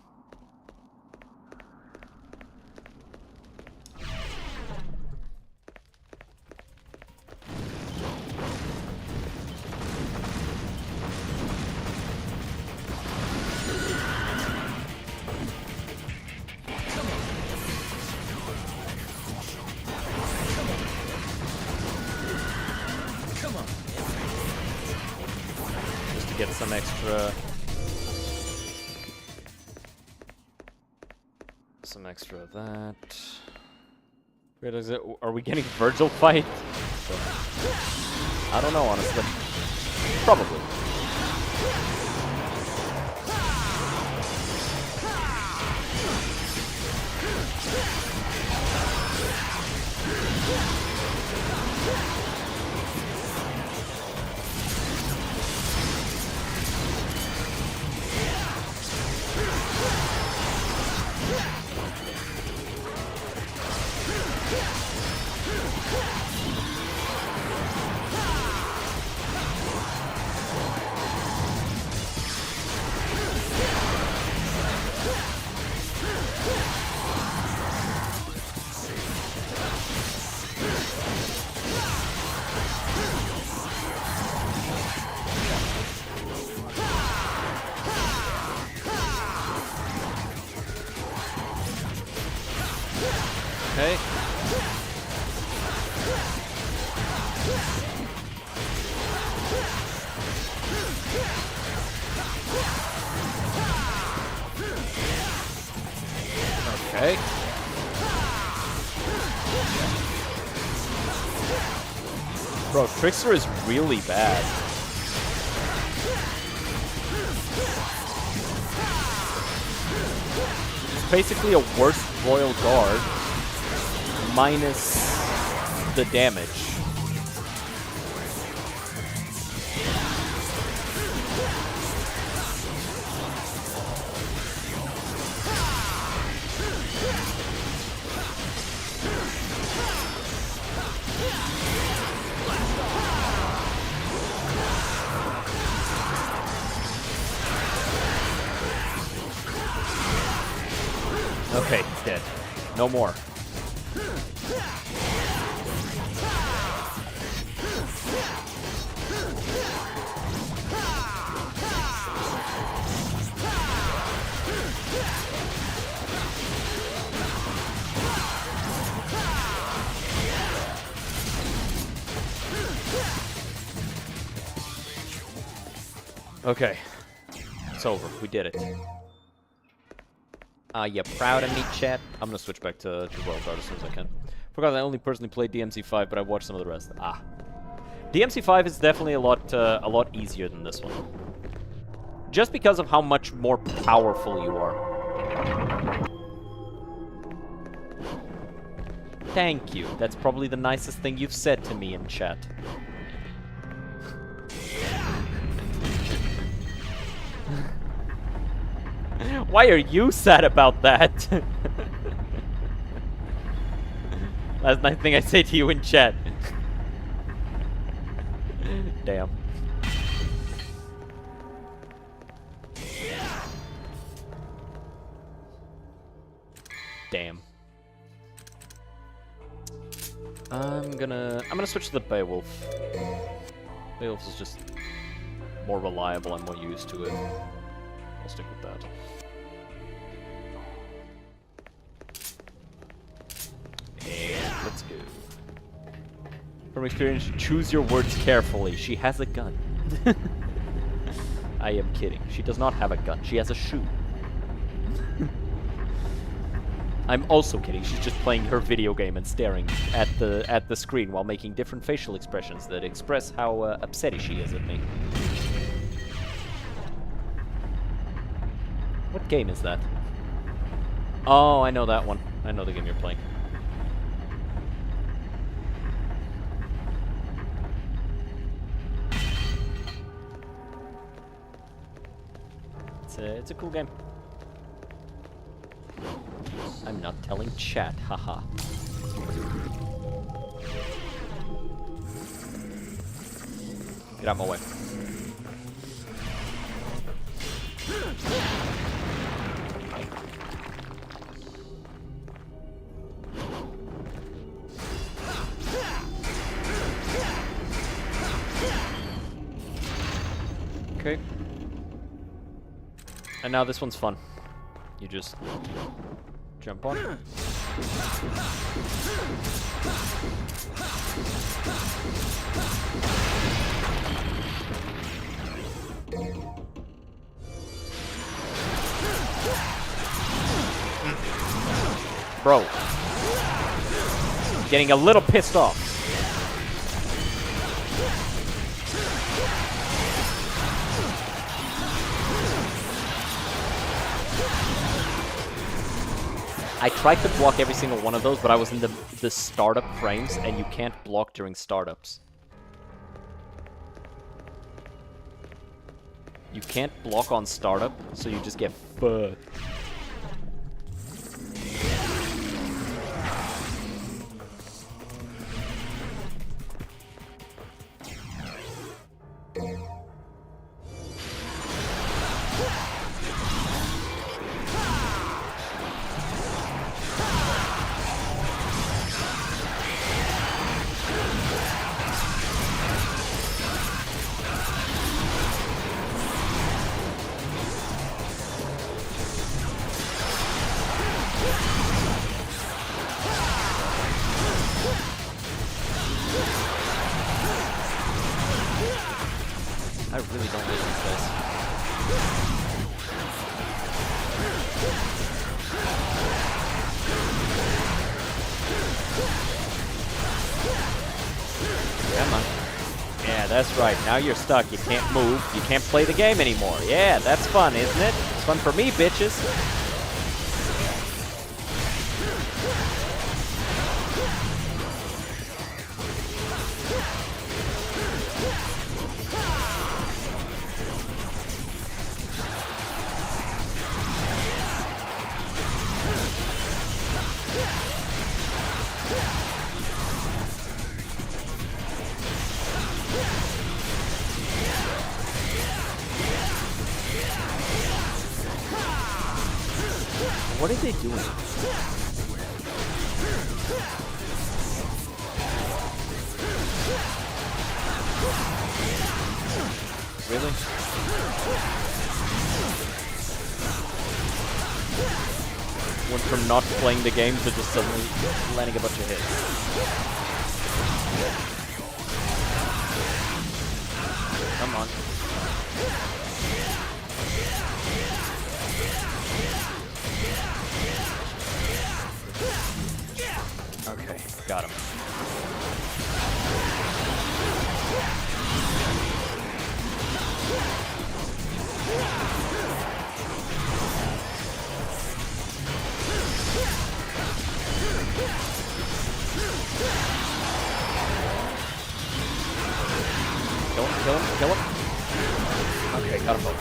Just to get some extra... Some extra of that. Wait, is it? Are we getting Vergil fight? I don't know, honestly. Probably. Okay. Okay. Bro, Trickster is really bad. It's basically a worse Royal Guard minus the damage. Okay, he's dead. No more. Okay. It's over. We did it. You proud of me, chat? I'm gonna switch back to Royal Guard as soon as I can. Forgot I only personally played DMC5, but I watched some of the rest. DMC5 is definitely a lot easier than this one. Just because of how much more powerful you are. Thank you. That's probably the nicest thing you've said to me in chat. Why are you sad about that? Last night thing I say to you in chat. Damn. Damn. I'm gonna switch to the Beowulf. Beowulf is just more reliable. I'm more used to it. I'll stick with that. And let's go. From experience, choose your words carefully. She has a gun. I am kidding. She does not have a gun. She has a shoe. I'm also kidding. She's just playing her video game and staring at the screen while making different facial expressions that express how upsetty she is at me. What game is that? Oh, I know that one. I know the game you're playing. It's a cool game. I'm not telling chat, haha. Get out of my way. Okay. And now this one's fun. You just jump on. Bro. Getting a little pissed off. I tried to block every single one of those, but I was in the startup frames, and you can't block during startups. You can't block on startup, so you just get fucked. I really don't like these guys. Come on. Yeah, that's right. Now you're stuck. You can't move. You can't play the game anymore. Yeah, that's fun, isn't it? It's fun for me, bitches. What are they doing? Really? Went from not playing the game to just suddenly landing a bunch of hits. Come on. Okay, got him. Kill him, kill him, kill him. Okay, got him both.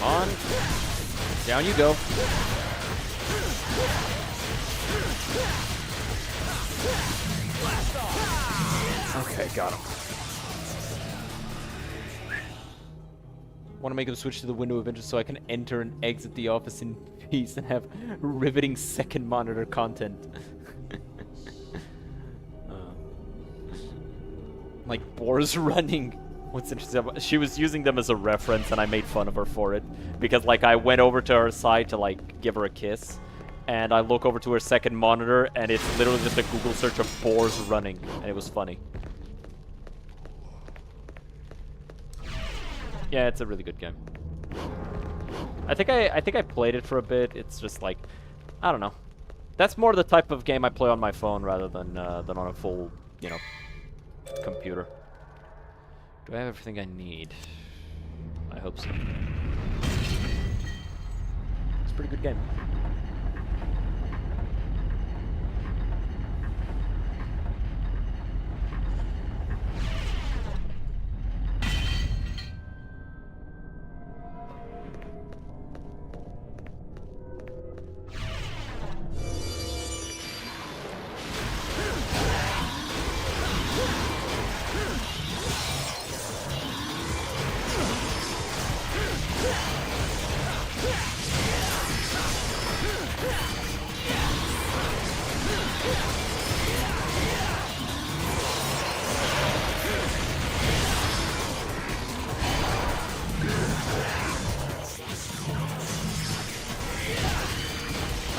on. Down you go. Okay, got him. Want to make him switch to the window of interest so I can enter and exit the office in peace and have riveting second monitor content. Like boars running. What's interesting, she was using them as a reference and I made fun of her for it. Because like I went over to her side to like give her a kiss. And I look over to her second monitor and it's literally just a Google search of boars running. And it was funny. Yeah, it's a really good game. I think I played it for a bit. It's just like, I don't know. That's more the type of game I play on my phone rather than on a full, you know, computer. Do I have everything I need? I hope so. It's a pretty good game.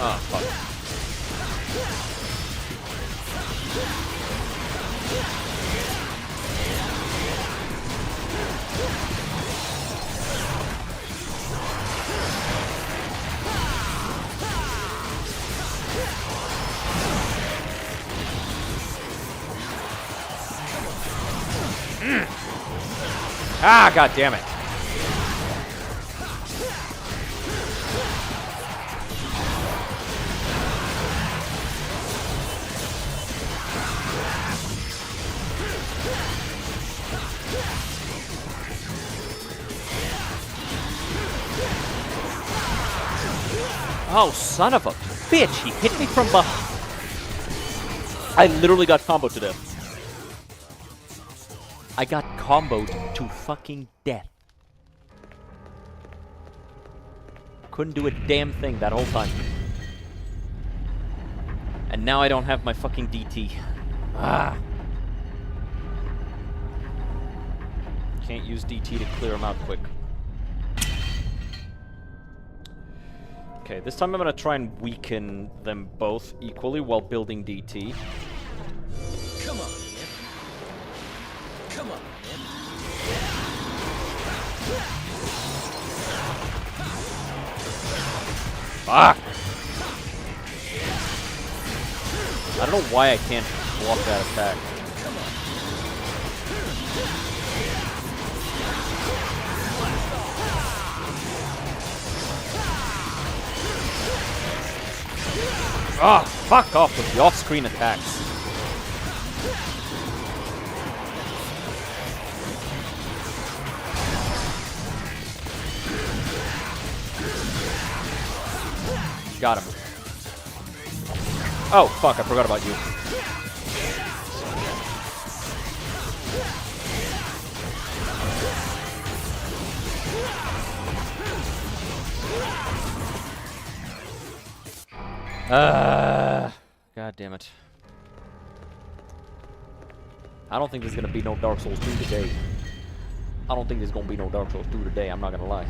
Oh, fuck. Ah, god damn it. Oh, son of a bitch! He hit me from behind. I literally got comboed to death. I got comboed to fucking death. Couldn't do a damn thing that whole time. And now I don't have my fucking DT. Ah. Can't use DT to clear him out quick. Okay, this time I'm gonna try and weaken them both equally while building DT. Come on, man. Come on, man. Fuck! I don't know why I can't block that attack. Ah, oh, fuck off with the off-screen attacks. Got him. Oh, fuck, I forgot about you. God damn it. I don't think there's gonna be no Dark Souls 2 today. I don't think there's gonna be no Dark Souls 2 today, I'm not gonna lie.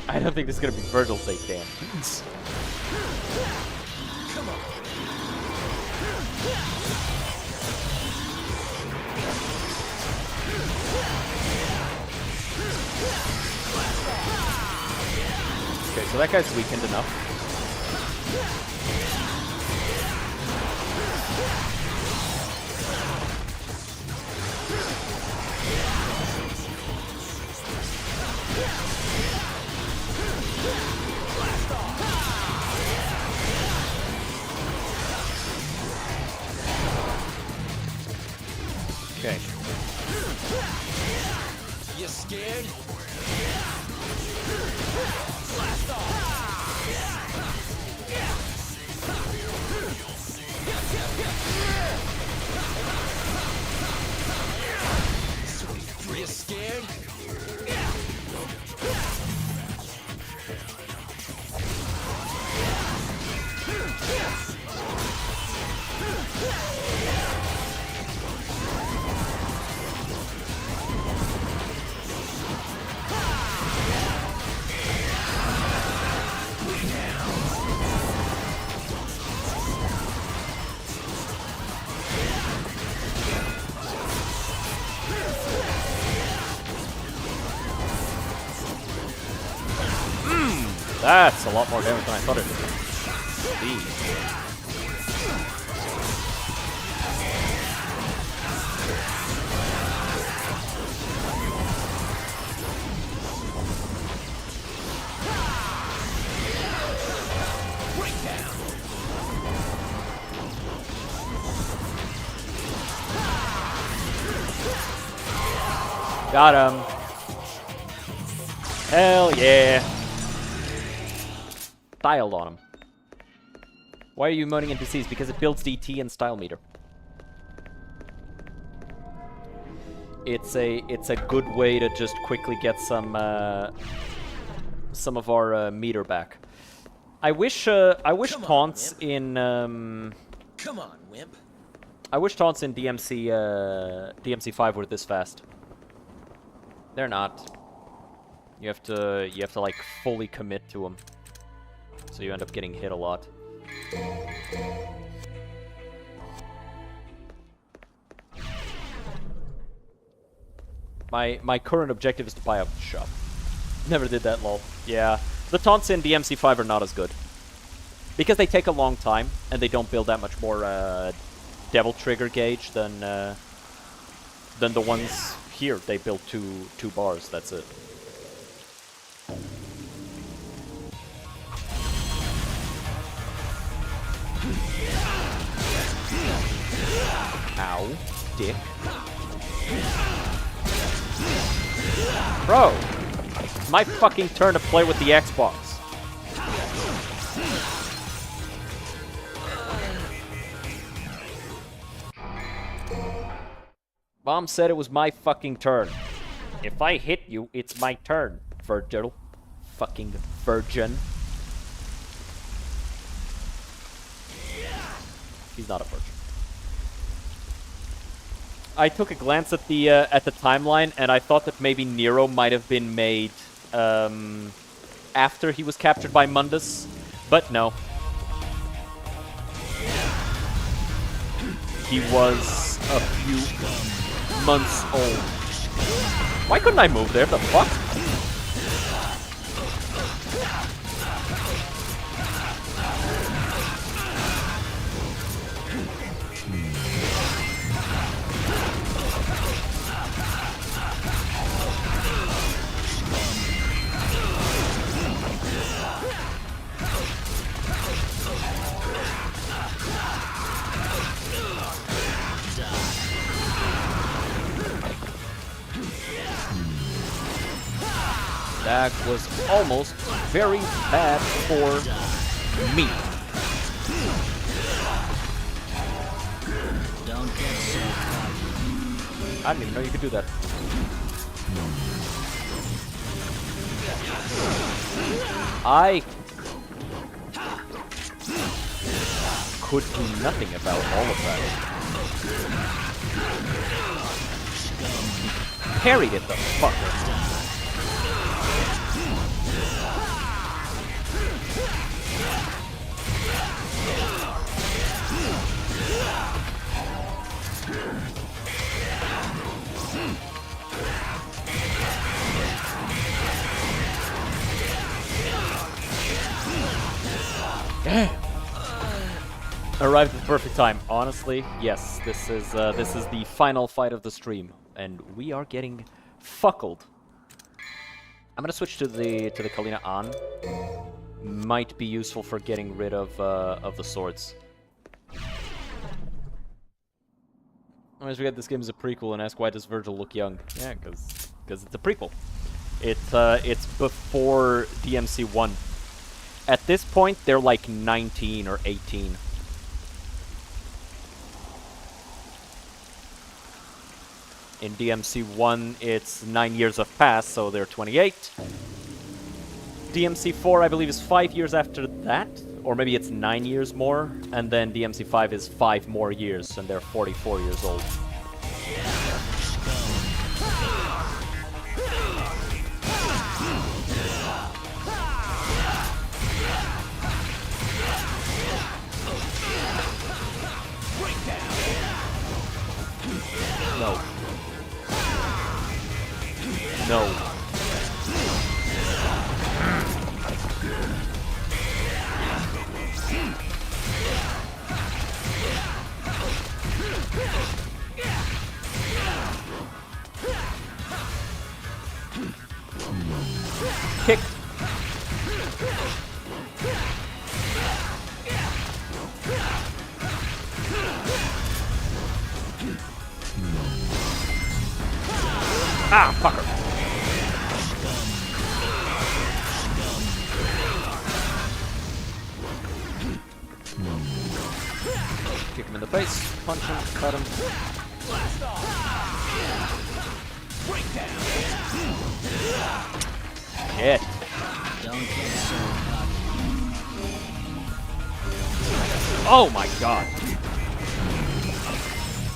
I don't think this is gonna be Vergil's sake, damn. Come on. Okay, so that guy's weakened enough. You scared? You scared? That's a lot more damage than I thought it would be. Got him. Hell yeah. Styled on him. Why are you moaning in disease? Because it builds DT and style meter. It's a good way to just quickly get some of our meter back. I wish taunts in Come on, wimp. I wish taunts in DMC5 were this fast. They're not. You have to like fully commit to them. So you end up getting hit a lot. My current objective is to buy a shop. Never did that, lol. Yeah, the taunts in DMC5 are not as good. Because they take a long time, and they don't build that much more devil trigger gauge than the ones here. They build two bars, that's it. Ow, dick. Bro, it's my fucking turn to play with the Xbox. Mom said it was my fucking turn. If I hit you, it's my turn, Vergil. Fucking virgin. He's not a virgin. I took a glance at the timeline, and I thought that maybe Nero might have been made after he was captured by Mundus, but no. He was a few months old. Why couldn't I move there? The fuck? That was almost very bad for me. Don't get so cocky. I didn't even know you could do that. I could do nothing about all of that. Parried it, the fucker. Arrived at the perfect time. Honestly, yes, this is the final fight of the stream, and we are getting fuckled. I'm gonna switch to the Kalina on. Might be useful for getting rid of the swords. I always forget this game is a prequel and ask why does Vergil look young? Yeah, because because it's a prequel. It's before DMC 1. At this point, they're like 19 or 18. In DMC 1, it's 9 years have passed, so they're 28. DMC 4, I believe, is 5 years after that, or maybe it's 9 years more, and then DMC 5 is 5 more years, and they're 44 years old. No. No. Kick. Ah, fucker. Kick him in the face, punch him, cut him. Shit. Oh my god.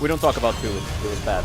We don't talk about two, it was bad.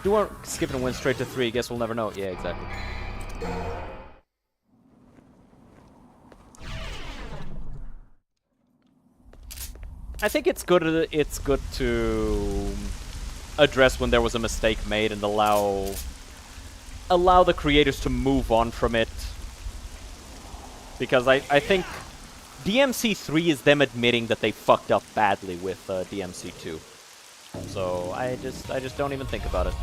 Do our skip and win straight to 3, guess we'll never know. Yeah, exactly. I think it's good to address when there was a mistake made and allow the creators to move on from it. Because I think DMC 3 is them admitting that they fucked up badly with DMC 2. So I just don't even think about it.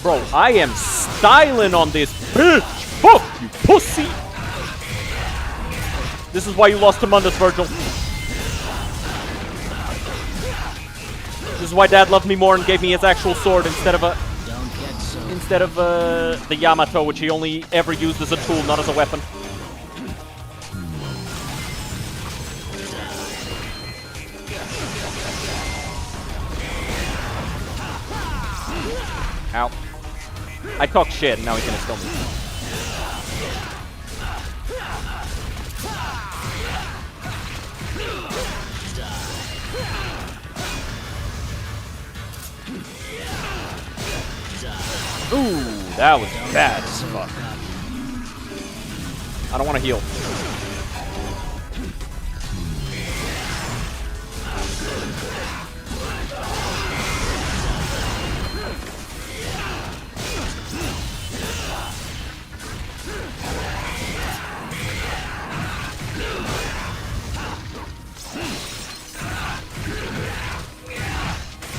Bro, I am styling on this bitch! Fuck you, pussy! This is why you lost to Mundus, Vergil. This is why Dad loved me more and gave me his actual sword instead of the Yamato, which he only ever used as a tool, not as a weapon. Ow. I talked shit and now he's gonna kill me. Ooh, that was bad as fuck. I don't want to heal.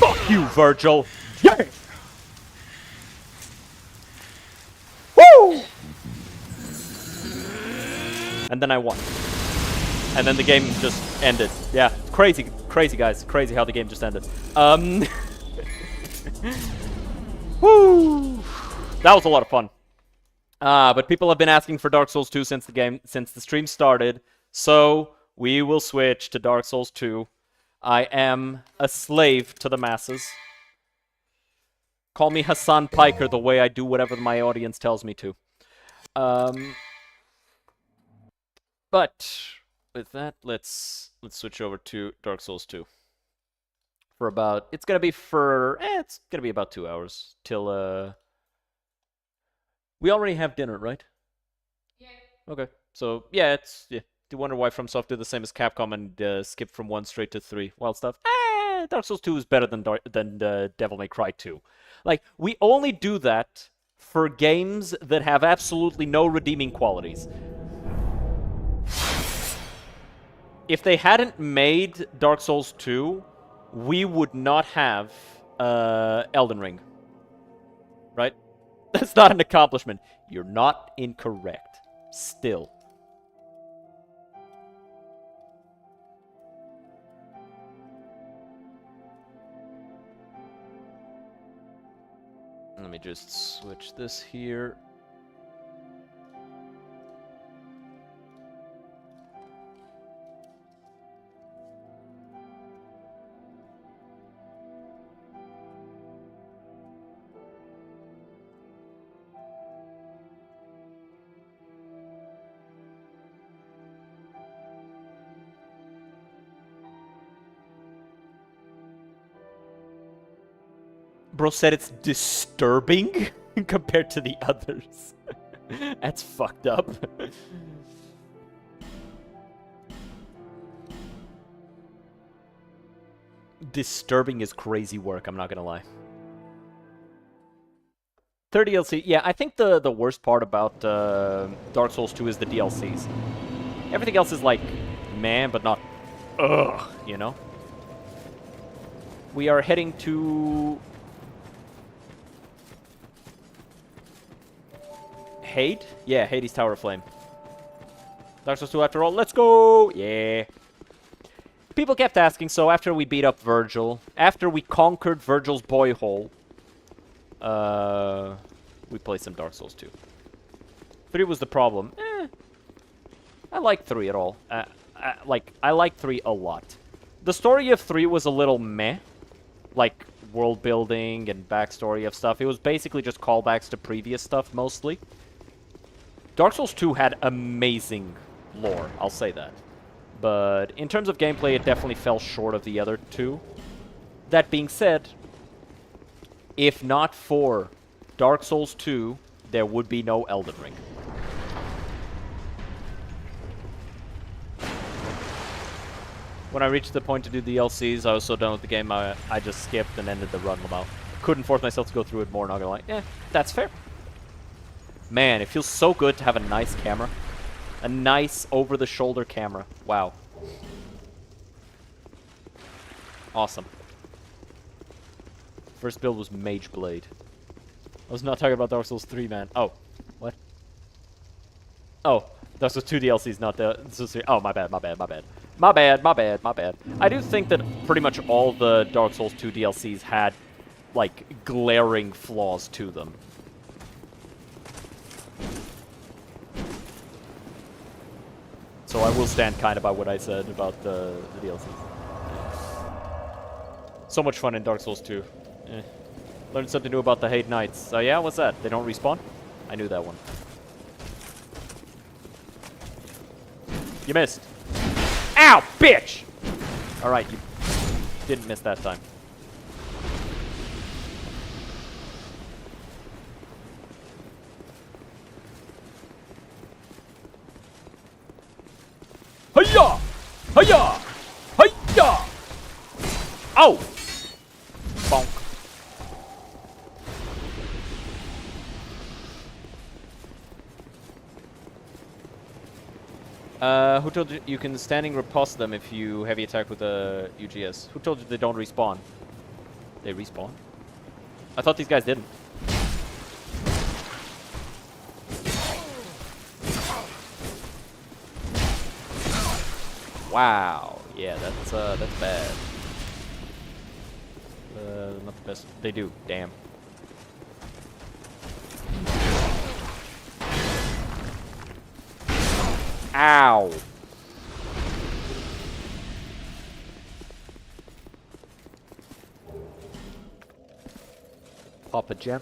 Fuck you, Vergil! Yeah! And then I won. And then the game just ended. Yeah, crazy, crazy, guys. Crazy how the game just ended. Woo! That was a lot of fun. But people have been asking for Dark Souls 2 since the stream started. So we will switch to Dark Souls 2. I am a slave to the masses. Call me Hassan Piker the way I do whatever my audience tells me to. But with that, let's switch over to Dark Souls 2. For about it's gonna be about 2 hours till we already have dinner, right? Yeah. Okay. So yeah, do you wonder why FromSoft did the same as Capcom and skip from 1 straight to 3? Wild stuff. Dark Souls 2 is better than Devil May Cry 2. Like, we only do that for games that have absolutely no redeeming qualities. If they hadn't made Dark Souls 2, we would not have Elden Ring. Right? That's not an accomplishment. You're not incorrect. Still. Let me just switch this here. Bro said it's disturbing compared to the others. That's fucked up. Disturbing is crazy work, I'm not gonna lie. 30 DLC. Yeah, I think the worst part about Dark Souls 2 is the DLCs. Everything else is like, man, but not ugh, you know? We are heading to Hade? Yeah, Hades Tower of Flame. Dark Souls 2 after all. Let's go! Yeah. People kept asking, so after we beat up Vergil, after we conquered Vergil's Boyhole, we played some Dark Souls 2. 3 was the problem. I like 3 at all. I like 3 a lot. The story of 3 was a little meh. Like, world building and backstory of stuff. It was basically just callbacks to previous stuff, mostly. Dark Souls 2 had amazing lore, I'll say that. But in terms of gameplay, it definitely fell short of the other 2. That being said, if not for Dark Souls 2, there would be no Elden Ring. When I reached the point to do DLCs, I was so done with the game, I just skipped and ended the run about. Couldn't force myself to go through it more, not gonna lie. Yeah, that's fair. Man, it feels so good to have a nice camera. A nice over-the-shoulder camera. Wow. Awesome. First build was Mage Blade. I was not talking about Dark Souls 3, man. Oh. What? Oh. Dark Souls 2 DLCs, not the... Oh, my bad, my bad, my bad. My bad, my bad, my bad. I do think that pretty much all the Dark Souls 2 DLCs had, like, glaring flaws to them. So I will stand kind of by what I said about the DLCs. So much fun in Dark Souls 2. Learned something new about the Hade Knights. Yeah, what's that? They don't respawn? I knew that one. You missed. Ow, bitch! Alright, you didn't miss that time. Hiya! Hiya! Hiya! Oh! Bonk. Who told you you can standing riposte them if you heavy attack with a UGS? Who told you they don't respawn? They respawn? I thought these guys didn't. Wow. Yeah, that's bad. Not the best. They do. Damn. Ow. Pop a gem.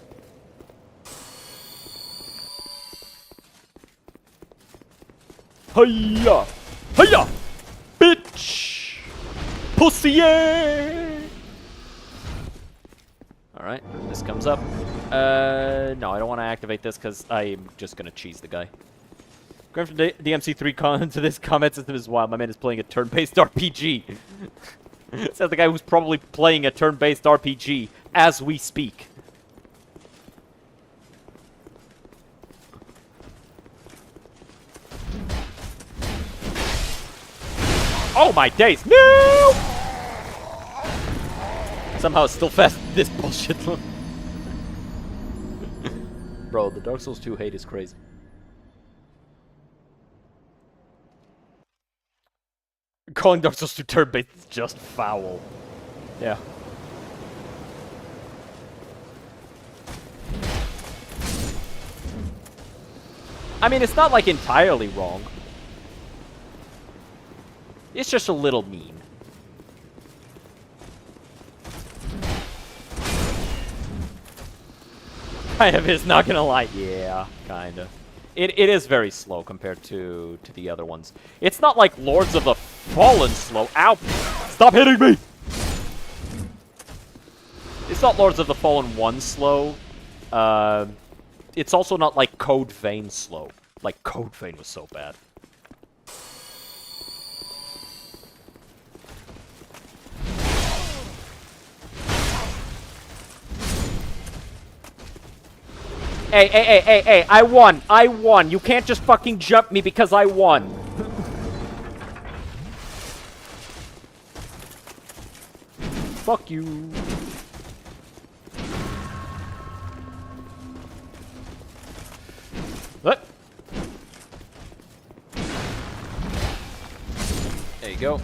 Hiya! Hiya! Bitch! Pussy! Yeah! Alright, this comes up. No, I don't want to activate this because I'm just going to cheese the guy. Going from the DMC3 to this comment system is wild. My man is playing a turn-based RPG. Says the guy who's probably playing a turn-based RPG as we speak. Oh my days! No! Somehow it's still fast. This bullshit. Bro, the Dark Souls 2 hate is crazy. Calling Dark Souls 2 turn-based is just foul. Yeah. I mean, it's not like entirely wrong. It's just a little mean. Kind of is, not gonna lie. Yeah, kinda. It is very slow compared to the other ones. It's not like Lords of the Fallen slow. Ow! Stop hitting me! It's not Lords of the Fallen 1 slow. It's also not like Code Vein slow. Like, Code Vein was so bad. Hey, I won. You can't just fucking jump me because I won. Fuck you. What? There you go.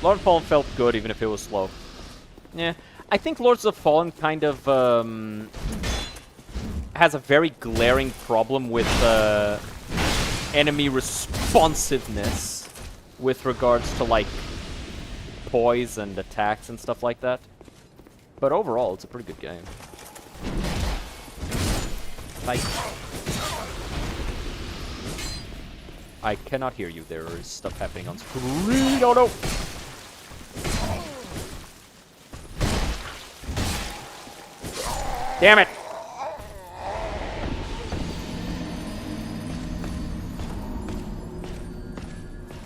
Lord of the Fallen felt good even if it was slow. Yeah. I think Lords of the Fallen kind of, has a very glaring problem with enemy responsiveness with regards to, like, poise and attacks and stuff like that. But overall, it's a pretty good game. I cannot hear you. There is stuff happening on screen. Oh no! Damn it!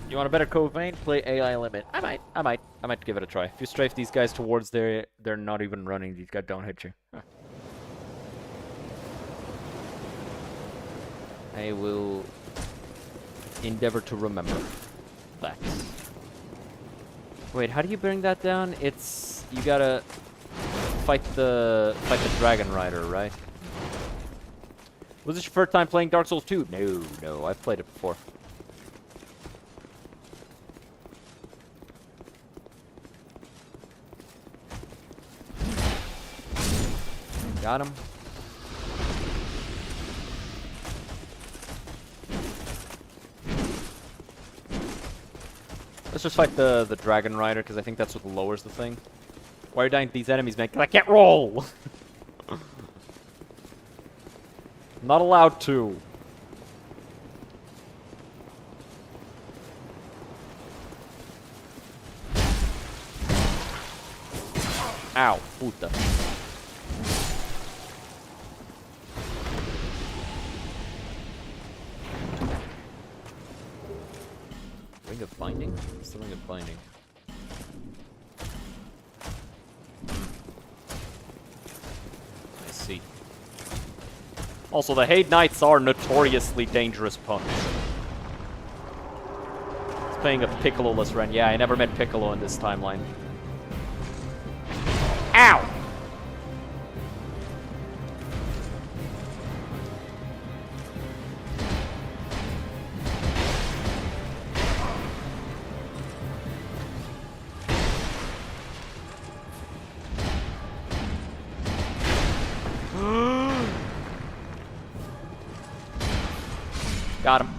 You want a better Code Vein? Play AI Limit. I might give it a try. If you strafe these guys towards they're not even running, these guys don't hit you. Huh. I will endeavor to remember that. Wait, how do you bring that down? It's you gotta fight the Dragon Rider, right? Was this your first time playing Dark Souls 2? No, I've played it before. Got him. Let's just fight the Dragon Rider, because I think that's what lowers the thing. Why are you dying to these enemies, man? 'Cause I can't roll! Not allowed to. Ow, puta. Ring of Binding? What's the Ring of Binding? I see. Also, the Hade Knights are notoriously dangerous punks. It's playing a Piccolo-less Ren. Yeah, I never met Piccolo in this timeline. Ow! Got him.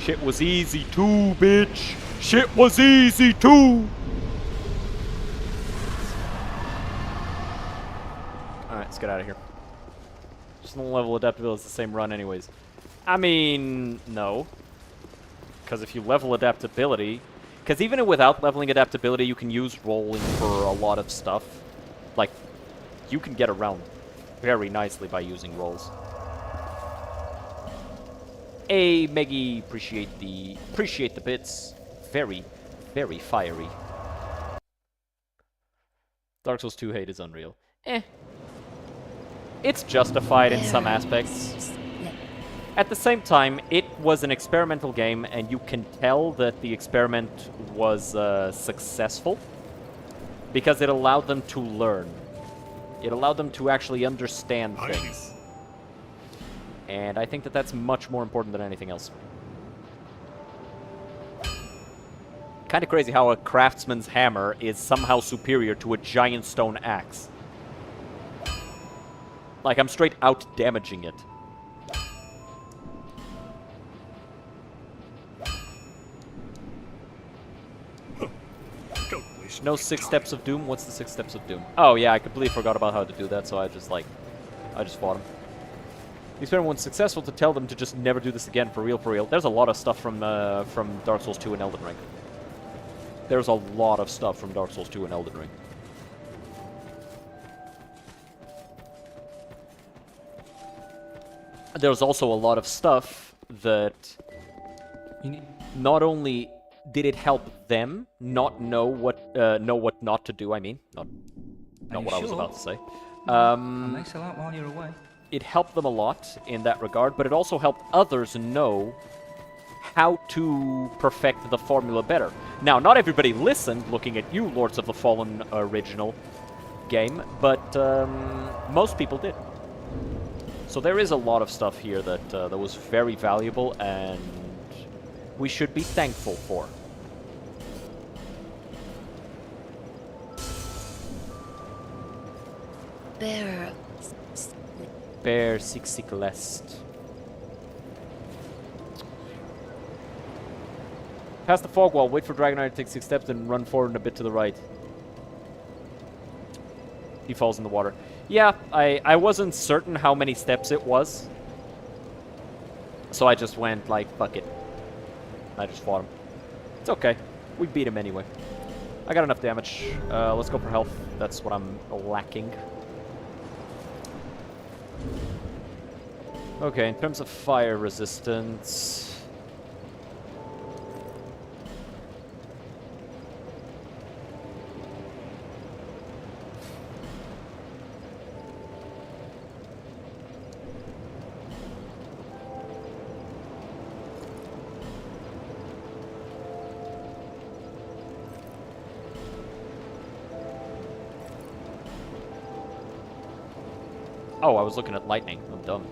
Shit was easy too, bitch. Shit was easy too. Alright, let's get out of here. Just no level adaptability is the same run anyways. I mean, no. Because if you level adaptability... Because even without leveling adaptability, you can use rolling for a lot of stuff. Like, you can get around very nicely by using rolls. Hey, Meggy, appreciate the bits. Very, very fiery. Dark Souls 2 hate is unreal. It's justified in some aspects. At the same time, it was an experimental game, and you can tell that the experiment was successful because it allowed them to learn. It allowed them to actually understand things. And I think that that's much more important than anything else. Kind of crazy how a craftsman's hammer is somehow superior to a giant stone axe. Like, I'm straight out damaging it. No 6 steps of doom? What's the 6 steps of doom? Oh yeah, I completely forgot about how to do that, so I just fought him. The experiment was successful to tell them to just never do this again, for real, for real. There's a lot of stuff from Dark Souls 2 and Elden Ring. There's a lot of stuff from Dark Souls 2 and Elden Ring. There's also a lot of stuff that not only did it help them not know what not to do. I mean, not what I was about to say. Thanks a lot while you're away. It helped them a lot in that regard, but it also helped others know how to perfect the formula better. Now, not everybody listened, looking at you, Lords of the Fallen original game, but most people did. So there is a lot of stuff here that that was very valuable, and we should be thankful for. Bear Six Lest. Pass the fog wall, wait for Dragonite to take 6 steps, then run forward and a bit to the right. He falls in the water. Yeah, I wasn't certain how many steps it was. So I just went like, fuck it. I just fought him. It's okay. We beat him anyway. I got enough damage. Let's go for health. That's what I'm lacking. Okay, in terms of fire resistance... Oh, I was looking at lightning. I'm dumb.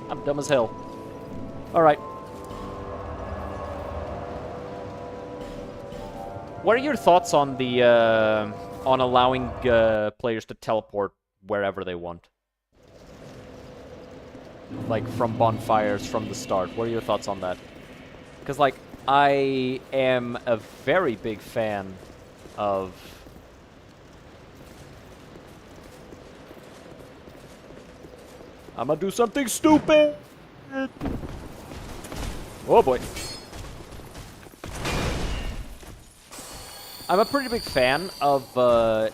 I'm dumb as hell. Alright. What are your thoughts on the, on allowing players to teleport wherever they want? Like, from bonfires, from the start. What are your thoughts on that? Because, like, I am a very big fan of... I'm gonna do something stupid! Oh boy. I'm a pretty big fan of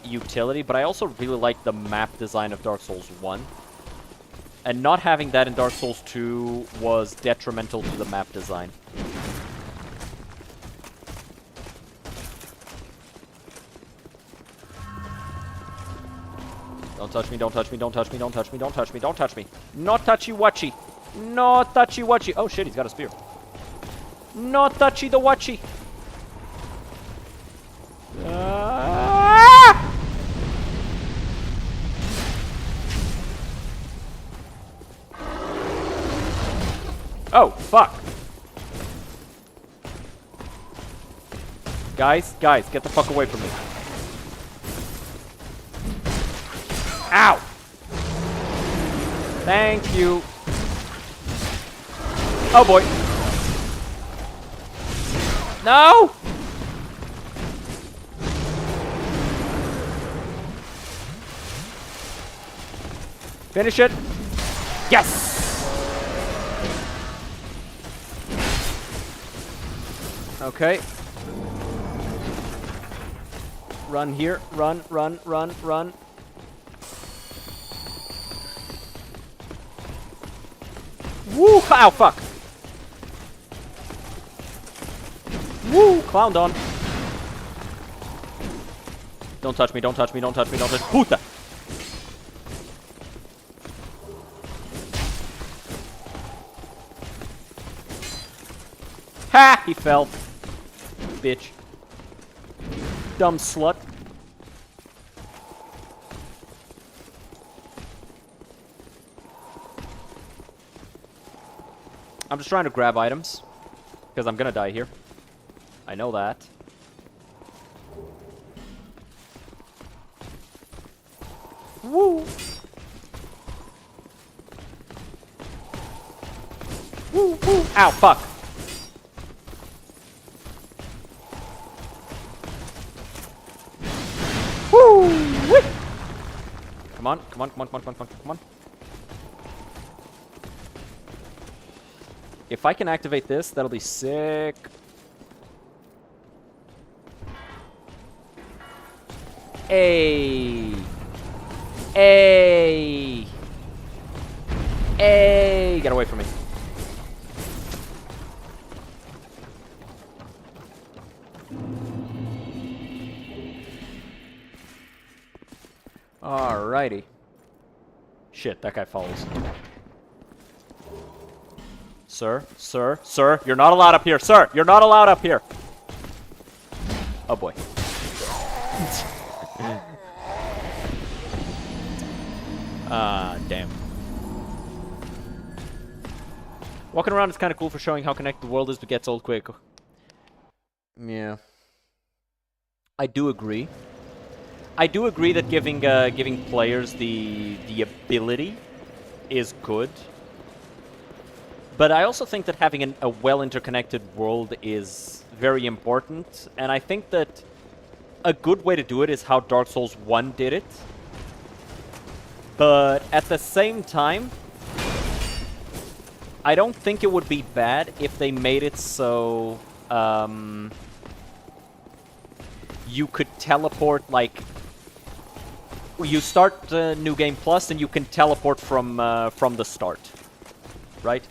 utility, but I also really like the map design of Dark Souls 1. And not having that in Dark Souls 2 was detrimental to the map design. Don't touch me, don't touch me, don't touch me, don't touch me, don't touch me, don't touch me. Not touchy-watchy. Not touchy-watchy. Oh shit, he's got a spear. Not touchy the watchy. Oh, fuck. Guys, get the fuck away from me. Ow! Thank you. Oh boy. No! Finish it. Yes! Okay. Run here. Run, run, run, run. Woo! Ow, fuck! Woo! Clown on. Don't touch me, don't touch me, don't touch me, don't touch me. Puta! Ha! He fell. Bitch. Dumb slut. I'm just trying to grab items. Because I'm gonna die here. I know that. Woo! Woo, woo! Ow, fuck! Woo! Whee! Come on, come on, come on, come on, come on, come on, come on. If I can activate this, that'll be sick. Hey! Hey! Hey! Get away from me. Alrighty. Shit, that guy follows. Sir, sir, sir, you're not allowed up here. Sir, you're not allowed up here. Oh boy. Damn. Walking around is kind of cool for showing how connected the world is, but gets old quick. Yeah. I do agree. I do agree that giving players the ability is good. But I also think that having a well-interconnected world is very important, and I think that a good way to do it is how Dark Souls 1 did it. But at the same time, I don't think it would be bad if they made it so you could teleport, like, you start New Game Plus and you can teleport from the start, right?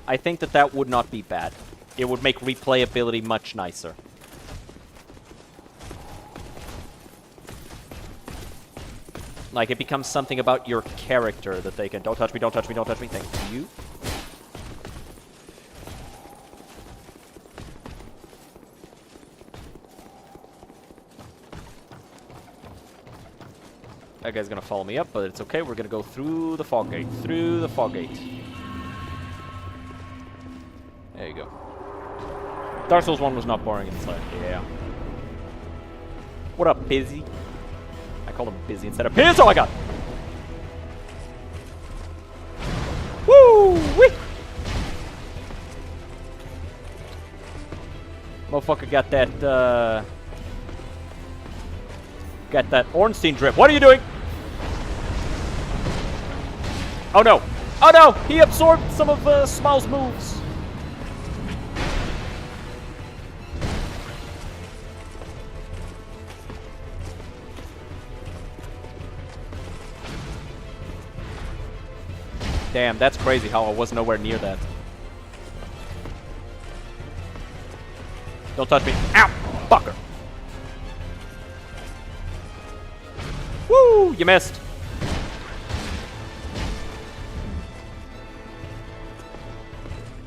I think that that would not be bad. It would make replayability much nicer. Like, it becomes something about your character that they can... Don't touch me, don't touch me, don't touch me. Thank you. That guy's gonna follow me up, but it's okay. We're gonna go through the fog gate. Through the fog gate. There you go. Dark Souls 1 was not boring inside. Yeah. What up, Busy? I called him Busy instead of Piz. Oh my god! Woo! Wee! Motherfucker got that Ornstein drip. What are you doing? Oh no! Oh no! He absorbed some of Smile's moves. Damn, that's crazy how I was nowhere near that. Don't touch me. Ow! Fucker! Woo! You missed.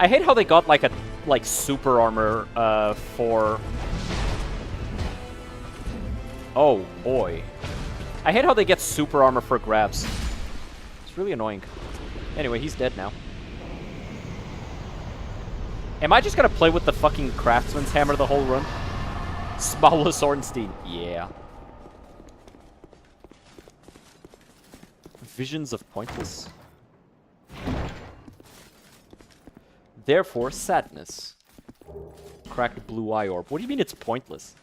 I hate how they got like super armor for... Oh boy. I hate how they get super armor for grabs. It's really annoying. Anyway, he's dead now. Am I just gonna play with the fucking craftsman's hammer the whole run? Smallest Ornstein. Yeah. Visions of Pointless. Therefore, sadness. Cracked blue eye orb. What do you mean it's pointless?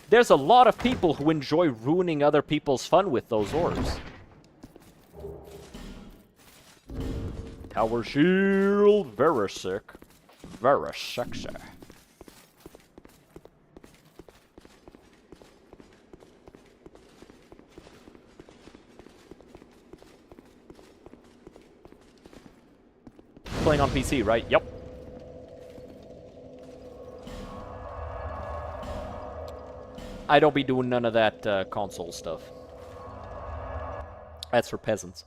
There's a lot of people who enjoy ruining other people's fun with those orbs. Tower shield. Very sick. Very sexy. Playing on PC, right? Yep. I don't be doing none of that console stuff. That's for peasants.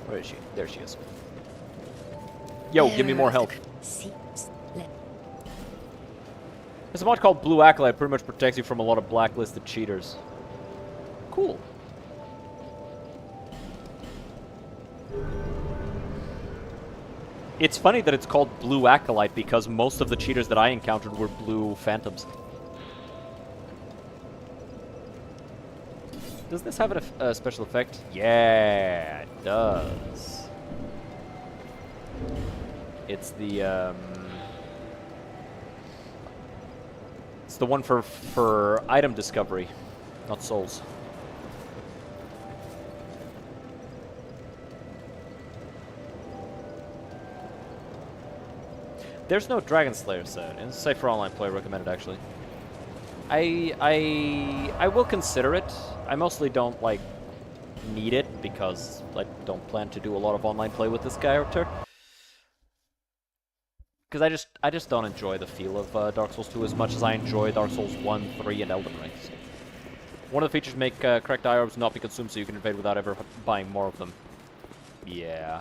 Where is she? There she is. Yo, give me more health. There's a mod called Blue Acolyte. Pretty much protects you from a lot of blacklisted cheaters. Cool. It's funny that it's called Blue Acolyte because most of the cheaters that I encountered were blue phantoms. Does this have a special effect? Yeah, it does. It's the it's the one for item discovery, not souls. There's no Dragon Slayer set. It's safe for online play. Recommended actually. I will consider it. I mostly don't like need it because I don't plan to do a lot of online play with this character. Because I just don't enjoy the feel of Dark Souls 2 as much as I enjoy Dark Souls 1, 3, and Elden Ring. So. One of the features make correct eye orbs not be consumed so you can invade without ever buying more of them. Yeah.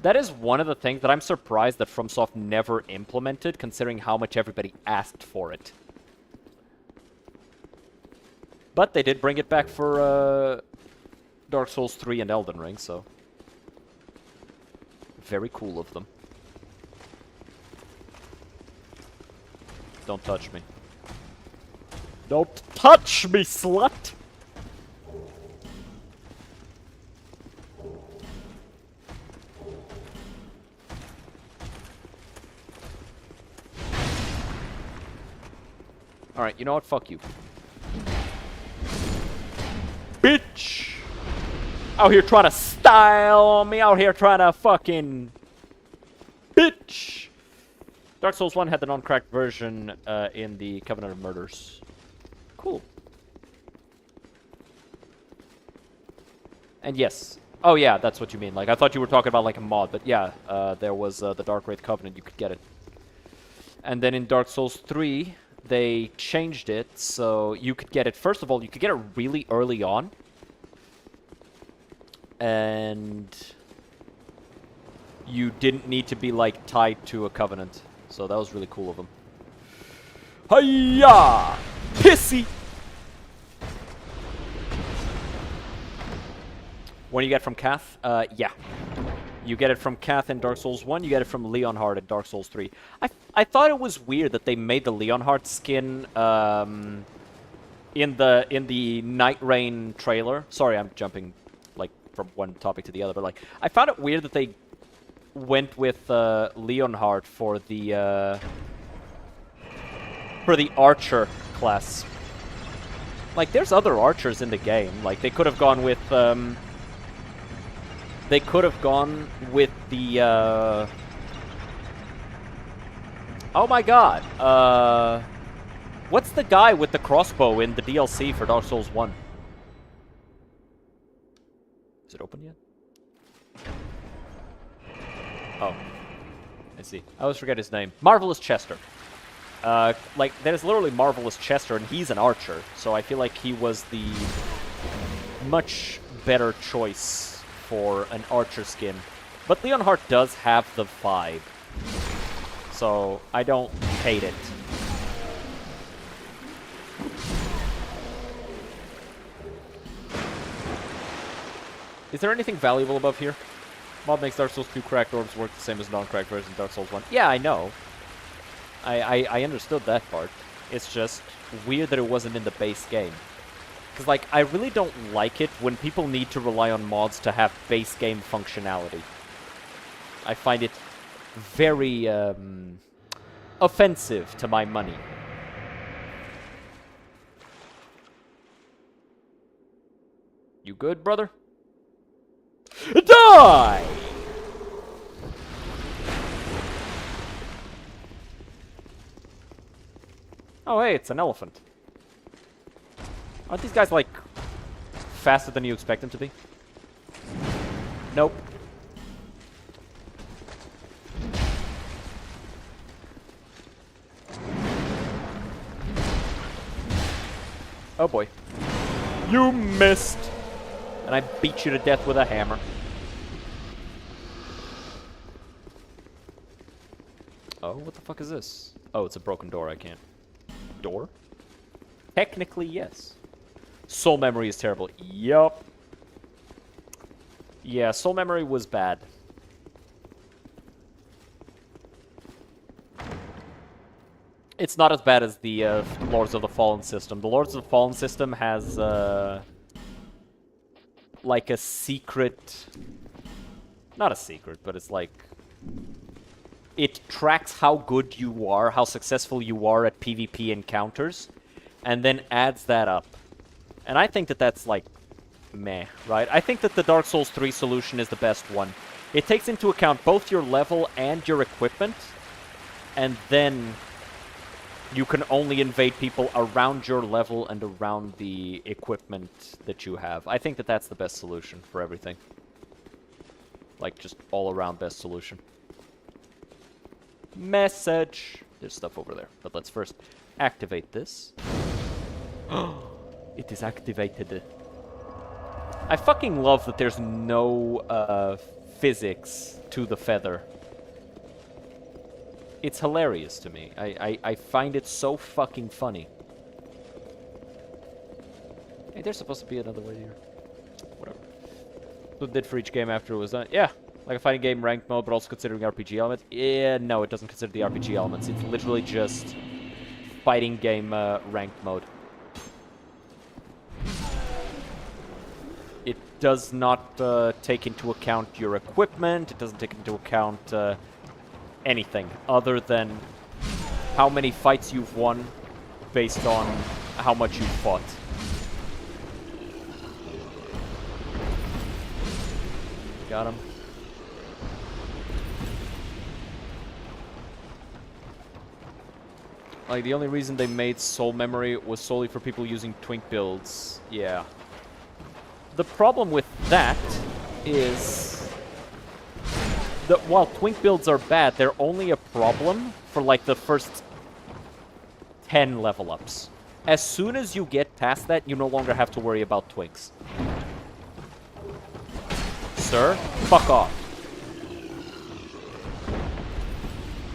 That is one of the things that I'm surprised that FromSoft never implemented, considering how much everybody asked for it. But they did bring it back for Dark Souls 3 and Elden Ring, so... Very cool of them. Don't touch me. Don't touch me, slut! Alright, you know what? Fuck you. Bitch! Out here trying to style on me, out here trying to fucking... Bitch! Dark Souls 1 had the non-cracked version in the Covenant of Murders. Cool. And yes. Oh yeah, that's what you mean. Like, I thought you were talking about like a mod, but yeah, there was the Dark Wraith Covenant, you could get it. And then in Dark Souls 3, they changed it so you could get it, first of all, you could get it really early on. And you didn't need to be like tied to a covenant. So that was really cool of them. Hiya! Pissy! When you get from Kath? Yeah. You get it from Kath in Dark Souls 1, you get it from Leonhard in Dark Souls 3. I thought it was weird that they made the Leonhard skin in the Night Rain trailer. Sorry, I'm jumping like from one topic to the other, but like I found it weird that they went with Leonhard for the Archer class. Like, there's other archers in the game. Like, they could have gone with the oh my god. What's the guy with the crossbow in the DLC for Dark Souls 1? Is it open yet? Oh, I see. I always forget his name. Marvelous Chester. Like, there's literally Marvelous Chester, and he's an archer, so I feel like he was the much better choice for an archer skin. But Leonhard does have the vibe, so I don't hate it. Is there anything valuable above here? Mod makes Dark Souls 2 cracked orbs work the same as non-cracked version of Dark Souls 1. Yeah, I know. I understood that part. It's just weird that it wasn't in the base game. Because, like, I really don't like it when people need to rely on mods to have base game functionality. I find it very, offensive to my money. You good, brother? Die! Oh, hey, it's an elephant. Aren't these guys, like, faster than you expect them to be? Nope. Oh boy. You missed! And I beat you to death with a hammer. Oh, what the fuck is this? Oh, it's a broken door, I can't. Door? Technically, yes. Soul memory is terrible. Yup. Yeah, soul memory was bad. It's not as bad as the Lords of the Fallen system. The Lords of the Fallen system has, like a secret... Not a secret, but it's like... It tracks how good you are, how successful you are at PvP encounters, and then adds that up. And I think that that's, like, meh, right? I think that the Dark Souls 3 solution is the best one. It takes into account both your level and your equipment, and then you can only invade people around your level and around the equipment that you have. I think that that's the best solution for everything. Like, just all-around best solution. Message! There's stuff over there, but let's first activate this. It is activated. I fucking love that there's no physics to the feather. It's hilarious to me. I find it so fucking funny. Hey, there's supposed to be another way here. Whatever. So it did for each game after it was done. Yeah, like a fighting game ranked mode, but also considering RPG elements. Yeah, no, it doesn't consider the RPG elements. It's literally just fighting game ranked mode. It does not take into account your equipment. It doesn't take into account anything other than how many fights you've won based on how much you've fought. Got him. Like, the only reason they made soul memory was solely for people using twink builds. Yeah. The problem with that is that while twink builds are bad, they're only a problem for, like, the first 10 level ups. As soon as you get past that, you no longer have to worry about twinks. Sir, fuck off.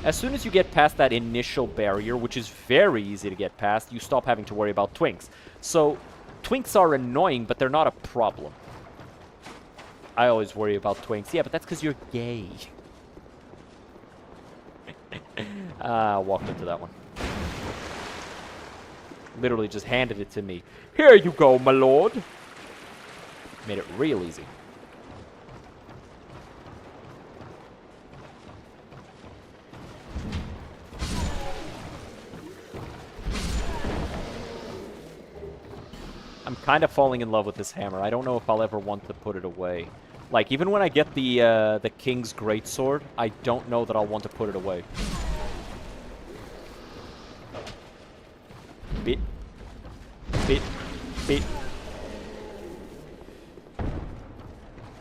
As soon as you get past that initial barrier, which is very easy to get past, you stop having to worry about twinks. So, twinks are annoying, but they're not a problem. I always worry about twinks. Yeah, but that's because you're gay. Walked into that one. Literally just handed it to me. Here you go, my lord. Made it real easy. I'm kind of falling in love with this hammer. I don't know if I'll ever want to put it away. Like, even when I get the King's Greatsword, I don't know that I'll want to put it away. Bit. Bit. Bit.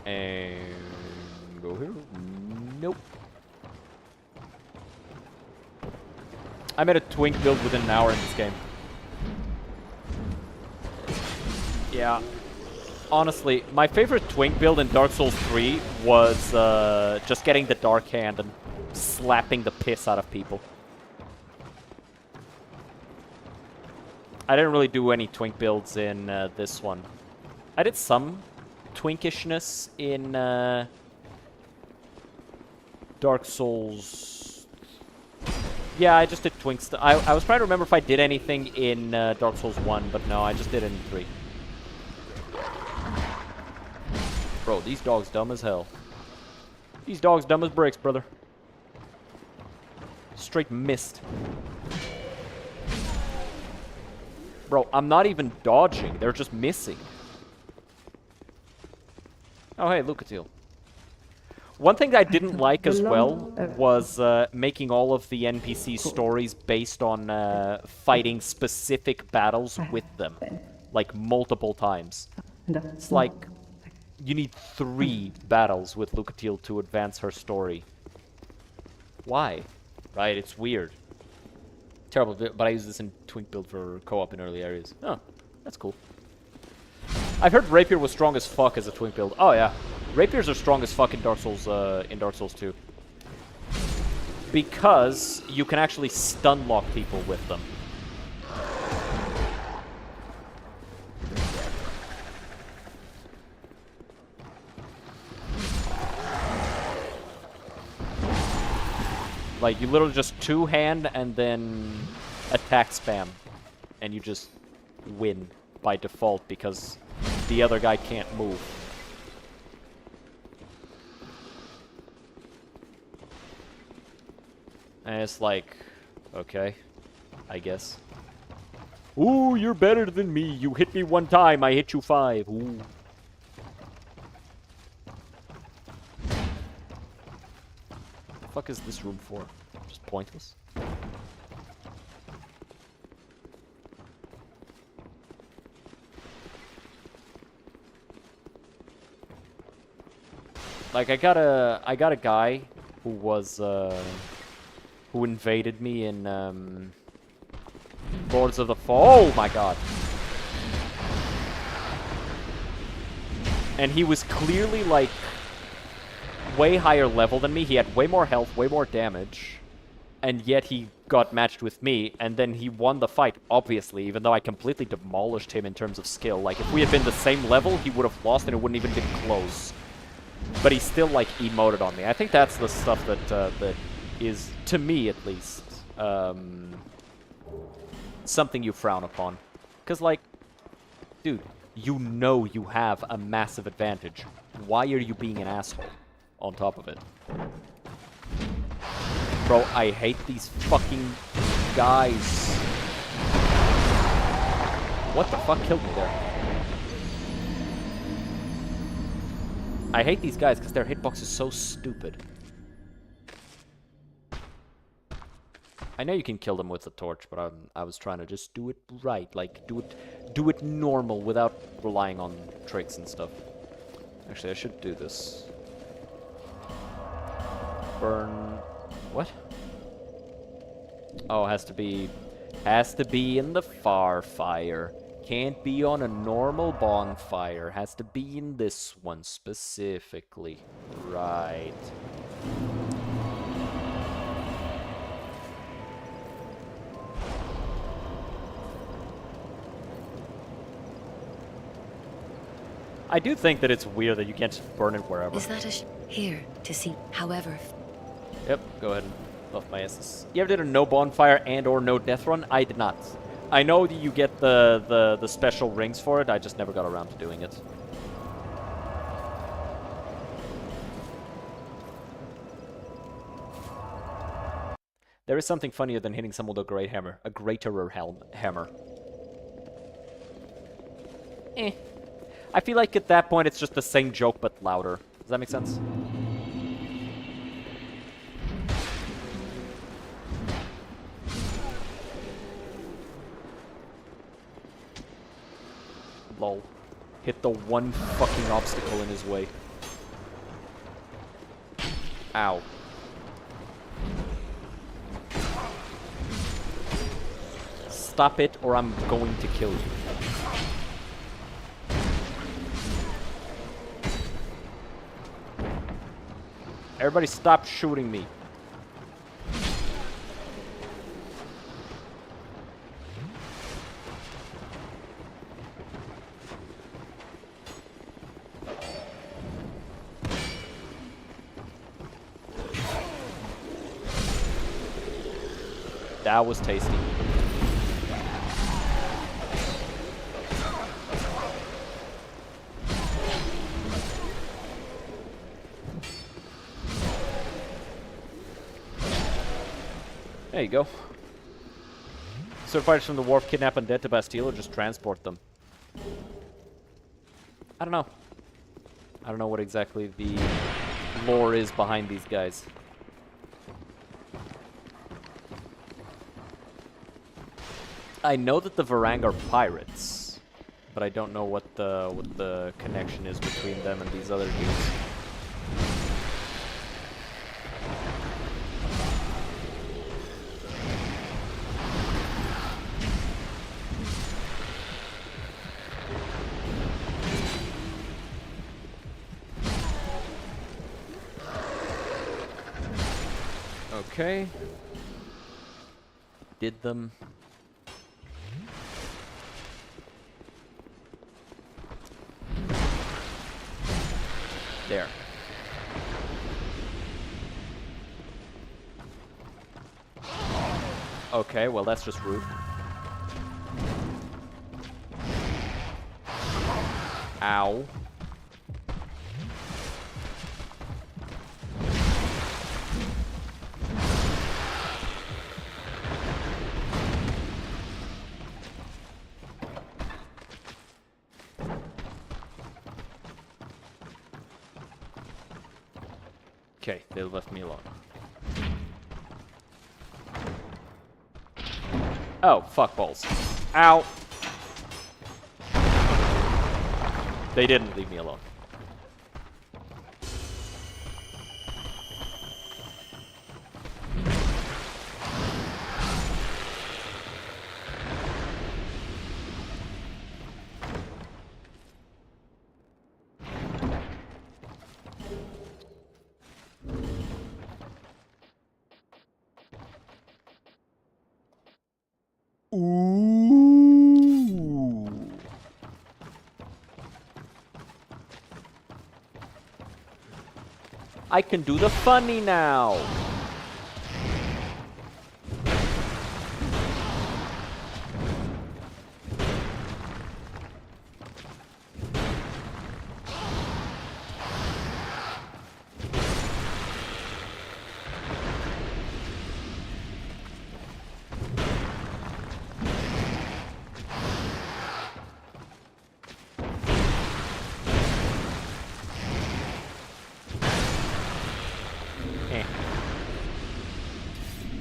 And go here. Nope. I made a twink build within an hour in this game. Yeah. Honestly, my favorite twink build in Dark Souls 3 was just getting the Dark Hand and slapping the piss out of people. I didn't really do any twink builds in this one. I did some twinkishness in Dark Souls... Yeah, I just did Twink stuff. I was trying to remember if I did anything in Dark Souls 1, but no, I just did it in 3. Bro, these dogs dumb as hell. These dogs dumb as bricks, brother. Straight missed. Bro, I'm not even dodging. They're just missing. Oh, hey, Lucatiel. One thing I didn't like as well was making all of the NPC stories based on fighting specific battles with them. Like, multiple times. It's like, you need 3 battles with Lucatiel to advance her story. Why? Right, it's weird. Terrible, but I use this in Twink build for co-op in early areas. Oh, that's cool. I've heard Rapier was strong as fuck as a Twink build. Oh, yeah. Rapiers are strong as fuck in Dark Souls 2. Because you can actually stun lock people with them. Like, you literally just 2-hand and then attack spam. And you just win by default because the other guy can't move. And it's like, okay, I guess. Ooh, you're better than me. You hit me 1 time, I hit you 5. Ooh. The fuck is this room for? Just pointless? Like, I got a guy who was, who invaded me in, Lords of the Fall. Oh my god. And he was clearly, like, way higher level than me. He had way more health, way more damage. And yet he got matched with me, and then he won the fight, obviously, even though I completely demolished him in terms of skill. Like, if we had been the same level, he would have lost and it wouldn't even been close. But he still, like, emoted on me. I think that's the stuff that, that is, to me at least, something you frown upon. Because, like, dude, you know you have a massive advantage. Why are you being an asshole on top of it? Bro, I hate these fucking guys. What the fuck killed me there? I hate these guys because their hitbox is so stupid. I know you can kill them with a torch, but I was trying to just do it right. Like, do it normal without relying on tricks and stuff. Actually, I should do this. Burn... What? Oh, has to be in the far fire. Can't be on a normal bonfire. Has to be in this one specifically. Right. I do think that it's weird that you can't just burn it wherever. Is that here to see, however? Yep, go ahead and buff my SS. You ever did a no bonfire and or no death run? I did not. I know that you get the special rings for it, I just never got around to doing it. There is something funnier than hitting someone with a great hammer. A greaterer hammer. Eh. I feel like at that point it's just the same joke but louder. Does that make sense? Lol. Hit the one fucking obstacle in his way. Ow. Stop it or I'm going to kill you. Everybody stop shooting me. That was tasty. There you go. Fighters from the wharf kidnap undead to Bastille or just transport them? I don't know. I don't know what exactly the lore is behind these guys. I know that the Varang are pirates, but I don't know what the connection is between them and these other dudes. Okay. Did them. There. Okay, well that's just rude. Ow. Okay, they left me alone. Oh, fuck balls. Ow! They didn't leave me alone. Ooh. I can do the funny now.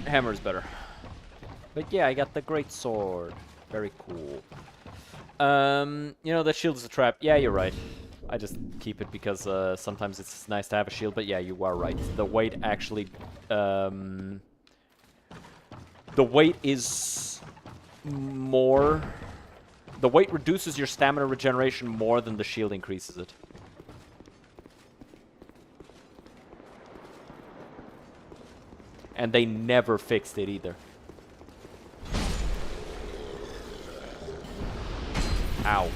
Hammer's better. But yeah, I got the great sword. Very cool. You know, the shield is a trap. Yeah, you're right. I just keep it because sometimes it's nice to have a shield, but yeah, you are right. The weight actually... the weight is more... The weight reduces your stamina regeneration more than the shield increases it. And they never fixed it either. Ow.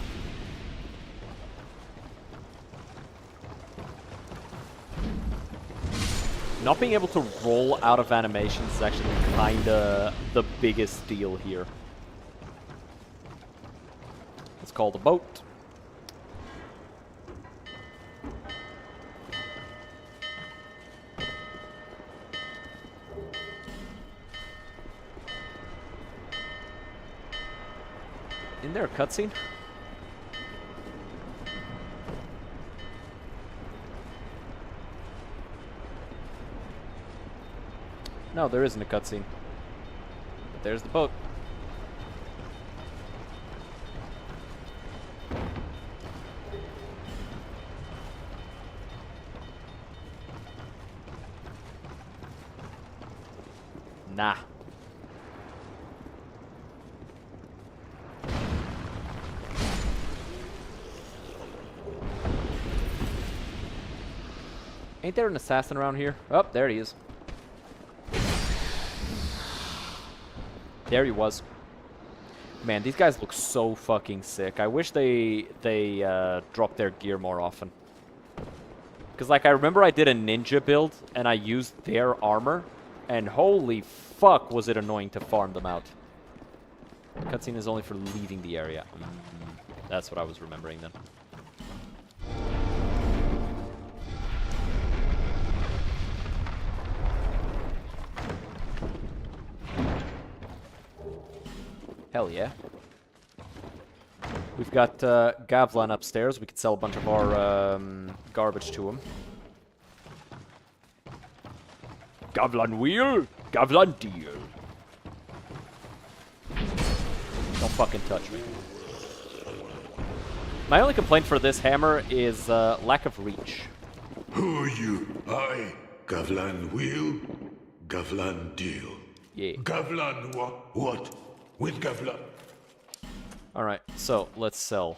Not being able to roll out of animations is actually kinda the biggest deal here. Let's call the boat. Isn't there a cutscene? No, there isn't a cutscene. But there's the boat. Nah. Ain't there an assassin around here? Oh, there he is. There he was. Man, these guys look so fucking sick. I wish they dropped their gear more often. Because, like, I remember I did a ninja build, and I used their armor, and holy fuck was it annoying to farm them out. Cutscene is only for leaving the area. That's what I was remembering then. Hell yeah. We've got Gavlan upstairs. We could sell a bunch of our garbage to him. Gavlan wheel, Gavlan deal. Don't fucking touch me. My only complaint for this hammer is lack of reach. Who are you? I, Gavlan wheel, Gavlan deal. Yeah. Gavlan what? With Gavlan. Alright, so let's sell.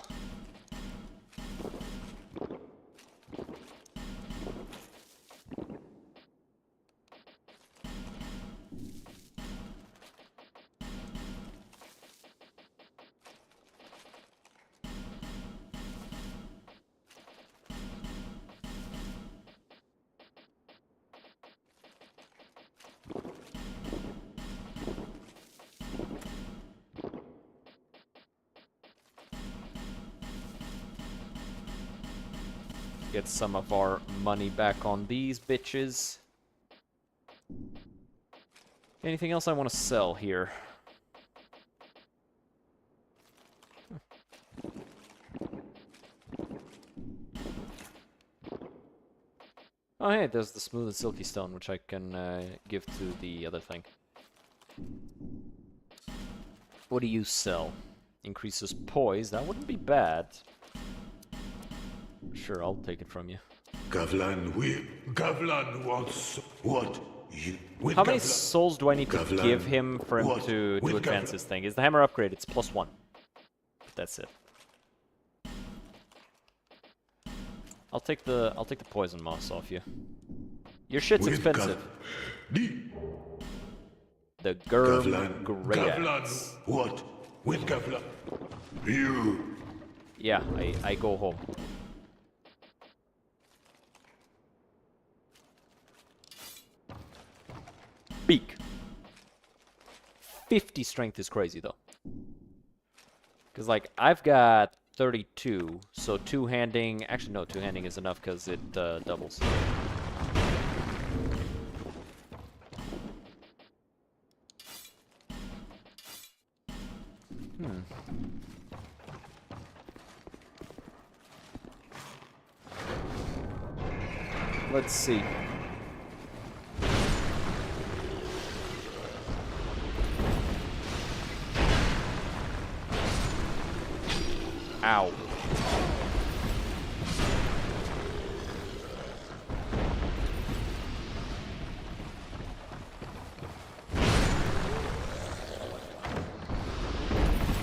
Get some of our money back on these bitches. Anything else I want to sell here? Oh hey, there's the smooth and silky stone, which I can give to the other thing. What do you sell? Increases poise, that wouldn't be bad. Sure, I'll take it from you. Gavlan wants what? You with How many Gavlan? souls do I need to Gavlan, give him for him what? to With advance Gavlan? this thing? Is the hammer upgrade? It's +1. That's it. I'll take the poison moss off you. Your shit's With expensive. The Gavlan. Great Gavlan Axe. what? With Gavlan. You. Yeah, I go home. Beak. 50 strength is crazy though. Because like I've got 32, so two-handing. Actually, no, two-handing is enough because it doubles. Let's see. Ow.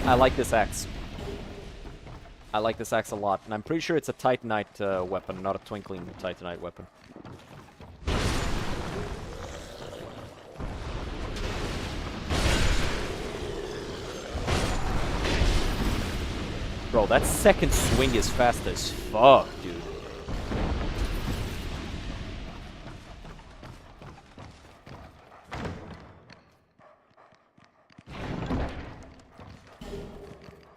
I like this axe. I like this axe a lot, and I'm pretty sure it's a Titanite weapon, not a twinkling Titanite weapon. Bro, that second swing is fast as fuck, dude.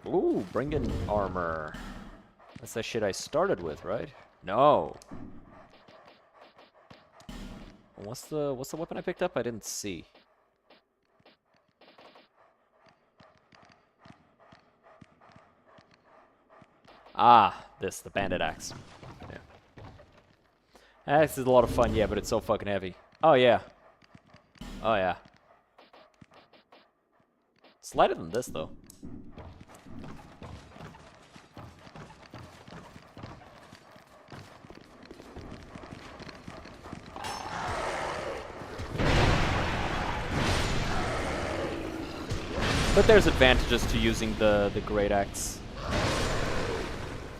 Ooh, bring in armor. That's that shit I started with, right? No. What's the weapon I picked up? I didn't see. Ah, the bandit axe. Yeah. Axe is a lot of fun, yeah, but it's so fucking heavy. Oh yeah. Oh yeah. It's lighter than this though. But there's advantages to using the great axe.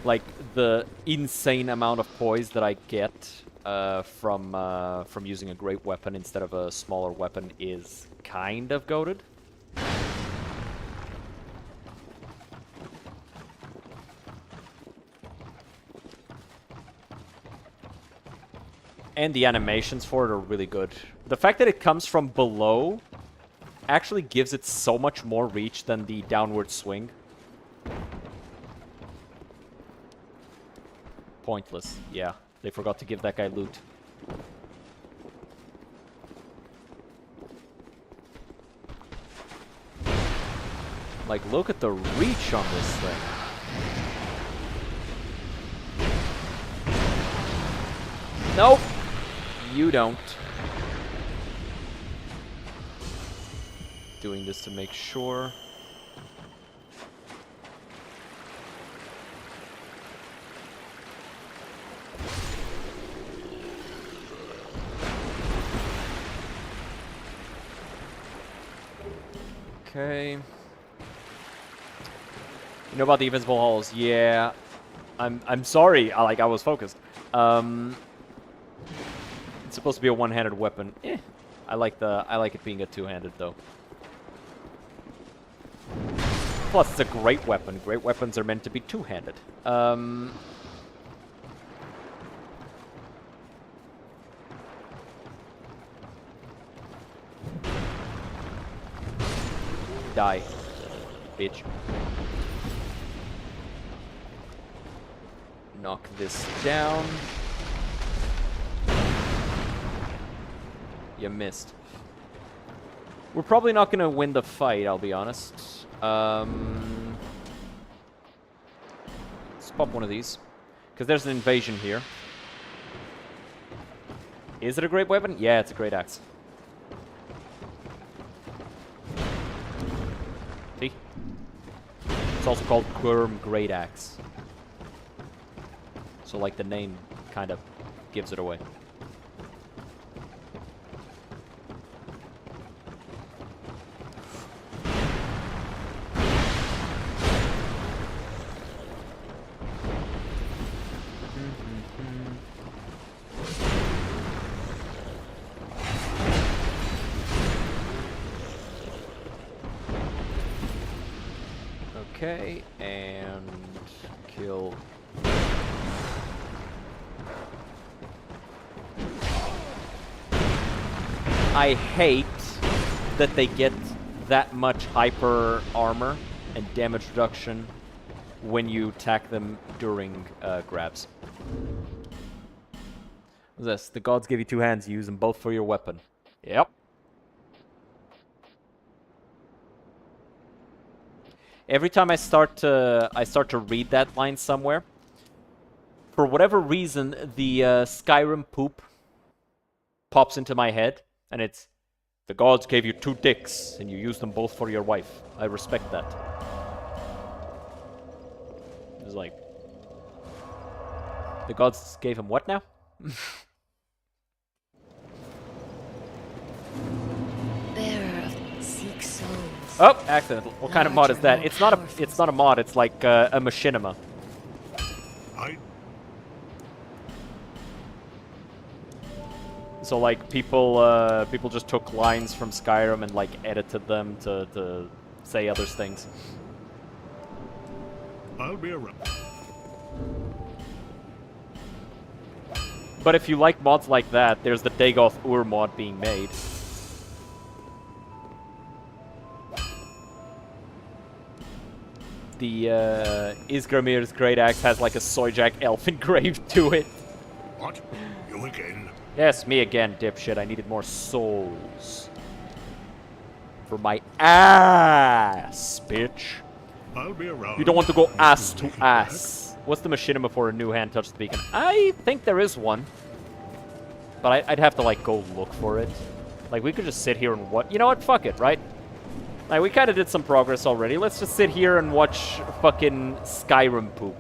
Like the insane amount of poise that I get from using a great weapon instead of a smaller weapon is kind of goated. And the animations for it are really good. The fact that it comes from below actually gives it so much more reach than the downward swing. Pointless. Yeah, they forgot to give that guy loot. Like, look at the reach on this thing. Nope. You don't. Doing this to make sure. Okay. You know about the invincible halls? Yeah. I'm sorry. I was focused. It's supposed to be a one-handed weapon. I like it being a two-handed though. Plus, it's a great weapon. Great weapons are meant to be two-handed. Die, bitch. Knock this down. You missed. We're probably not going to win the fight, I'll be honest. Let's pop one of these. Because there's an invasion here. Is it a great weapon? Yeah, it's a great axe. See? It's also called Quirm Great Axe. So, like, the name kind of gives it away. Okay, and kill. I hate that they get that much hyper armor and damage reduction when you attack them during grabs. What's this? The gods give you two hands, you use them both for your weapon. Yep. Every time I start to read that line somewhere, for whatever reason, the Skyrim poop pops into my head, and it's, the gods gave you two dicks, and you use them both for your wife. I respect that. It's like, the gods gave him what now? Oh, accidental. What kind of mod is that? It's not a mod. It's like a machinima. So like people just took lines from Skyrim and like edited them to say other things. I'll be around. But if you like mods like that, there's the Dagoth Ur mod being made. The Isgramir's Great Axe has like a Soyjak elf engraved to it. What? You again? Yes, me again, dipshit. I needed more souls. For my ass, bitch. I'll be around. You don't want to go ass to ass. What's the machinima for a new hand touch the beacon? I think there is one. But I'd have to like go look for it. Like we could just sit here and what? You know what? Fuck it, right? Like, we kind of did some progress already. Let's just sit here and watch fucking Skyrim poop.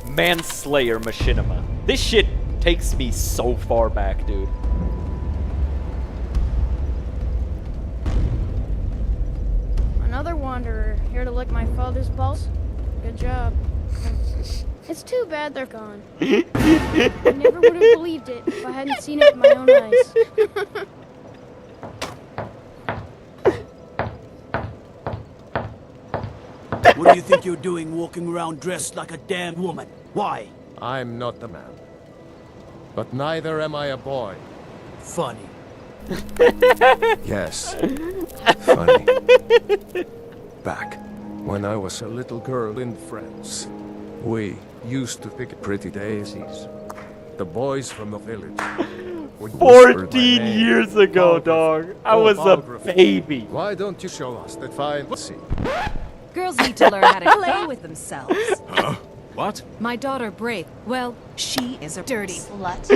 Manslayer Machinima. This shit takes me so far back, dude. Another wanderer, here to lick my father's balls? Good job. It's too bad they're gone. I never would have believed it if I hadn't seen it with my own eyes. What do you think you're doing walking around dressed like a damn woman? Why? I'm not the man. But neither am I a boy. Funny. Yes. Funny. Back when I was a little girl in France, we used to pick pretty daisies. The boys from the village would whisper my 14 name. years ago, dog. I was a baby. Why don't you show us that fine see? Girls need to learn how to play with themselves. Huh? What? My daughter, Braith, well, she is a dirty slut.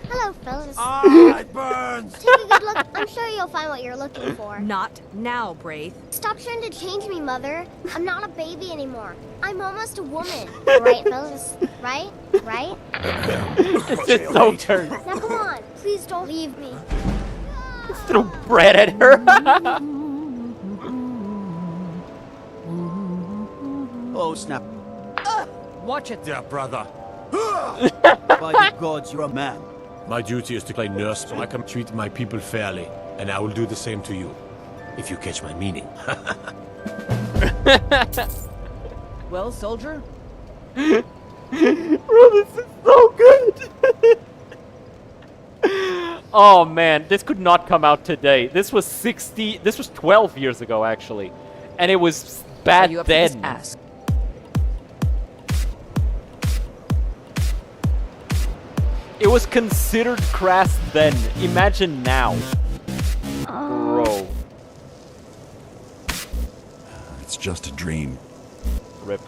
Hello, fellas. Ah, it burns! Take a good look. I'm sure you'll find what you're looking for. Not now, Braith. Stop trying to change me, Mother. I'm not a baby anymore. I'm almost a woman. Right, fellas? Right? Right? It's so turned. Now come on. Please don't leave me. Throw bread at her. Oh, snap. Watch it. Yeah, brother. By the gods, you're a man. My duty is to play nurse so I can treat my people fairly, and I will do the same to you, if you catch my meaning. Well, soldier? Bro, this is so good. Oh man, this could not come out today. This was 12 years ago actually. And it was bad then. It was considered crass then. Imagine now. Bro. It's just a dream. Rip.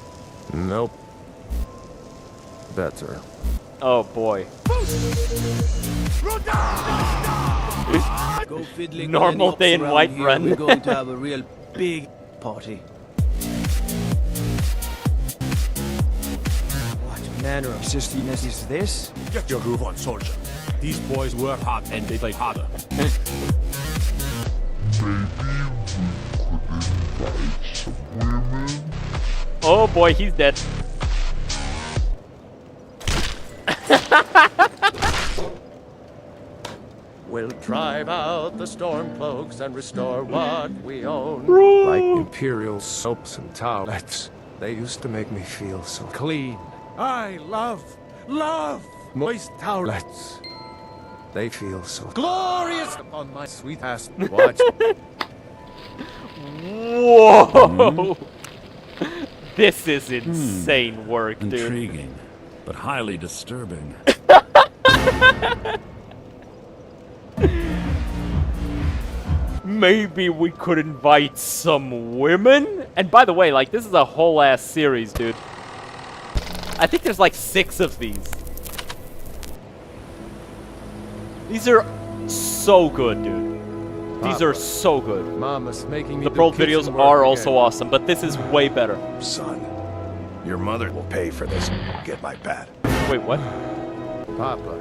Nope. Better. Oh boy. Go fiddling Normal with day any in ops around Whiterun. here. We're going to have a real big party. What manner of sistiness is this? Get your groove on, soldier. These boys work hard and they play harder. Oh boy, he's dead. We'll drive out the storm cloaks and restore what we own. Bro. Like imperial soaps and towelettes. They used to make me feel so clean. I love moist towelettes. They feel so glorious upon my sweet ass. Watch. Whoa! This is insane work, dude. Intriguing, but highly disturbing. Maybe we could invite some women? And by the way, like, this is a whole ass series, dude. I think there's like 6 of these. These are so good, dude. These are so good. Mama's making me The do Pearl kitchen videos work are again. also awesome, but this is way better. Son, your mother will pay for this. Get my bat. Wait, what? Papa,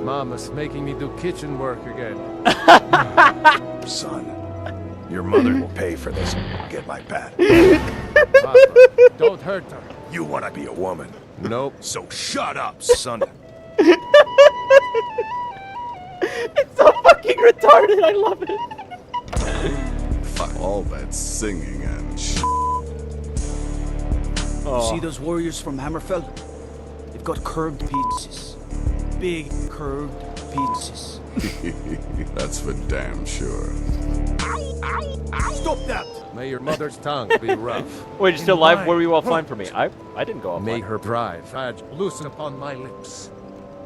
Mama's making me do kitchen work again. Son, your mother will pay for this. Get my bat. Papa, don't hurt her. You want to be a woman? Nope. So shut up, son. It's so fucking retarded, I love it. Fuck all that singing and Oh. See those warriors from Hammerfell? They've got curved pieces. Big curved pieces. That's for damn sure. Stop that! May your mother's tongue be rough. Wait, you're still alive? Where were you offline for me? I didn't go offline. May her pride loosen upon my lips.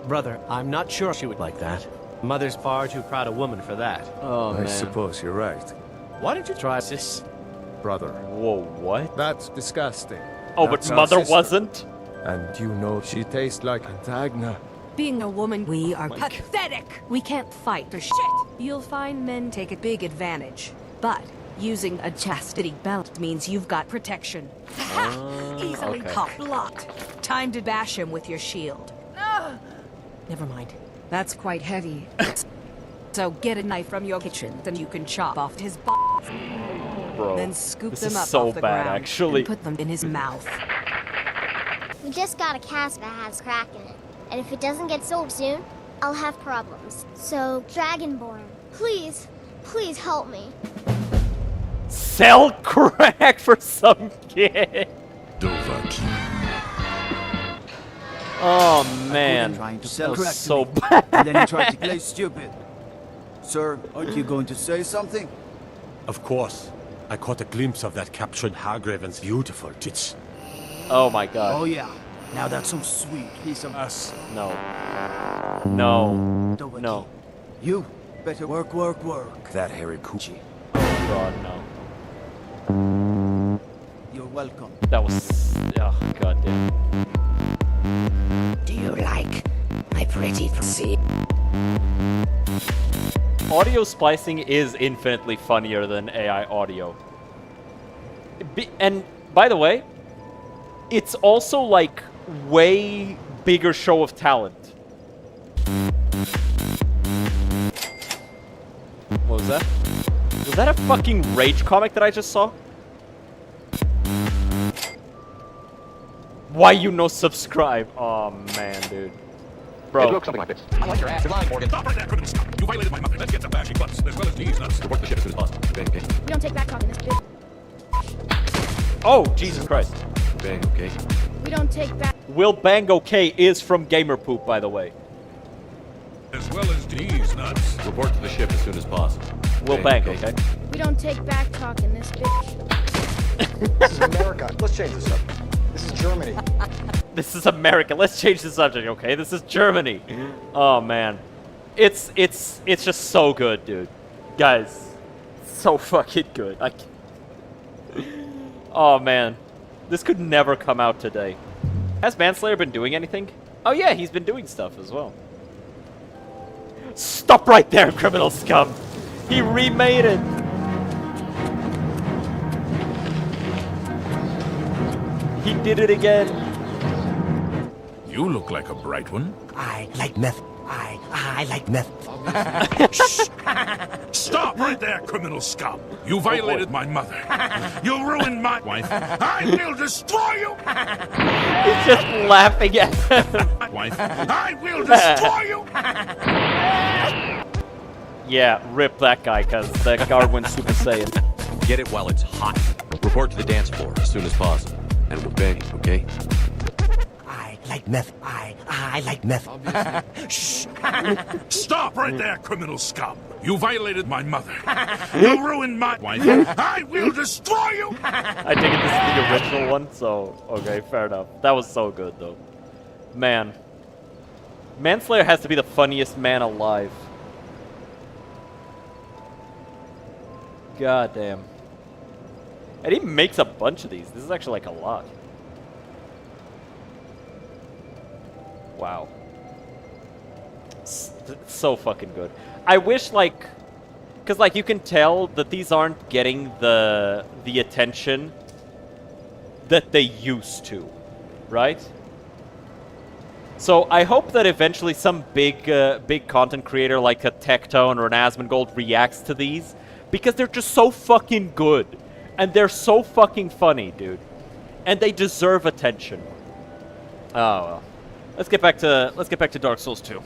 Brother, I'm not sure she would like that. Mother's far too proud a woman for that. Oh, I suppose you're right. Why don't you try this? Brother. Whoa, what? That's disgusting. Oh, That's but our mother sister. wasn't? And you know she tastes like Antagna. Being a woman, we are pathetic. We can't fight for shit. You'll find men take a big advantage. But using a chastity belt means you've got protection. Easily okay. caught. Blocked. Time to bash him with your shield. Never mind. That's quite heavy. So get a knife from your kitchen, then you can chop off his balls. Bro, Then scoop this them is up so off the bad, ground actually. and put them in his mouth. We just got a cask that has crack in it. And if it doesn't get sold soon, I'll have problems. So, Dragonborn, please, please help me. sell crack for some kid. Oh man, Trying to that sell was crack to so me. bad. And then he tried to play stupid. Sir, aren't you going to say something? Of course. I caught a glimpse of that captured Hargraven's beautiful tits. Oh my god. Oh yeah. Now that's some sweet piece of ass. No. No. No. You better work. That hairy coochie. Oh god, no. You're welcome. That was... Oh god damn. Do you like my pretty pussy? Audio splicing is infinitely funnier than AI audio. And, by the way, it's also, like, way bigger show of talent. What was that? Was that a fucking rage comic that I just saw? Why you no subscribe? Oh man, dude. Bro. It looks something like this. I like your ass. Good line, Morgan. Stop right there, criminal scum. You violated my mother. Let's get some bashing butts, as well as these nuts. Report the ship as soon as possible. Bang, okay. We don't take back talking this bitch. Oh, Jesus Christ. Bang, okay. We don't take back. Will Bang OK is from Gamer Poop, by the way. As well as these nuts. Report to the ship as soon as possible. Will Bang OK. We don't take back talking this bitch. This is America. Let's change the subject. This is Germany. This is America. Let's change the subject, okay? This is Germany. Oh man, it's just so good, dude. Guys, so fucking good. Oh man, this could never come out today. Has Manslayer been doing anything? Oh yeah, he's been doing stuff as well. Stop right there, criminal scum. He remade it. He did it again. You look like a bright one. I like meth. I like meth. Stop right there, criminal scum. You violated my mother. You ruined my wife. I will destroy you. He's just laughing at him. Wife. I will destroy you. Yeah, rip that guy, cause that guard went Super Saiyan. Get it while it's hot. Report to the dance floor as soon as possible. And we'll bang, okay? I like meth. I like meth. Shh. Stop right there, criminal scum. You violated my mother. You ruined my wife. I will destroy you. I think this is the original one, so okay, fair enough. That was so good though. Man. Manslayer has to be the funniest man alive. God damn. And he makes a bunch of these. This is actually like a lot. Wow. So fucking good. I wish like... Because like you can tell that these aren't getting the attention that they used to. Right? So I hope that eventually some big content creator like a Tectone or an Asmongold reacts to these. Because they're just so fucking good. And they're so fucking funny, dude. And they deserve attention. Oh well. Let's get back to Dark Souls 2.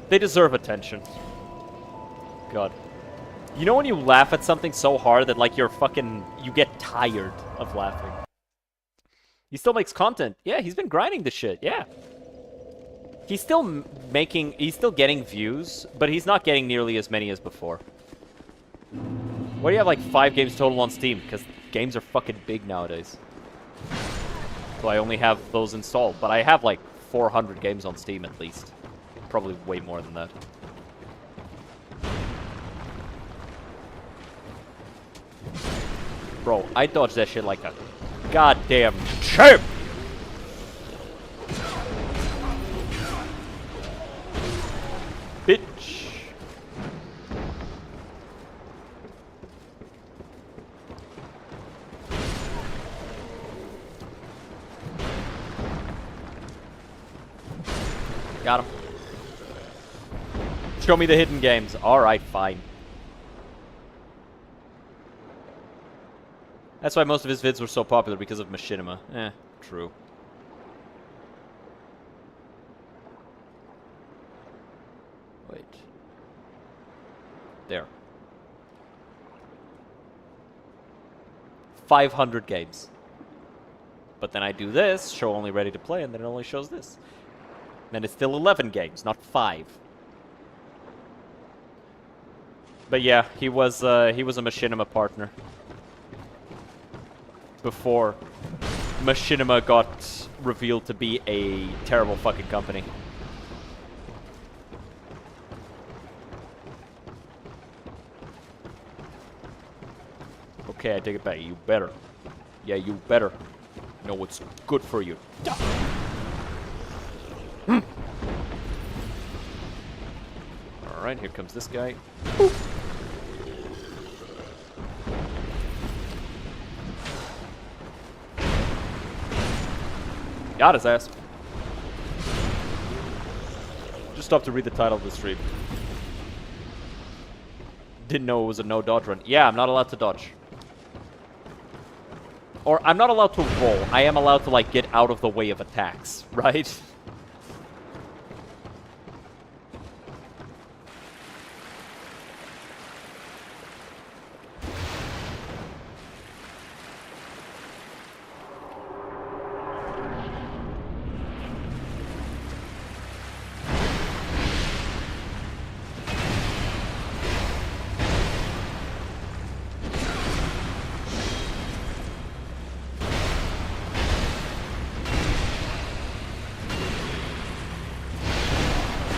They deserve attention. God. You know when you laugh at something so hard that like you get tired of laughing. He still makes content. Yeah, he's been grinding the shit. Yeah. He's still getting views, but he's not getting nearly as many as before. Why do you have like 5 games total on Steam? Because games are fucking big nowadays. So I only have those installed, but I have like 400 games on Steam at least. Probably way more than that. Bro, I dodged that shit like a goddamn champ! Bitch! Got him. Show me the hidden games. Alright, fine. That's why most of his vids were so popular, because of Machinima. Eh, true. Wait. There. 500 games. But then I do this, show only ready to play, and then it only shows this. And it's still 11 games, not 5. But yeah, he was a Machinima partner. Before Machinima got revealed to be a terrible fucking company. Okay, I take it back. You better. Yeah, you better know what's good for you. Alright, here comes this guy. Boop. Got his ass. Just stopped to read the title of the stream. Didn't know it was a no dodge run. Yeah, I'm not allowed to dodge. Or I'm not allowed to roll. I am allowed to, like, get out of the way of attacks, right?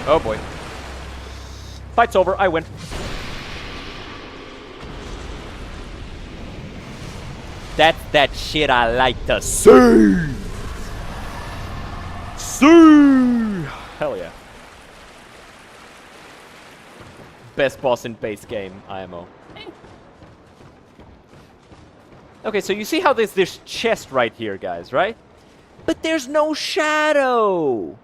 Oh boy. Fight's over, I win. That's that shit I like to see! See! Hell yeah. Best boss in base game, IMO. Okay, so you see how there's this chest right here, guys, right? But there's no shadow!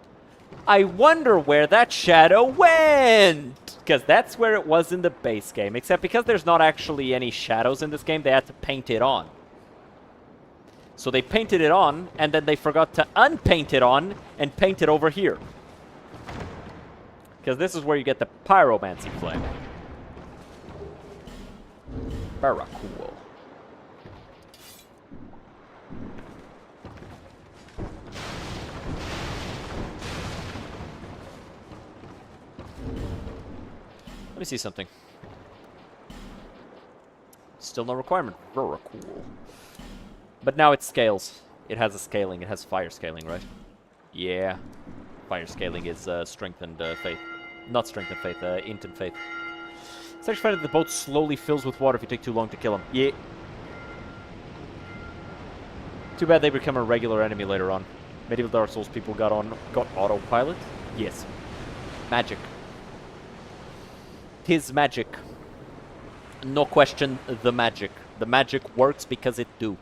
I wonder where that shadow went! Because that's where it was in the base game. Except because there's not actually any shadows in this game, they had to paint it on. So they painted it on, and then they forgot to unpaint it on and paint it over here. Because this is where you get the pyromancy flame. Very cool. Let me see something. Still no requirement. Very cool. But now it scales. It has a scaling. It has fire scaling, right? Yeah. Fire scaling is strength and faith. Not strength and faith, int and faith. It's actually funny that the boat slowly fills with water if you take too long to kill him. Yeah. Too bad they become a regular enemy later on. Medieval Dark Souls people got autopilot? Yes. Magic. 'Tis magic. No question, the magic. The magic works because it do.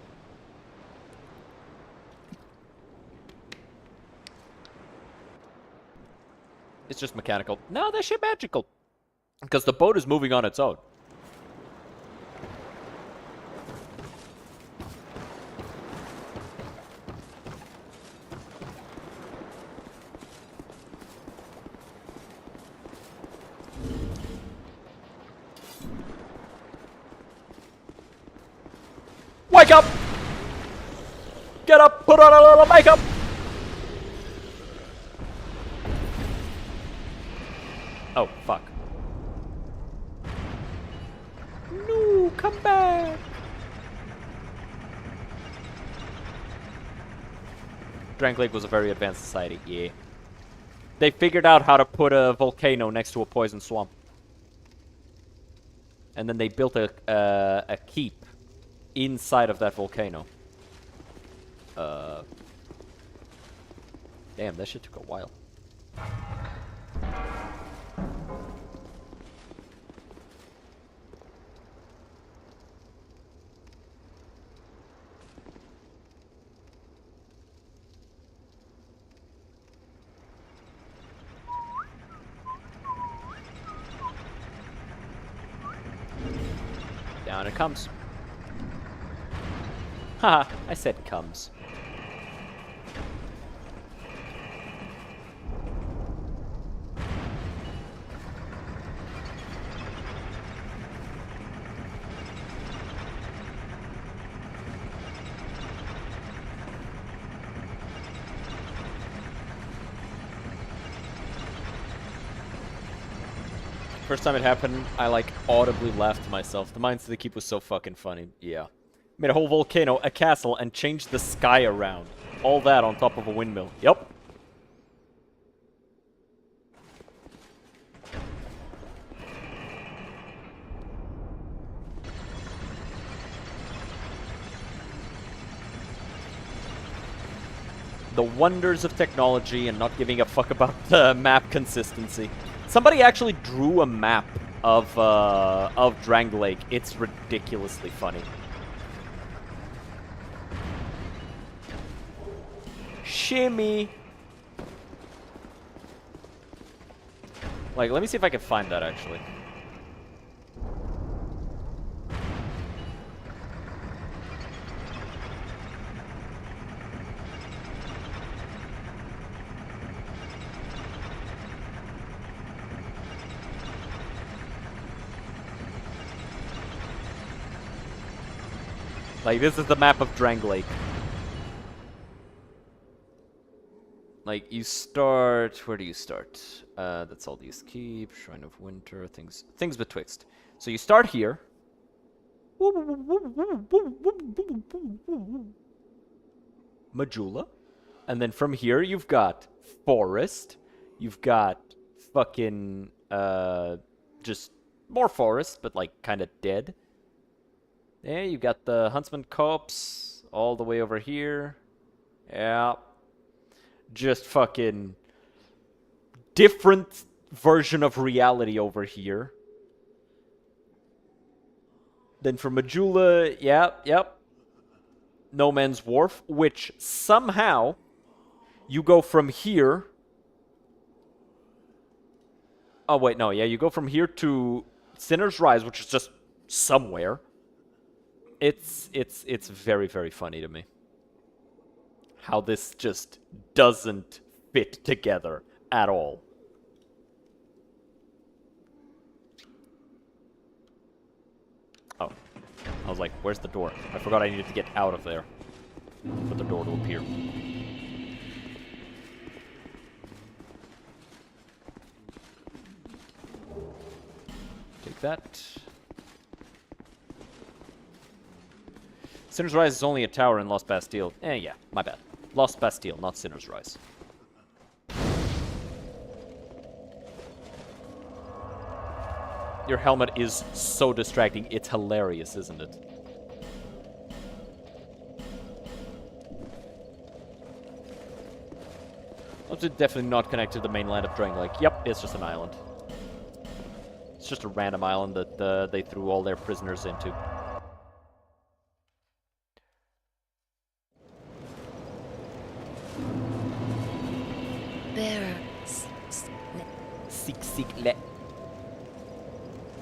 It's just mechanical. No, that shit magical. Because the boat is moving on its own. Wake up! Get up, put on a little makeup! Oh, fuck. No, come back! Drank Lake was a very advanced society, yeah. They figured out how to put a volcano next to a poison swamp. And then they built a keep inside of that volcano. Damn, that shit took a while. Down it comes. Haha, I said comes. First time it happened, I like audibly laughed to myself. The Mines to the Keep was so fucking funny. Yeah. Made a whole volcano, a castle, and changed the sky around. All that on top of a windmill. Yep. The wonders of technology and not giving a fuck about the map consistency. Somebody actually drew a map of Drang Lake. It's ridiculously funny. Shimmy. Like, let me see if I can find that actually. Like, this is the map of Drang Lake. Like, you start... Where do you start? That's all these keep. Shrine of Winter. Things betwixt. So you start here. Majula. And then from here, you've got forest. You've got fucking... just more forest, but, like, kind of dead. Yeah, you got the Huntsman Copse all the way over here. Yeah. Just fucking different version of reality over here. Then for Majula, yep. No Man's Wharf, which somehow you go from here. Oh, wait, no, yeah, you go from here to Sinner's Rise, which is just somewhere. It's very, very funny to me. How this just doesn't fit together at all. Oh. I was like, where's the door? I forgot I needed to get out of there for the door to appear. Take that. Sinner's Rise is only a tower in Lost Bastille. Yeah, my bad. Lost Bastille, not Sinner's Rise. Your helmet is so distracting. It's hilarious, isn't it? Also, definitely not connected to the mainland of Drang Lake. Yep, it's just an island. It's just a random island that they threw all their prisoners into.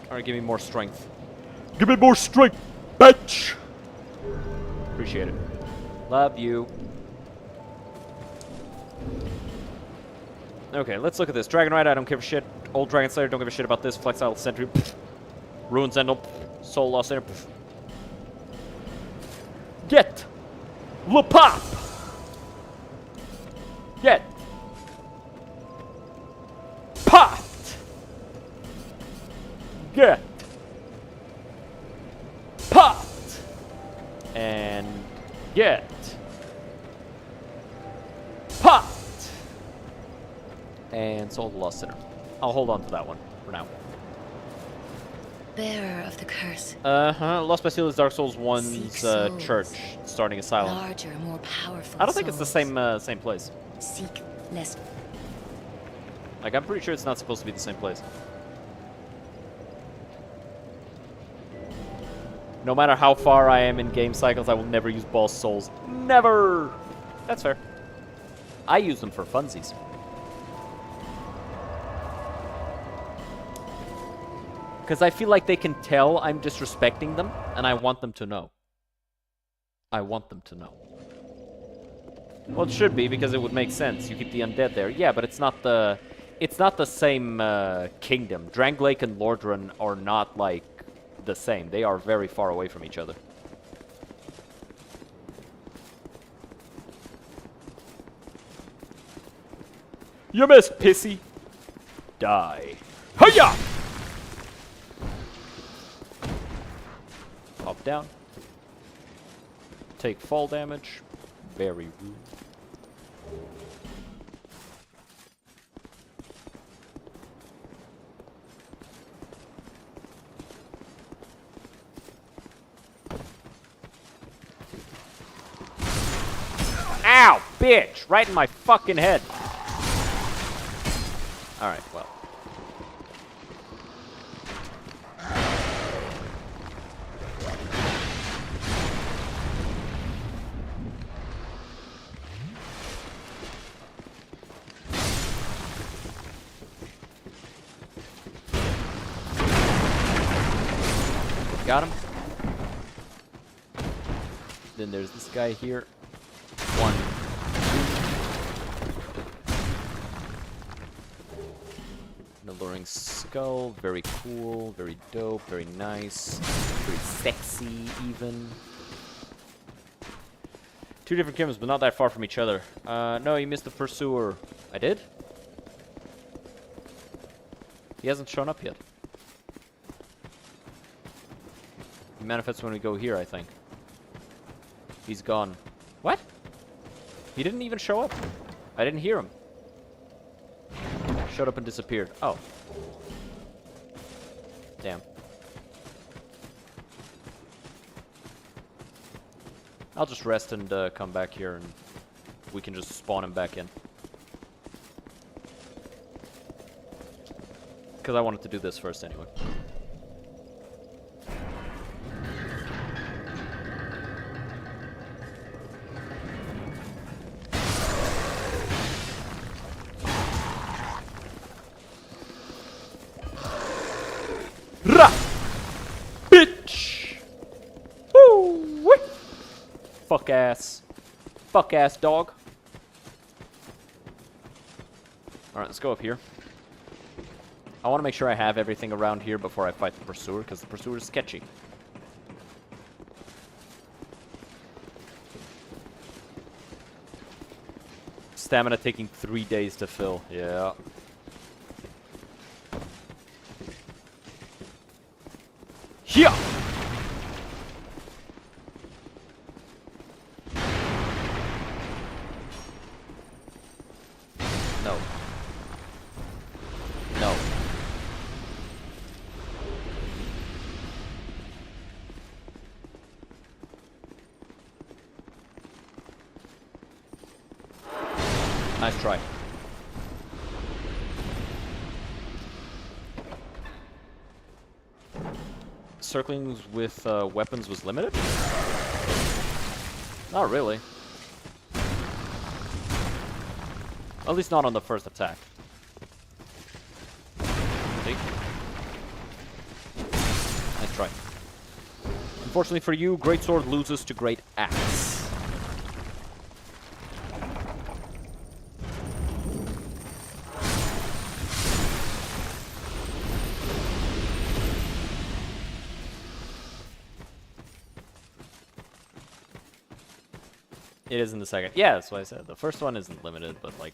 Alright, give me more strength. Give me more strength, bitch! Appreciate it. Love you. Okay, let's look at this. Dragon Ride, I don't give a shit. Old Dragon Slayer, don't give a shit about this. Flexile Sentry, pff. Ruin Zendel, pff. Soul Lost Sinner, pff. Get! Le Pop! Get! Pot! Get! Pot! And get! Pot! And Soul of the Lost Sinner. I'll hold on to that one for now. Bearer of the curse. Lost Bastille is Dark Souls 1's church, starting asylum. Larger, more powerful I don't think it's the same place. Seek less. Like, I'm pretty sure it's not supposed to be the same place. No matter how far I am in game cycles, I will never use boss souls. Never! That's fair. I use them for funsies. Because I feel like they can tell I'm disrespecting them, and I want them to know. I want them to know. Well, it should be, because it would make sense. You keep the undead there. Yeah, but it's not the same kingdom. Drang Lake and Lordran are not, like, the same. They are very far away from each other. You missed, pissy. Die. Hiya! step down. Take fall damage. Very rude. Ow, bitch! Right in my fucking head. Alright, well. Got him. Then there's this guy here. One. An alluring skull. Very cool. Very dope. Very nice. Very sexy, even. Two different Kims, but not that far from each other. No, you missed the pursuer. I did? He hasn't shown up yet. He manifests when we go here, I think. He's gone. What? He didn't even show up. I didn't hear him. Showed up and disappeared. Oh. Damn. I'll just rest and come back here and we can just spawn him back in. Because I wanted to do this first anyway. Rah! Bitch! Woo! Fuck ass. Fuck ass dog. Alright, let's go up here. I want to make sure I have everything around here before I fight the pursuer, because the pursuer is sketchy. Stamina taking 3 days to fill. Yeah. Yeah. No. No. Nice try. Circling with weapons was limited? Not really. At least not on the first attack. See? Nice try. Unfortunately for you, Greatsword loses to Great Axe. It is in the second. Yeah, that's what I said. The first one isn't limited, but like...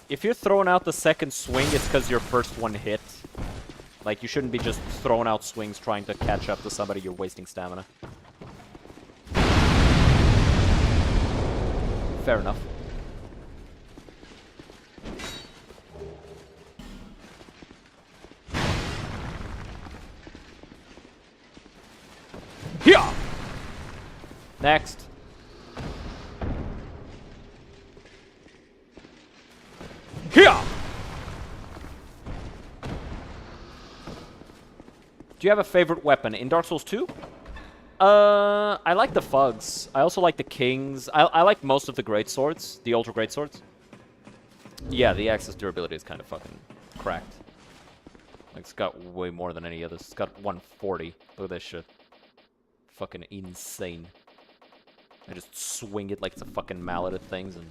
If you're throwing out the second swing, it's because your first one hit. Like, you shouldn't be just throwing out swings trying to catch up to somebody. You're wasting stamina. Fair enough. Here! Next. Here! Do you have a favorite weapon in Dark Souls 2? I like the Fugs. I also like the Kings. I like most of the Great Swords, the Ultra Great Swords. Yeah, the Axe's durability is kind of fucking cracked. Like, it's got way more than any others. It's got 140. Look at this shit. Fucking insane. I just swing it like it's a fucking mallet at things and...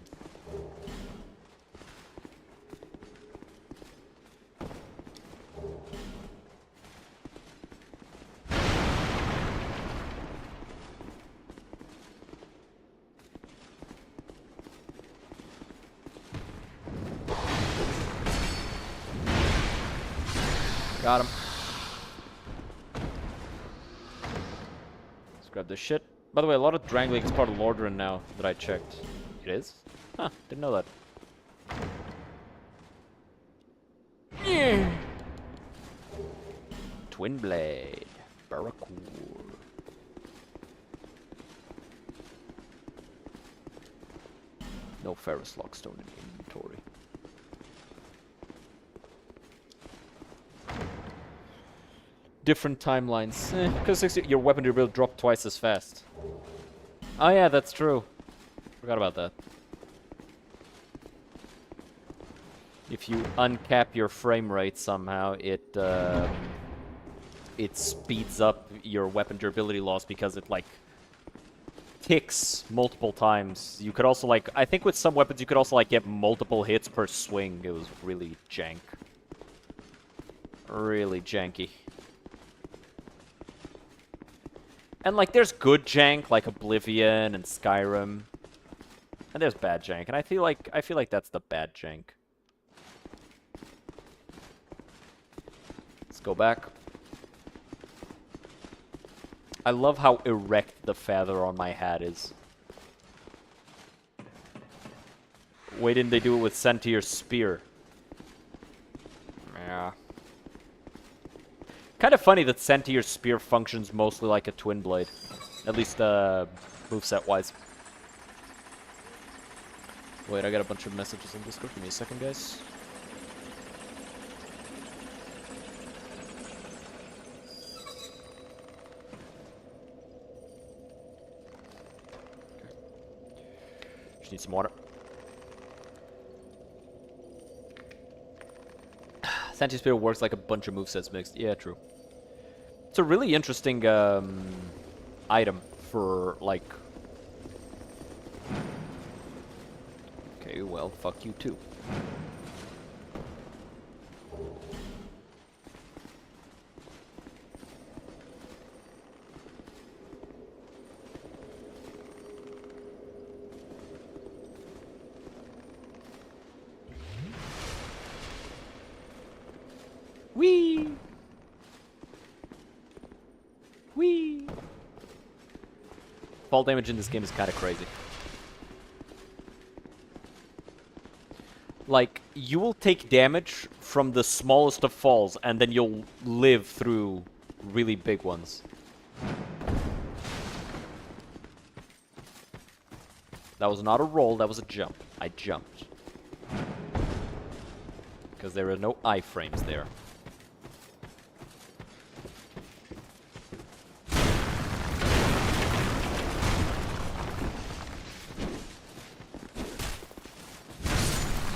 Got him. grab this shit. By the way, a lot of Drangleic is part of Lordran now that I checked. It is? Huh, didn't know that. Twin Blade. Barracool. No Ferrous Lockstone in inventory. Different timelines. Because your weapon will drop twice as fast. Oh yeah, that's true. Forgot about that. If you uncap your frame rate somehow, it speeds up your weapon durability loss because it like ticks multiple times. You could also like, I think with some weapons you could also like get multiple hits per swing. It was really jank. Really janky. And like there's good jank like Oblivion and Skyrim. And there's bad jank, and I feel like that's the bad jank. Let's go back. I love how erect the feather on my hat is. Why didn't they do it with Sentier's spear? Yeah. Kind of funny that Sentier's spear functions mostly like a twin blade. At least moveset-wise. Wait, I got a bunch of messages in Discord. Give me a second, guys. Just need some water. Sentier's spear works like a bunch of movesets mixed. Yeah, true. It's a really interesting item for, like... Okay, well, fuck you too. Whee! Whee! Fall damage in this game is kind of crazy. Like, you will take damage from the smallest of falls, and then you'll live through really big ones. That was not a roll, that was a jump. I jumped. Because there are no iframes there.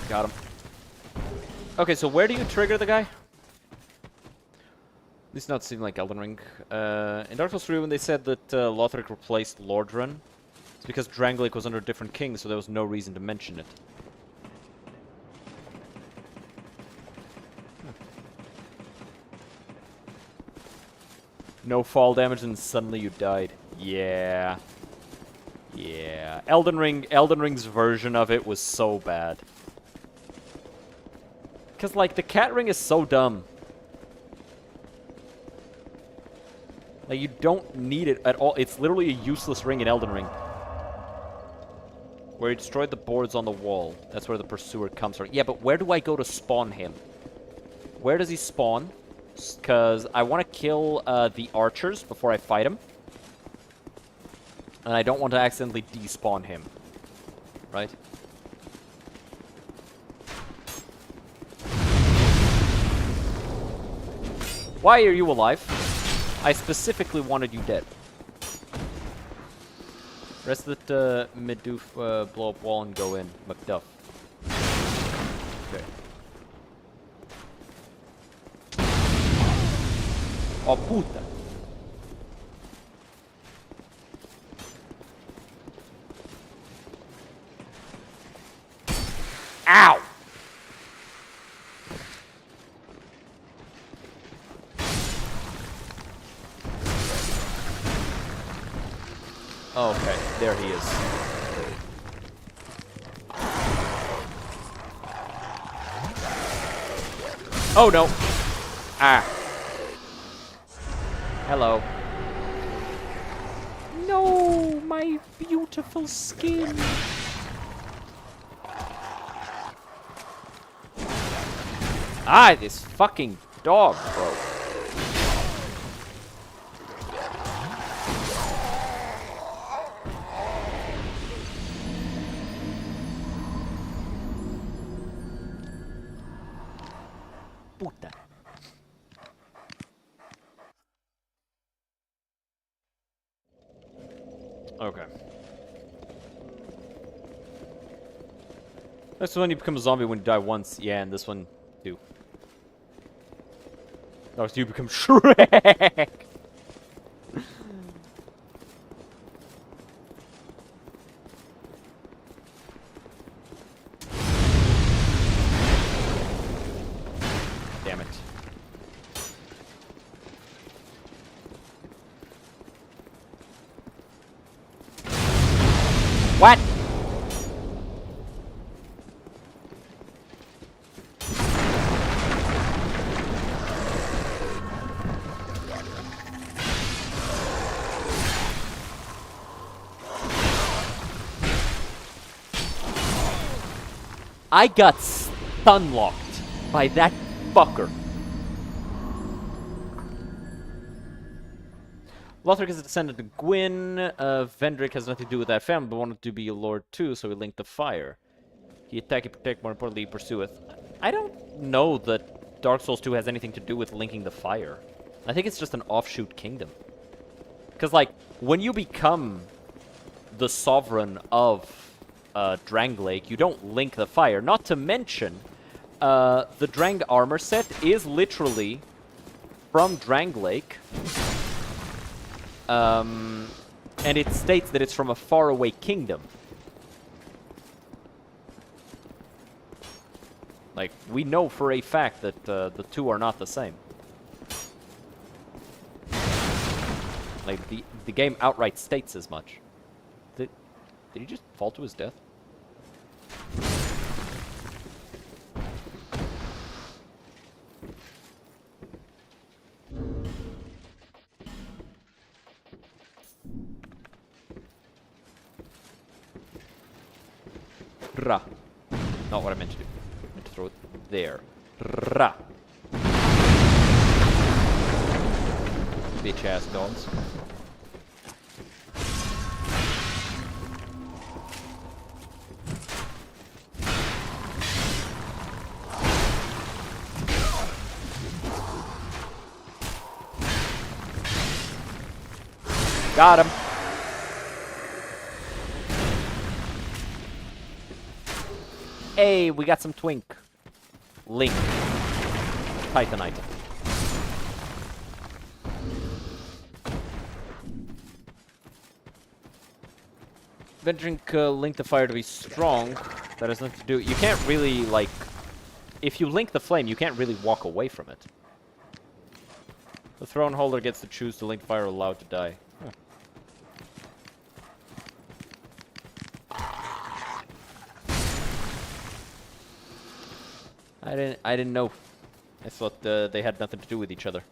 Got him. Okay, so where do you trigger the guy? At least not seem like Elden Ring. In Dark Souls 3, when they said that Lothric replaced Lordran, it's because Drangleic was under a different king, so there was no reason to mention it. No fall damage and suddenly you died. Yeah. Yeah. Elden Ring's version of it was so bad. Because, like, the cat ring is so dumb. Like, you don't need it at all. It's literally a useless ring in Elden Ring. Where he destroyed the boards on the wall. That's where the pursuer comes from. Yeah, but where do I go to spawn him? Where does he spawn? Because I want to kill the archers before I fight him. And I don't want to accidentally despawn him. Right? Why are you alive? I specifically wanted you dead. Rest of the mid-doof blow up wall and go in. Macduff. Okay. Oh puta. Ow! Oh, okay, there he is. Oh no! Ah. Hello. No, my beautiful skin. Ah, this fucking dog, bro. Puta. Okay. This one you become a zombie when you die once. Yeah, and this one too. Oh, so you become Shrek! Damn it. What? I got stun-locked by that fucker. Lothric is a descendant of Gwyn. Vendrick has nothing to do with that family, but wanted to be a lord too, so he linked the fire. He attack, he protect, more importantly, he pursueth. I don't know that Dark Souls 2 has anything to do with linking the fire. I think it's just an offshoot kingdom. Because, like, when you become the sovereign of Drangleic, you don't link the fire. Not to mention, the Drang armor set is literally from Drangleic. And it states that it's from a faraway kingdom. Like, we know for a fact that the two are not the same. Like, the game outright states as much. Did he just fall to his death? Ra. Not what I meant to do. I meant to throw it there. Ra. Bitch ass dogs. Got him. Hey, we got some twink. Link. Titanite. Vendrink linked the fire to be strong. That has nothing to do. You can't really, like... If you link the flame, you can't really walk away from it. The throne holder gets to choose to link fire allowed to die. Huh. I didn't know. I thought they had nothing to do with each other.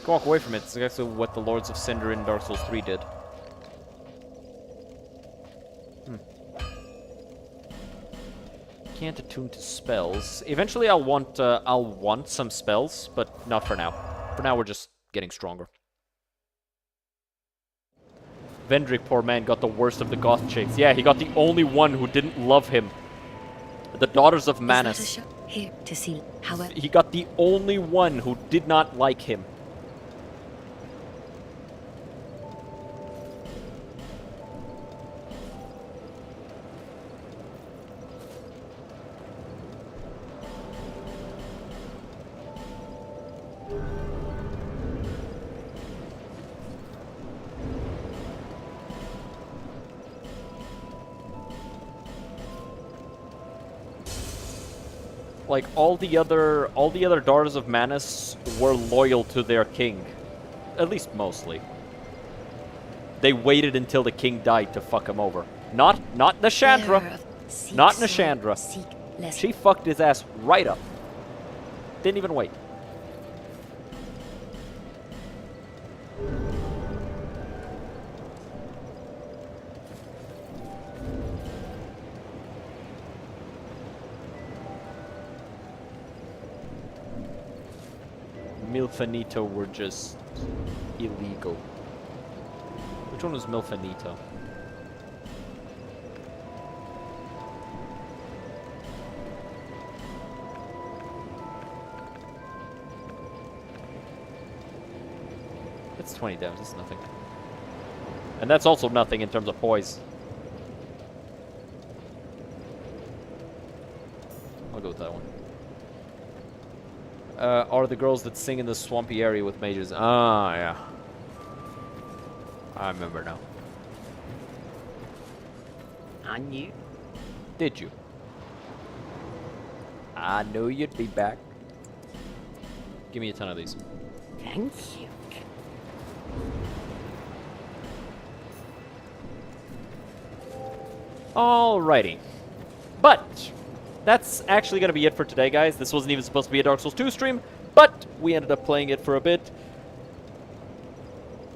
Walk away from it. It's actually what the Lords of Cinder in Dark Souls 3 did. Can't attune to spells. Eventually I'll want some spells, but not for now. For now we're just getting stronger. Vendrick, poor man, got the worst of the goth chicks. Yeah, he got the only one who didn't love him. The Daughters of Manus. Here to see how he got the only one who did not like him. Like, all the other Daughters of Manus were loyal to their king. At least mostly. They waited until the king died to fuck him over. Not the Chandra. Not Nashandra. She fucked his ass right up. Didn't even wait. Milfanito were just illegal. Which one was Milfanito? That's 20 damage, that's nothing. And that's also nothing in terms of poise. I'll go with that one. Are the girls that sing in the swampy area with mages? Ah, yeah. I remember now. I knew. Did you? I knew you'd be back. Give me a ton of these. Thank you. Alrighty. But that's actually going to be it for today, guys. This wasn't even supposed to be a Dark Souls 2 stream, but we ended up playing it for a bit.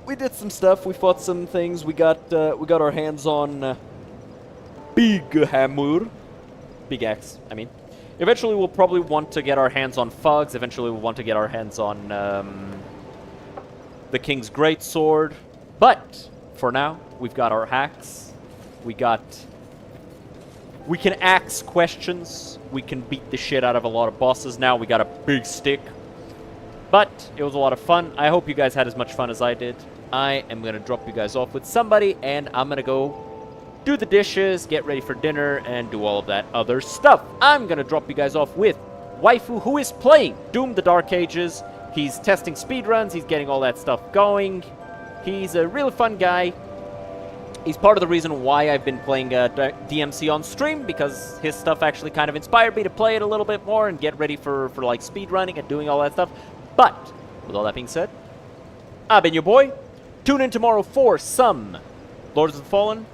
We did some stuff. We fought some things. We got our hands on Big Hammer. Big Axe, I mean. Eventually, we'll probably want to get our hands on Fugs. Eventually, we'll want to get our hands on the King's Greatsword. But for now, we've got our hacks. We can axe questions. We can beat the shit out of a lot of bosses now. We got a big stick. But it was a lot of fun. I hope you guys had as much fun as I did. I am going to drop you guys off with somebody, and I'm going to go do the dishes, get ready for dinner, and do all of that other stuff. I'm going to drop you guys off with Waifu, who is playing Doom the Dark Ages. He's testing speedruns. He's getting all that stuff going. He's a really fun guy. He's part of the reason why I've been playing DMC on stream, because his stuff actually kind of inspired me to play it a little bit more and get ready for like speedrunning and doing all that stuff. But, with all that being said, I've been your boy. Tune in tomorrow for some Lords of the Fallen